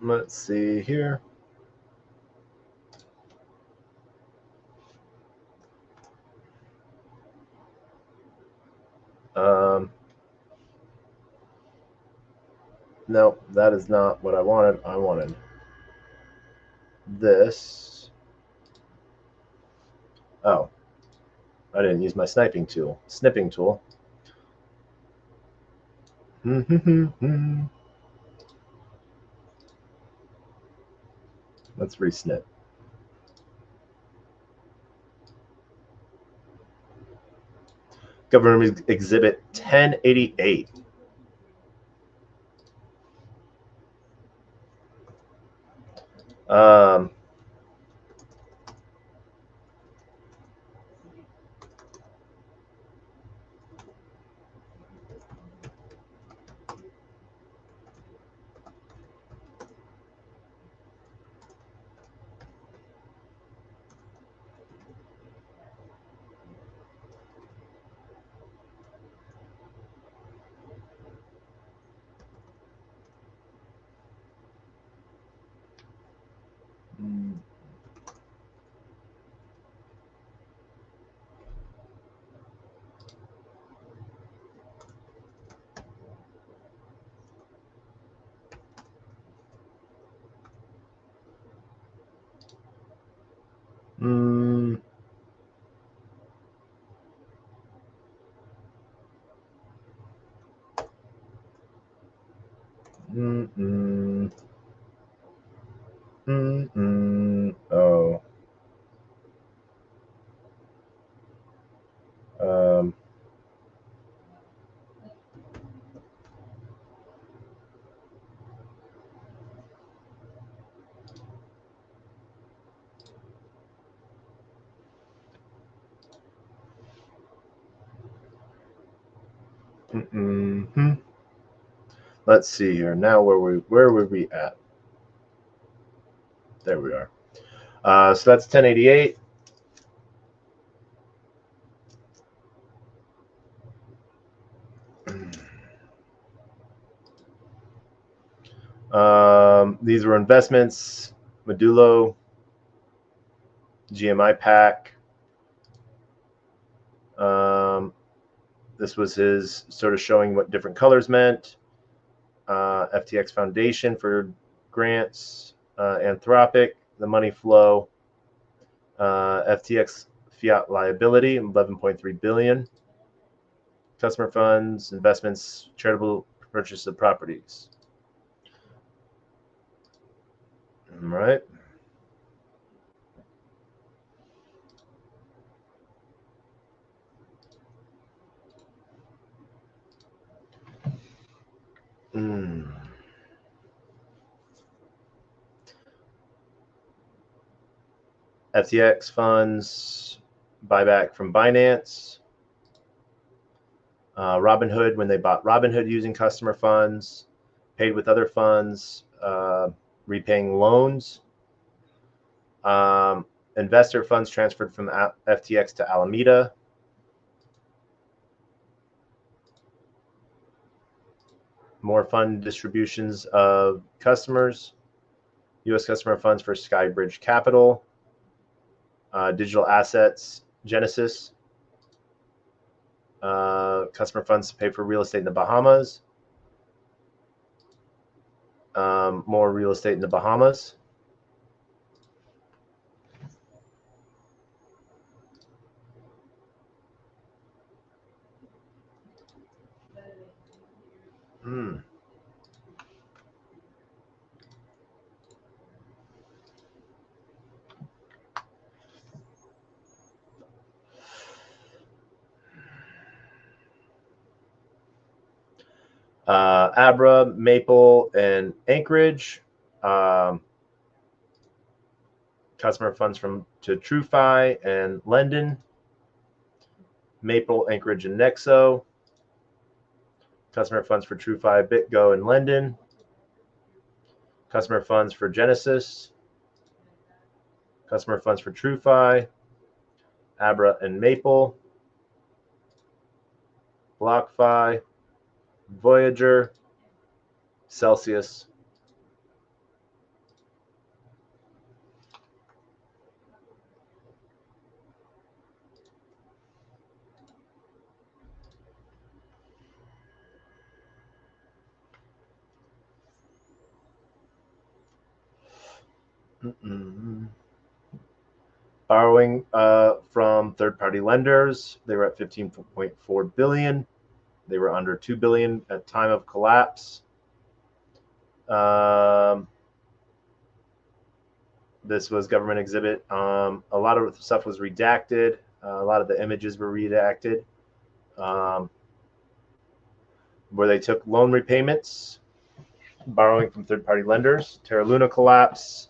let's see here. No, that is not what I wanted. I wanted this. Oh, I didn't use my snipping tool. Let's resnip. Government Exhibit 1088. Oh. Let's see here. Now where were we at? There we are. So that's 1088. These were investments, Modulo, GMI pack. This was his sort of showing what different colors meant. FTX Foundation for grants, Anthropic, the money flow, FTX fiat liability, 11.3 billion. Customer funds, investments, charitable purchase of properties. All right. FTX funds, buyback from Binance. Robinhood, when they bought Robinhood using customer funds, paid with other funds, repaying loans. Investor funds transferred from FTX to Alameda. More fund distributions of customers. U.S. customer funds for Skybridge Capital. Digital assets, Genesis. Customer funds to pay for real estate in the Bahamas. More real estate in the Bahamas. Abra, Maple, and Anchorage. Customer funds to TrueFi and Lendon. Maple, Anchorage, and Nexo. Customer funds for TrueFi, BitGo, and Lendon. Customer funds for Genesis. Customer funds for TrueFi, Abra, and Maple. BlockFi, Voyager, Celsius. Borrowing from third-party lenders, they were at 15.4 billion. They were under 2 billion at time of collapse. This was government exhibit. A lot of stuff was redacted. A lot of the images were redacted. Where they took loan repayments, borrowing from third-party lenders. Terra Luna collapse.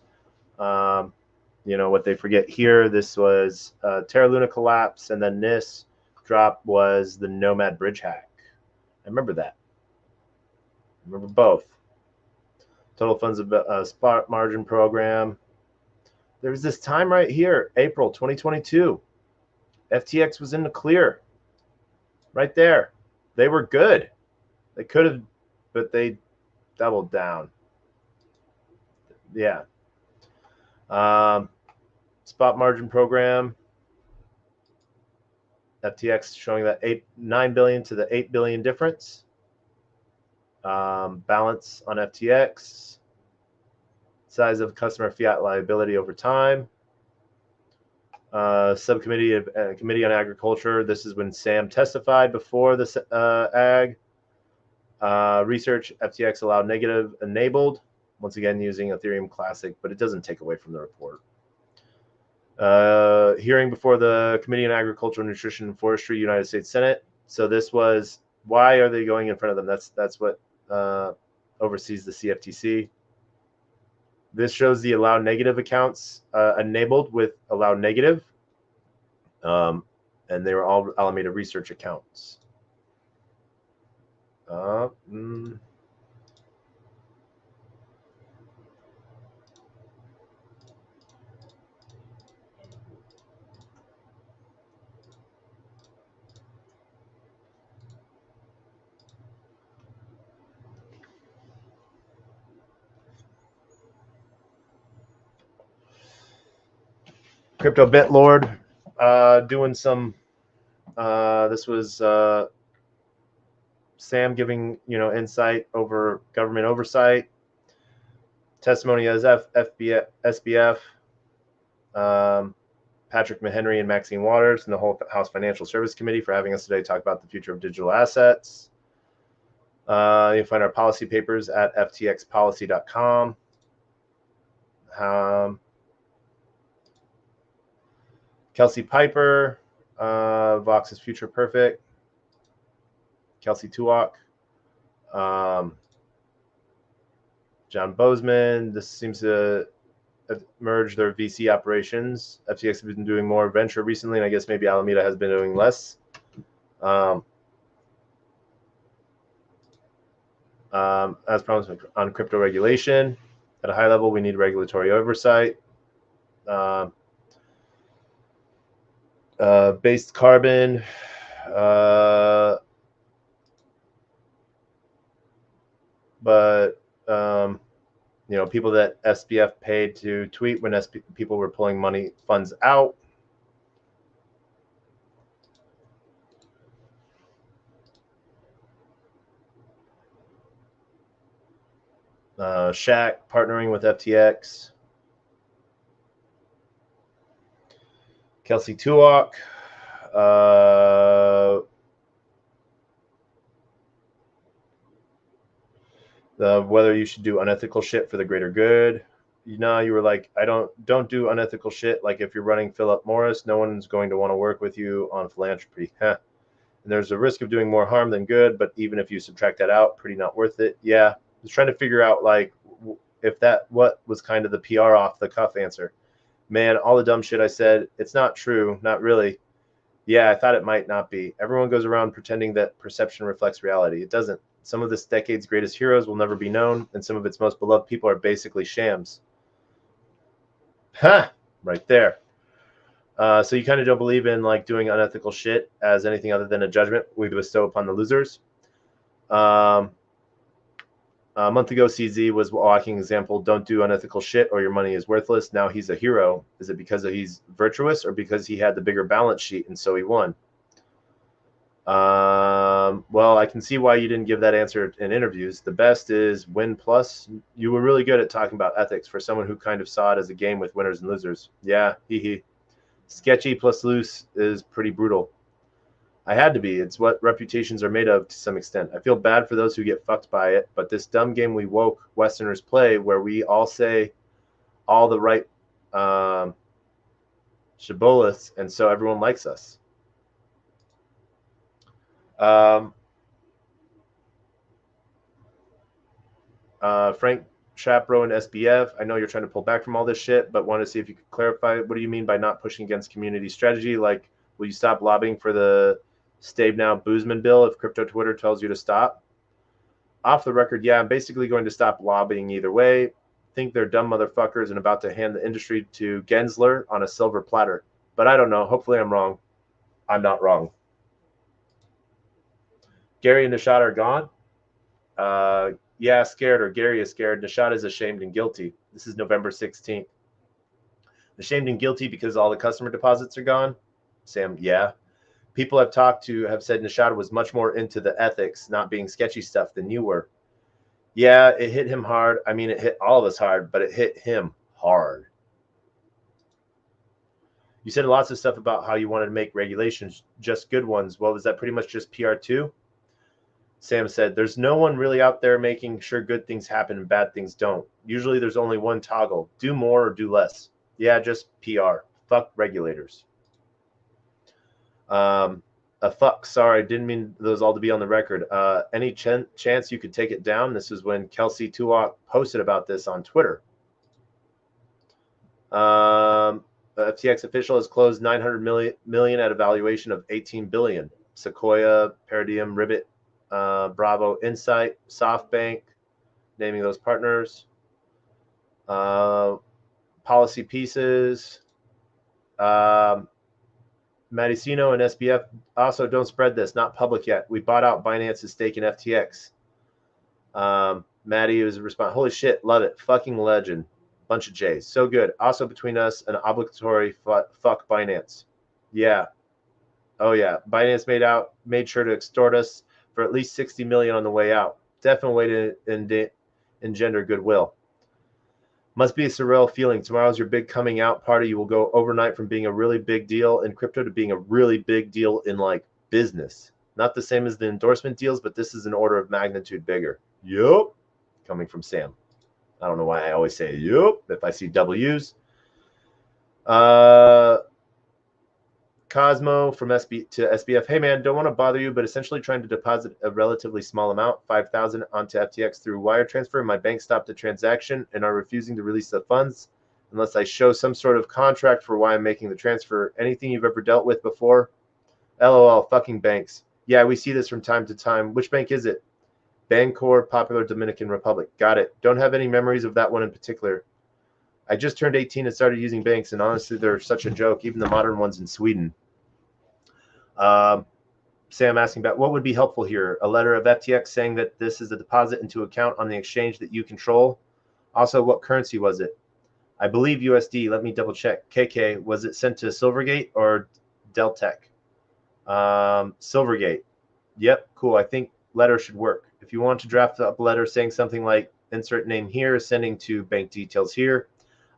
You know what they forget here. This was Terra Luna collapse, and then this drop was the Nomad bridge hack. I remember that. I remember both. Total funds of spot margin program. There was this time right here, April 2022. FTX was in the clear. Right there. They were good. They could have, but they doubled down. Yeah. Spot margin program. FTX showing that 9 billion to the 8 billion difference. Balance on FTX. Size of customer fiat liability over time. Subcommittee of Committee on Agriculture. This is when Sam testified before the ag. Research, FTX allowed negative enabled. Once again, using Ethereum Classic, but it doesn't take away from the report. Hearing before the Committee on Agricultural, Nutrition, and Forestry, United States Senate. So this was, why are they going in front of them? That's what oversees the CFTC. This shows the allow negative accounts enabled with allow negative. And they were all Alameda Research accounts. Crypto Bit Lord doing some this was Sam giving insight over government oversight, testimony as SBF, Patrick Mahenry and Maxine Waters and the whole House Financial Service Committee for having us today talk about the future of digital assets. You'll find our policy papers at ftxpolicy.com. Kelsey Piper, Vox's Future Perfect. Kelsey Tuak. John Bozeman. This seems to merge their VC operations. FTX has been doing more venture recently, and I guess maybe Alameda has been doing less. As promised on crypto regulation, at a high level, we need regulatory oversight. Based carbon, but people that SBF paid to tweet when people were pulling funds out. Shaq partnering with FTX. Kelsey Tuak. Whether you should do unethical shit for the greater good. You were like, don't do unethical shit. Like if you're running Philip Morris, no one's going to want to work with you on philanthropy. And there's a risk of doing more harm than good, but even if you subtract that out, pretty not worth it. Yeah, I was trying to figure out like if what was kind of the PR off the cuff answer. Man, all the dumb shit I said, it's not true, not really. Yeah, I thought it might not be. Everyone goes around pretending that perception reflects reality. It doesn't. Some of this decade's greatest heroes will never be known, and some of its most beloved people are basically shams. Right there. So you kind of don't believe in like doing unethical shit as anything other than a judgment we bestow upon the losers. A month ago, CZ was walking example, don't do unethical shit or your money is worthless. Now he's a hero. Is it because he's virtuous or because he had the bigger balance sheet and so he won? Well, I can see why you didn't give that answer in interviews. The best is win plus. You were really good at talking about ethics for someone who kind of saw it as a game with winners and losers. Yeah, hee. Sketchy plus loose is pretty brutal. I had to be. It's what reputations are made of to some extent. I feel bad for those who get fucked by it, but this dumb game we woke Westerners play where we all say all the right shibboleths, and so everyone likes us. Frank Chapro and SBF, I know you're trying to pull back from all this shit, but want to see if you could clarify. What do you mean by not pushing against community strategy? Like, will you stop lobbying for the Stave Now Boozman bill if crypto Twitter tells you to stop? Off the record, yeah, I'm basically going to stop lobbying either way. Think they're dumb motherfuckers and about to hand the industry to Gensler on a silver platter. But I don't know. Hopefully I'm wrong. I'm not wrong. Gary and Nishad are gone. Yeah, scared, or Gary is scared. Nishad is ashamed and guilty. This is November 16th. Ashamed and guilty because all the customer deposits are gone? Sam, yeah. People I've talked to have said Nishad was much more into the ethics, not being sketchy stuff than you were. Yeah, it hit him hard. I mean, it hit all of us hard, but it hit him hard. You said lots of stuff about how you wanted to make regulations just good ones. Well, was that pretty much just PR too? Sam said, there's no one really out there making sure good things happen and bad things don't. Usually there's only one toggle. Do more or do less. Yeah, just PR. Fuck regulators. Fuck, sorry, didn't mean those all to be on the record. Any chance you could take it down? This is when Kelsey Tuwak posted about this on Twitter. FTX official has closed 900 million at a valuation of 18 billion. Sequoia, Paradigm, Ribbit, Bravo, Insight, SoftBank, naming those partners. Policy Pieces, Maticino and SBF. Also, don't spread this. Not public yet. We bought out Binance's stake in FTX. Maddie was responding. Holy shit, love it. Fucking legend. Bunch of J's. So good. Also between us, an obligatory fuck Binance. Yeah. Oh yeah. Binance made sure to extort us for at least 60 million on the way out. Definitely way to engender goodwill. Must be a surreal feeling. Tomorrow's your big coming out party. You will go overnight from being a really big deal in crypto to being a really big deal in like business. Not the same as the endorsement deals, but this is an order of magnitude bigger. Yup. Coming from Sam. I don't know why I always say yup if I see W's. Cosmo from SB to SBF. Hey man, don't want to bother you, but essentially trying to deposit a relatively small amount, 5,000 onto FTX through wire transfer. My bank stopped the transaction and are refusing to release the funds unless I show some sort of contract for why I'm making the transfer. Anything you've ever dealt with before? LOL, fucking banks. Yeah, we see this from time to time. Which bank is it? Bancor, Popular Dominican Republic. Got it. Don't have any memories of that one in particular. I just turned 18 and started using banks, and honestly, they're such a joke, even the modern ones in Sweden. Sam asking about what would be helpful here. A letter of FTX saying that this is a deposit into account on the exchange that you control. Also, what currency was it? I believe USD. Let me double check. KK, was it sent to Silvergate or Deltec? Silvergate. Yep, cool. I think letter should work. If you want to draft up a letter saying something like insert name here, sending to bank details here.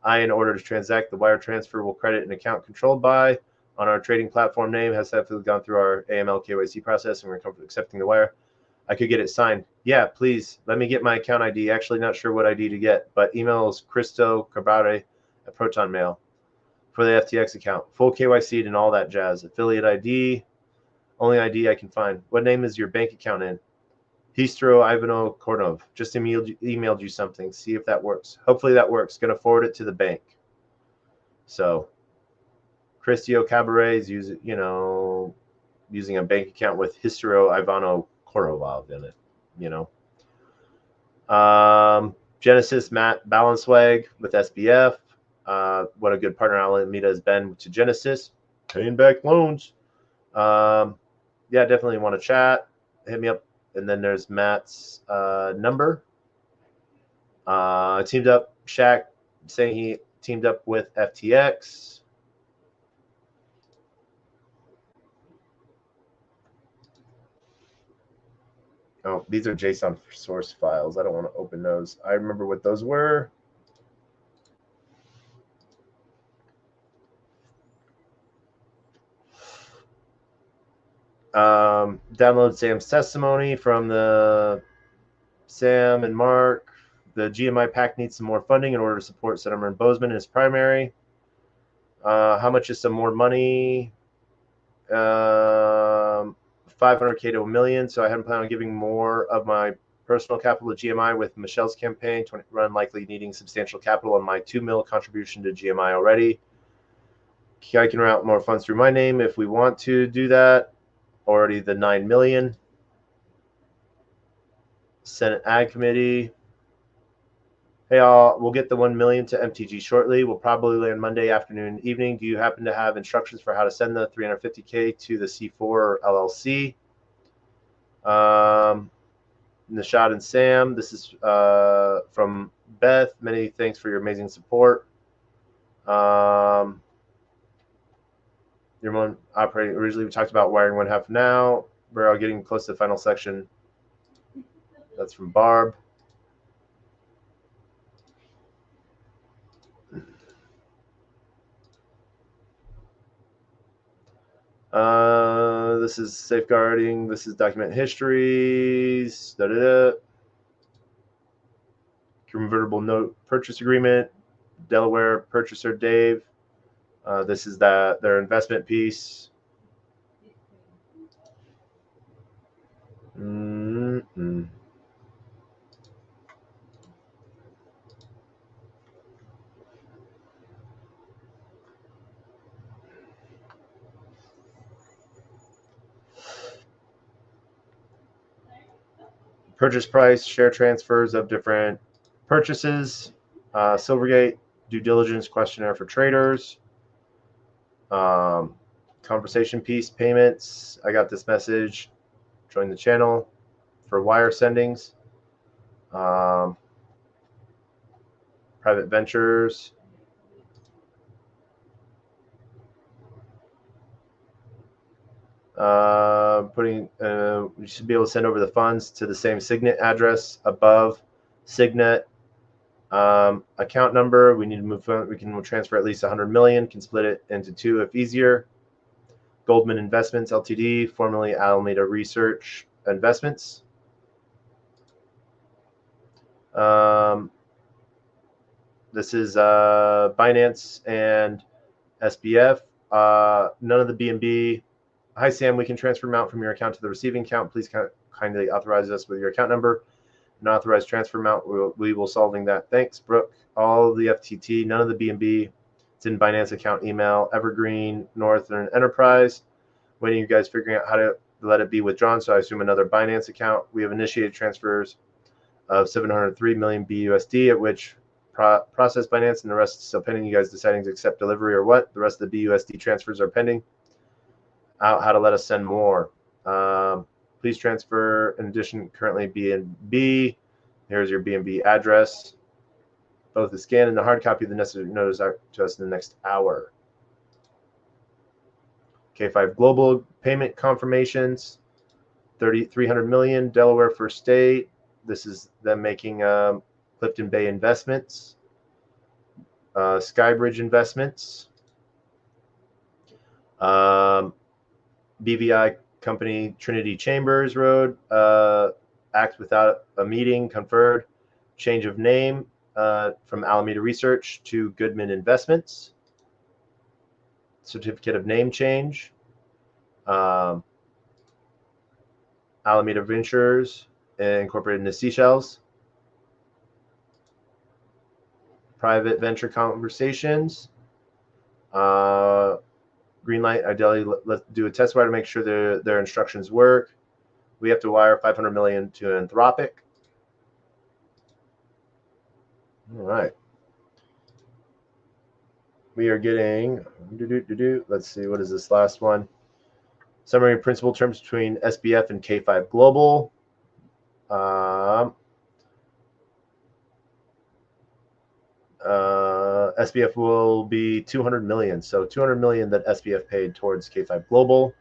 I, in order to transact the wire transfer, will credit an account controlled by on our trading platform name, has successfully gone through our AML KYC process, and we're comfortable accepting the wire. I could get it signed. Yeah, please. Let me get my account ID. Actually, not sure what ID to get, but email is Cristo Cabrare at Proton Mail for the FTX account. Full KYC'd and all that jazz. Affiliate ID, only ID I can find. What name is your bank account in? Histro Ivano Kornov. Just emailed you something. See if that works. Hopefully that works. Going to forward it to the bank. So, Cristio Cabaret is using a bank account with Histro Ivano Korov in it. Genesis Matt Balancewag with SBF. What a good partner Alameda has been to Genesis. Paying back loans. Yeah, definitely want to chat. Hit me up. And then there's Matt's number. Teamed up, Shaq saying he teamed up with FTX. Oh, these are JSON source files. I don't want to open those. I remember what those were. Download Sam's testimony from the Sam and Mark. The GMI pack needs some more funding in order to support Senator Bozeman in his primary. How much is some more money? 500K to $1 million. So I hadn't planned on giving more of my personal capital to GMI with Michelle's campaign. Run likely needing substantial capital on my $2 million contribution to GMI already. I can route more funds through my name if we want to do that. Already the $9 million. Senate Ag Committee. Hey, we'll get the $1 million to MTG shortly. We'll probably land Monday afternoon, evening. Do you happen to have instructions for how to send the $350K to the C4 or LLC? Nishad and Sam, this is from Beth. Many thanks for your amazing support. Your one operating. Originally, we talked about wiring one half now. We're all getting close to the final section. That's from Barb. This is safeguarding. This is document histories. Convertible note purchase agreement. Delaware purchaser Dave. This is their investment piece. Purchase price, share transfers of different purchases, Silvergate, due diligence questionnaire for traders, conversation piece, payments. I got this message, join the channel for wire sendings, private ventures, we should be able to send over the funds to the same Signet address above. Signet account number. We need to move. We can transfer at least 100 million. Can split it into two if easier. Goldman Investments Ltd, formerly Alameda Research Investments. This is Binance and SBF. None of the BNB. Hi, Sam. We can transfer amount from your account to the receiving account. Please kindly authorize us with your account number. Unauthorized transfer amount. We will solving that. Thanks, Brooke. All of the FTT. None of the BNB. It's in Binance account email. Evergreen Northern Enterprise. Waiting you guys figuring out how to let it be withdrawn. So I assume another Binance account. We have initiated transfers of 703 million BUSD, at which process Binance, and the rest is still pending. You guys deciding to accept delivery or what? The rest of the BUSD transfers are pending. How to let us send more. Please transfer. In addition, currently BNB. Here's your BNB address. Both the scan and the hard copy of the necessary notice are to us in the next hour. K5 Global payment confirmations. 300 million. Delaware First State. This is them making Clifton Bay Investments. Skybridge Investments. BVI Company, Trinity Chambers Road, act without a meeting, conferred, change of name from Alameda Research to Goodman Investments, certificate of name change, Alameda Ventures, incorporated in the Seychelles, private venture conversations, green light, ideally, let's do a test wire to make sure their instructions work. We have to wire 500 million to Anthropic. All right. We are getting, let's see, what is this last one? Summary of principal terms between SBF and K5 Global. SBF will be 200 million. So 200 million that SBF paid towards K5 Global.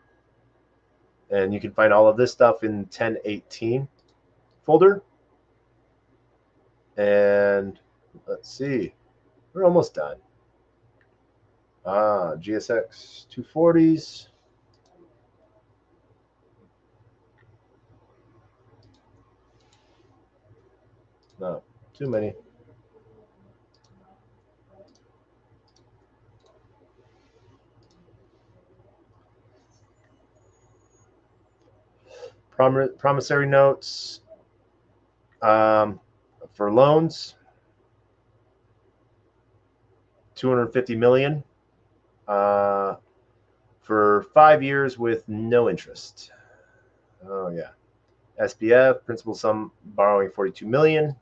And you can find all of this stuff in 1018. folder. And let's see, we're almost done. GSX 240s. No, too many. Promissory notes for loans, 250 million for 5 years with no interest. Oh yeah. SBF, principal sum borrowing 42 million.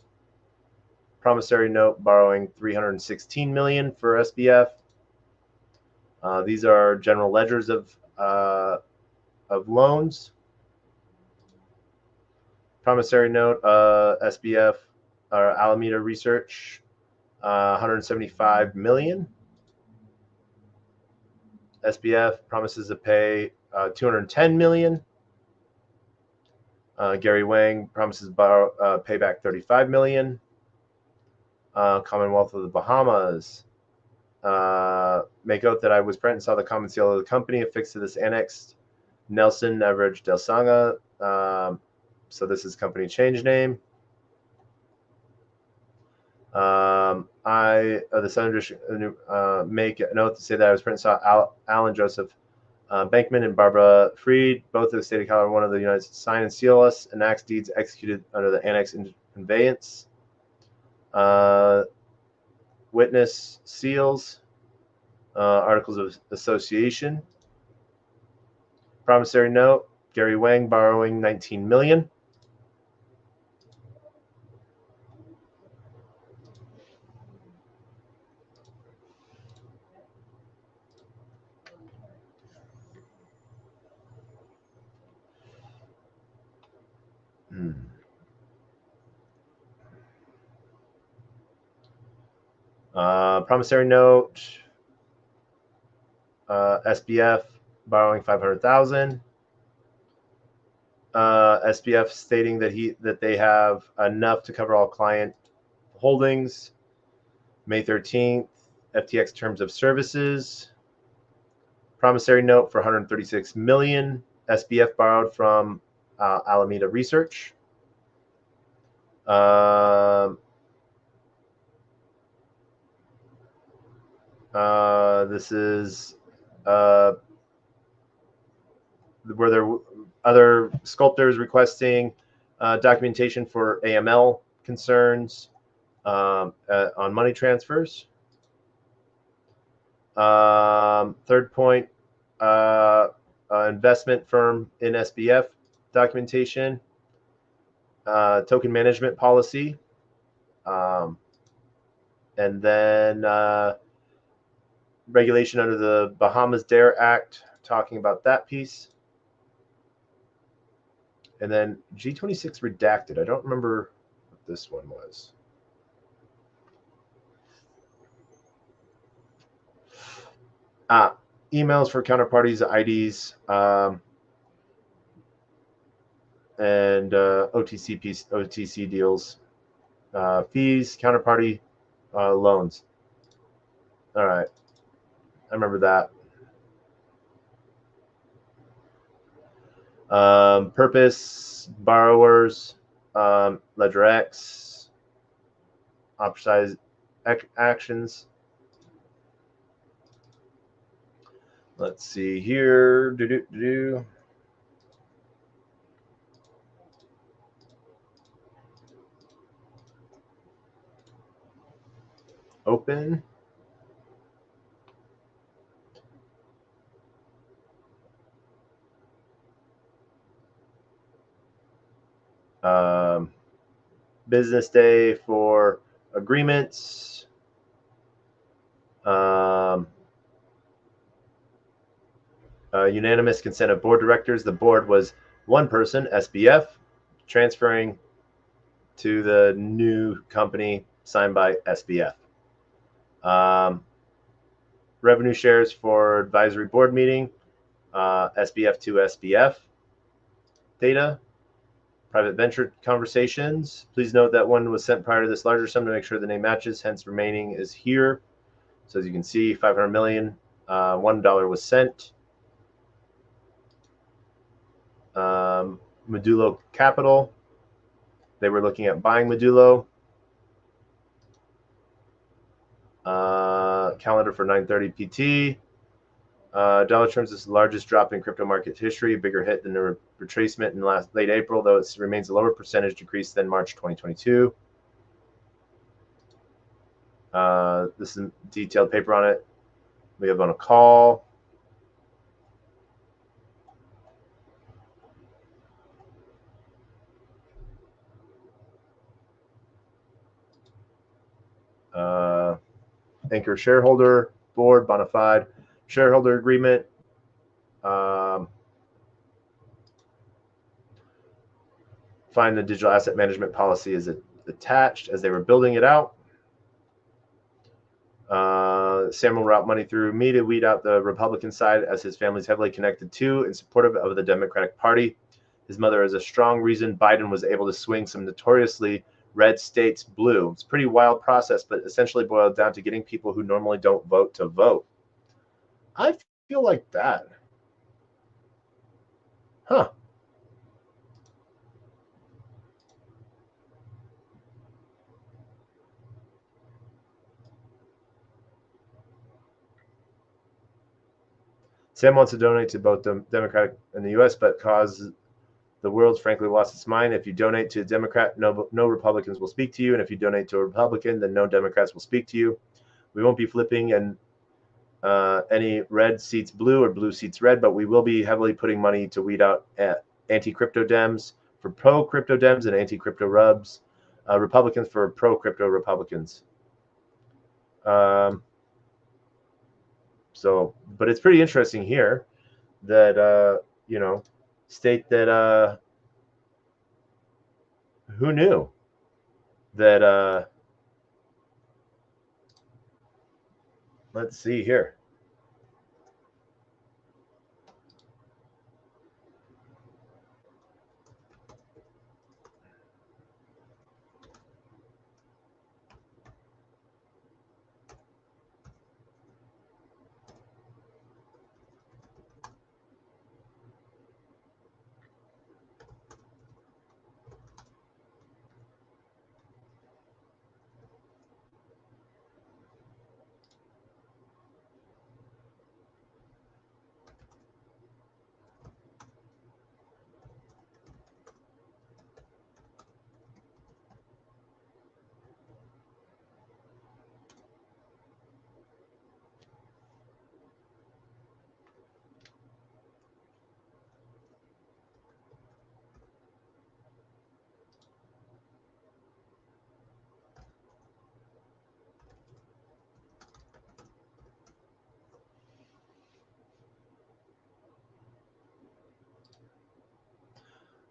Promissory note borrowing 316 million for SBF. These are general ledgers of loans. Promissory note, SBF or Alameda Research, 175 million. SBF promises to pay 210 million. Gary Wang promises to pay back 35 million. Commonwealth of the Bahamas, make oath that I was present and saw the common seal of the company affixed to this annex. Nelson Average Del Sanga. So this is company change name. I, the Southern District, make an oath to say that I was present and saw Alan Joseph Bankman and Barbara Freed, both of the state of Colorado, one of the United States, sign and seal us, and acts deeds executed under the annex in conveyance. Witness seals, articles of association. Promissory note, Gary Wang borrowing 19 million. Promissory note, SBF borrowing 500,000. SBF stating that they have enough to cover all client holdings. May 13th, FTX terms of services. Promissory note for 136 million. SBF borrowed from Alameda Research. This is where there were other sculptors requesting documentation for AML concerns on money transfers. Third point, investment firm in SBF documentation, token management policy, and then regulation under the Bahamas Dare Act, talking about that piece. And then G26 redacted. I don't remember what this one was. Emails for counterparties, IDs, and OTC deals, fees, counterparty loans. All right. I remember that. Purpose, borrowers, Ledger X, ostracized actions. Let's see here. Open. Business day for agreements. Unanimous consent of board directors. The board was one person, SBF, transferring to the new company signed by SBF. Revenue shares for advisory board meeting, SBF to SBF data. Private venture conversations. Please note that one was sent prior to this larger sum to make sure the name matches. Hence, remaining is here. So as you can see, 500 million. $1 was sent. Modulo Capital. They were looking at buying Modulo. Calendar for 930 PT. Dollar terms, this is the largest drop in crypto market history, a bigger hit than the retracement in late April, though it remains a lower percentage decrease than March 2022. This is a detailed paper on it. We have on a call. Anchor shareholder board, bona fide shareholder agreement. Find the digital asset management policy is attached as they were building it out. Sam will route money through me to weed out the Republican side, as his family is heavily connected to and supportive of the Democratic Party. His mother is a strong reason Biden was able to swing some notoriously red states blue. It's a pretty wild process, but essentially boiled down to getting people who normally don't vote to vote. I feel like that. Huh. Sam wants to donate to both the Democratic and the U.S., but cause the world's frankly lost its mind. If you donate to a Democrat, no Republicans will speak to you. And if you donate to a Republican, then no Democrats will speak to you. We won't be flipping and any red seats blue or blue seats red, but we will be heavily putting money to weed out anti-crypto Dems for pro-crypto Dems and anti-crypto Rubs, Republicans for pro-crypto Republicans. So, but it's pretty interesting here that, you know, state that, who knew that, let's see here.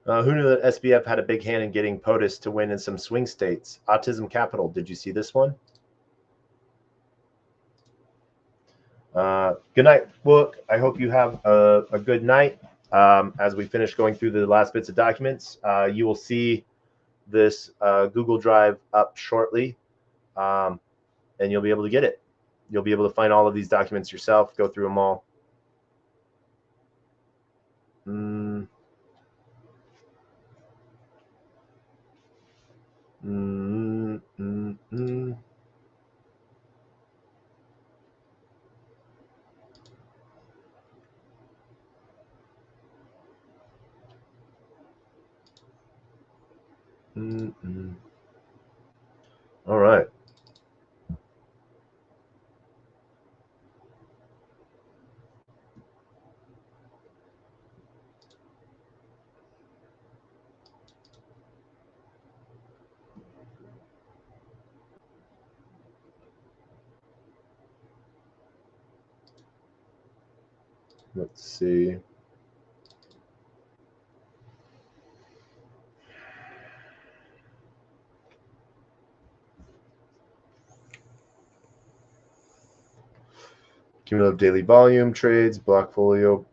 Who knew that SBF had a big hand in getting POTUS to win in some swing states? Autism Capital. Did you see this one? Good night, Book. I hope you have a good night. As we finish going through the last bits of documents, you will see this Google Drive up shortly, and you'll be able to get it. You'll be able to find all of these documents yourself, go through them all. All right. Let's see. Cumulative daily volume trades, Blockfolio.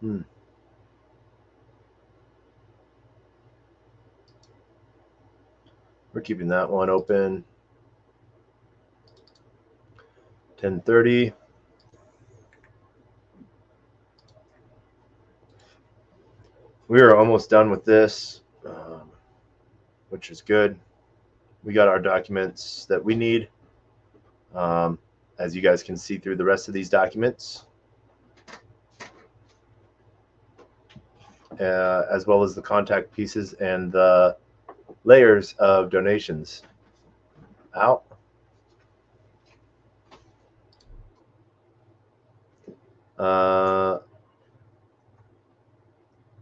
We're keeping that one open. 10:30. We are almost done with this, which is good. We got our documents that we need. As you guys can see through the rest of these documents, as well as the contact pieces and the layers of donations. Out.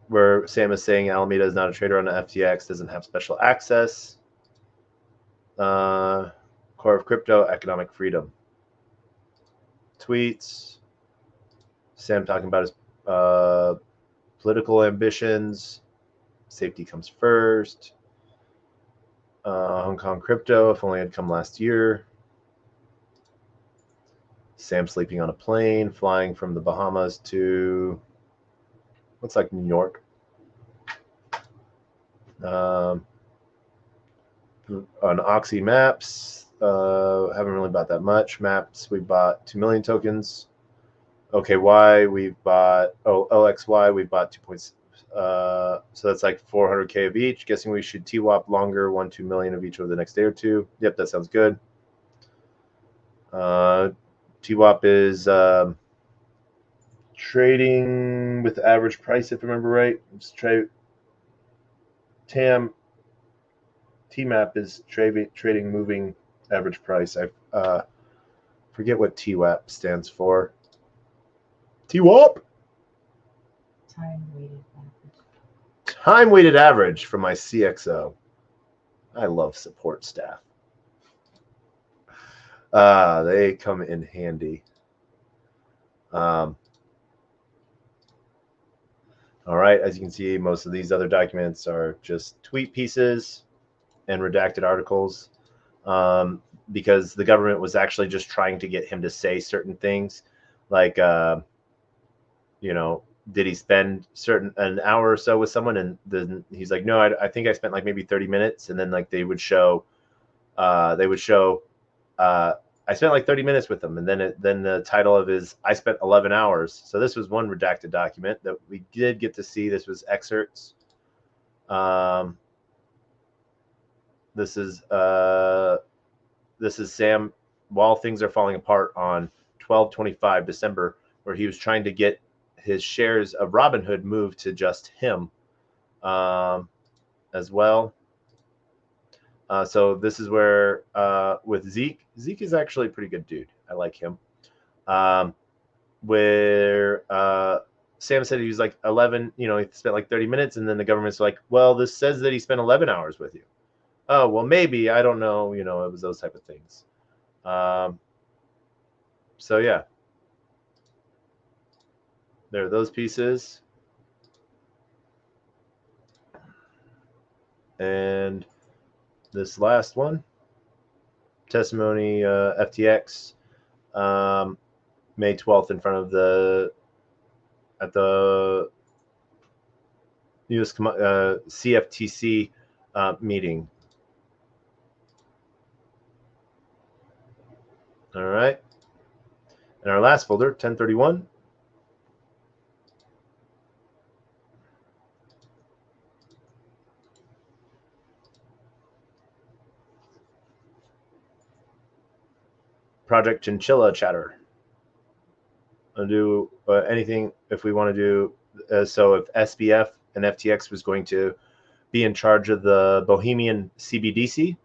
Where Sam is saying Alameda is not a trader on the FTX, doesn't have special access. Core of crypto, economic freedom. Tweets. Sam talking about his political ambitions. Safety comes first. Hong Kong crypto, if only had come last year. Sam sleeping on a plane, flying from the Bahamas to looks like New York. On Oxy Maps, haven't really bought that much. Maps, we bought 2 million tokens. OKY, we've bought, LXY, we bought 2 points. So that's like 400K of each. Guessing we should TWAP longer, 1-2 million of each over the next day or two. Yep, that sounds good. TWAP is trading with average price, if I remember right. TMAP is trading moving average price. I forget what TWAP stands for. TWAP? Time weighted average for my CXO. I love support staff. They come in handy. All right, as you can see, most of these other documents are just tweet pieces and redacted articles, because the government was actually just trying to get him to say certain things, like, you know, did he spend an hour or so with someone, and then he's like, no, I think I spent like maybe 30 minutes, and then like they would show I spent like 30 minutes with them, and then the title of his I spent 11 hours. So this was one redacted document that we did get to see. This was excerpts. This is Sam while things are falling apart on 12/25 December, where he was trying to get his shares of Robinhood moved to just him, as well. So this is where with Zeke is actually a pretty good dude. I like him. Where Sam said he was like 11, you know, he spent like 30 minutes, and then the government's like, well, this says that he spent 11 hours with you. Oh, well, maybe, I don't know, you know, it was those type of things. So yeah, there are those pieces. And this last one, testimony, FTX, May 12th in front of at the US CFTC meeting. All right. And our last folder, 1031. Project Chinchilla chatter. I'll do anything if we want to do. So if SBF and FTX was going to be in charge of the Bohemian CBDC,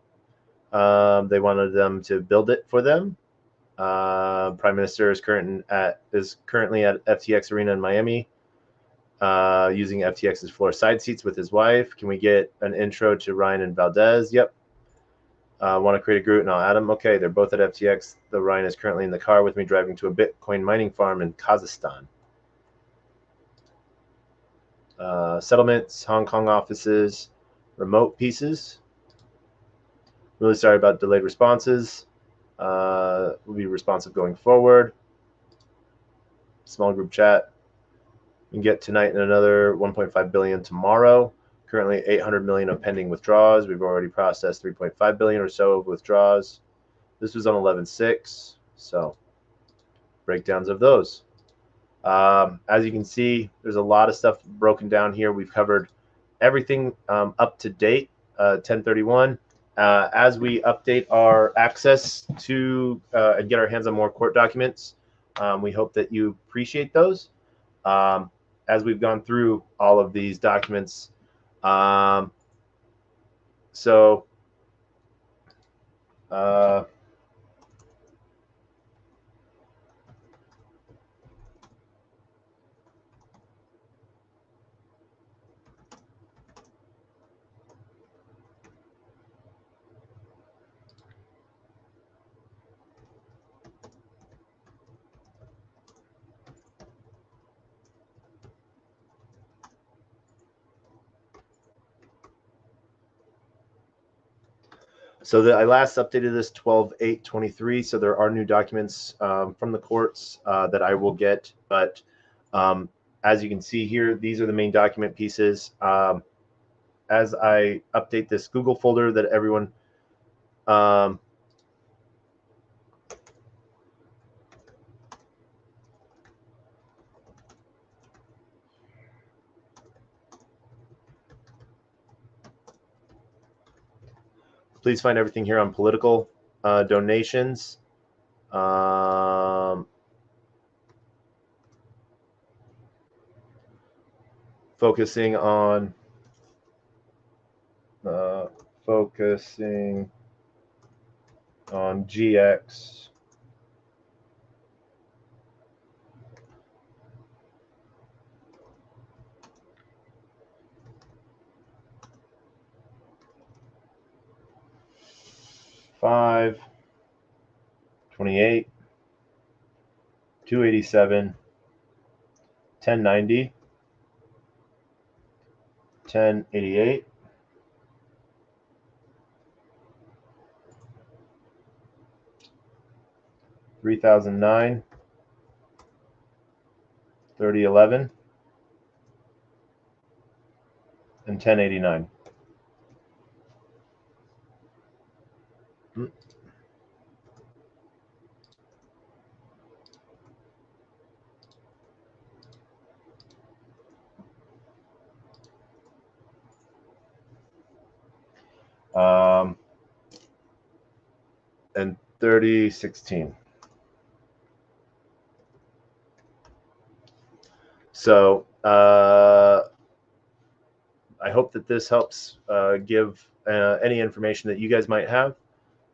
they wanted them to build it for them. Prime Minister is currently at FTX Arena in Miami, using FTX's floor side seats with his wife. Can we get an intro to Ryan and Valdez? Yep. Want to create a group, and I'll add them. Okay, they're both at FTX. The Ryan is currently in the car with me driving to a Bitcoin mining farm in Kazakhstan. Settlements, Hong Kong offices, remote pieces. Really sorry about delayed responses. We'll be responsive going forward. Small group chat. We can get tonight and another 1.5 billion tomorrow. Currently 800 million of pending withdrawals. We've already processed 3.5 billion or so of withdrawals. This was on 11/6, so breakdowns of those. As you can see, there's a lot of stuff broken down here. We've covered everything up to date, 1031. As we update our access to and get our hands on more court documents, we hope that you appreciate those. As we've gone through all of these documents, I last updated this 12/8/23. So there are new documents from the courts that I will get. But as you can see here, these are the main document pieces. As I update this Google folder that everyone please find everything here on political donations. Focusing on GX. $5, $28, $287, $10.90, $10.88, $3,009, $30.11, and $10.89. And 3016. So I hope that this helps give any information that you guys might have,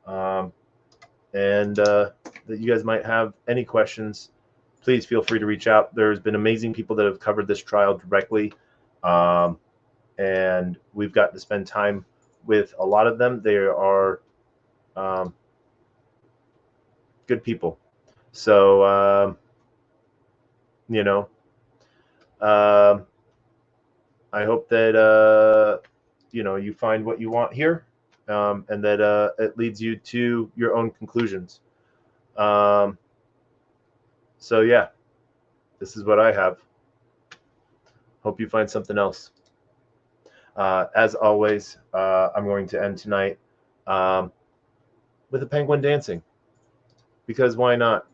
and that you guys might have any questions. Please feel free to reach out. There's been amazing people that have covered this trial directly, and we've gotten to spend time with a lot of them. They are good people. So, I hope that, you find what you want here, and that it leads you to your own conclusions. So, yeah, this is what I have. Hope you find something else. As always, I'm going to end tonight with a penguin dancing, because why not?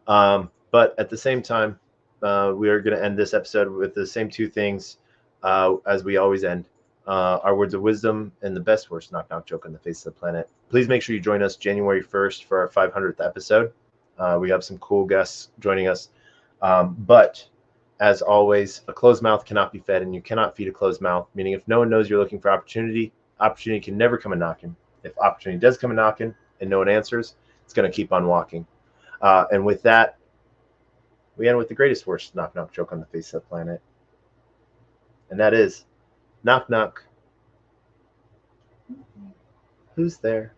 But at the same time, we are going to end this episode with the same two things as we always end. Our words of wisdom and the best worst knock-knock joke on the face of the planet. Please make sure you join us January 1st for our 500th episode. We have some cool guests joining us. But as always, a closed mouth cannot be fed, and you cannot feed a closed mouth, meaning if no one knows you're looking for opportunity, opportunity can never come a knocking. If opportunity does come a knocking and no one answers, it's going to keep on walking. And with that, we end with the greatest worst knock-knock joke on the face of the planet. And that is, knock, knock. Who's there?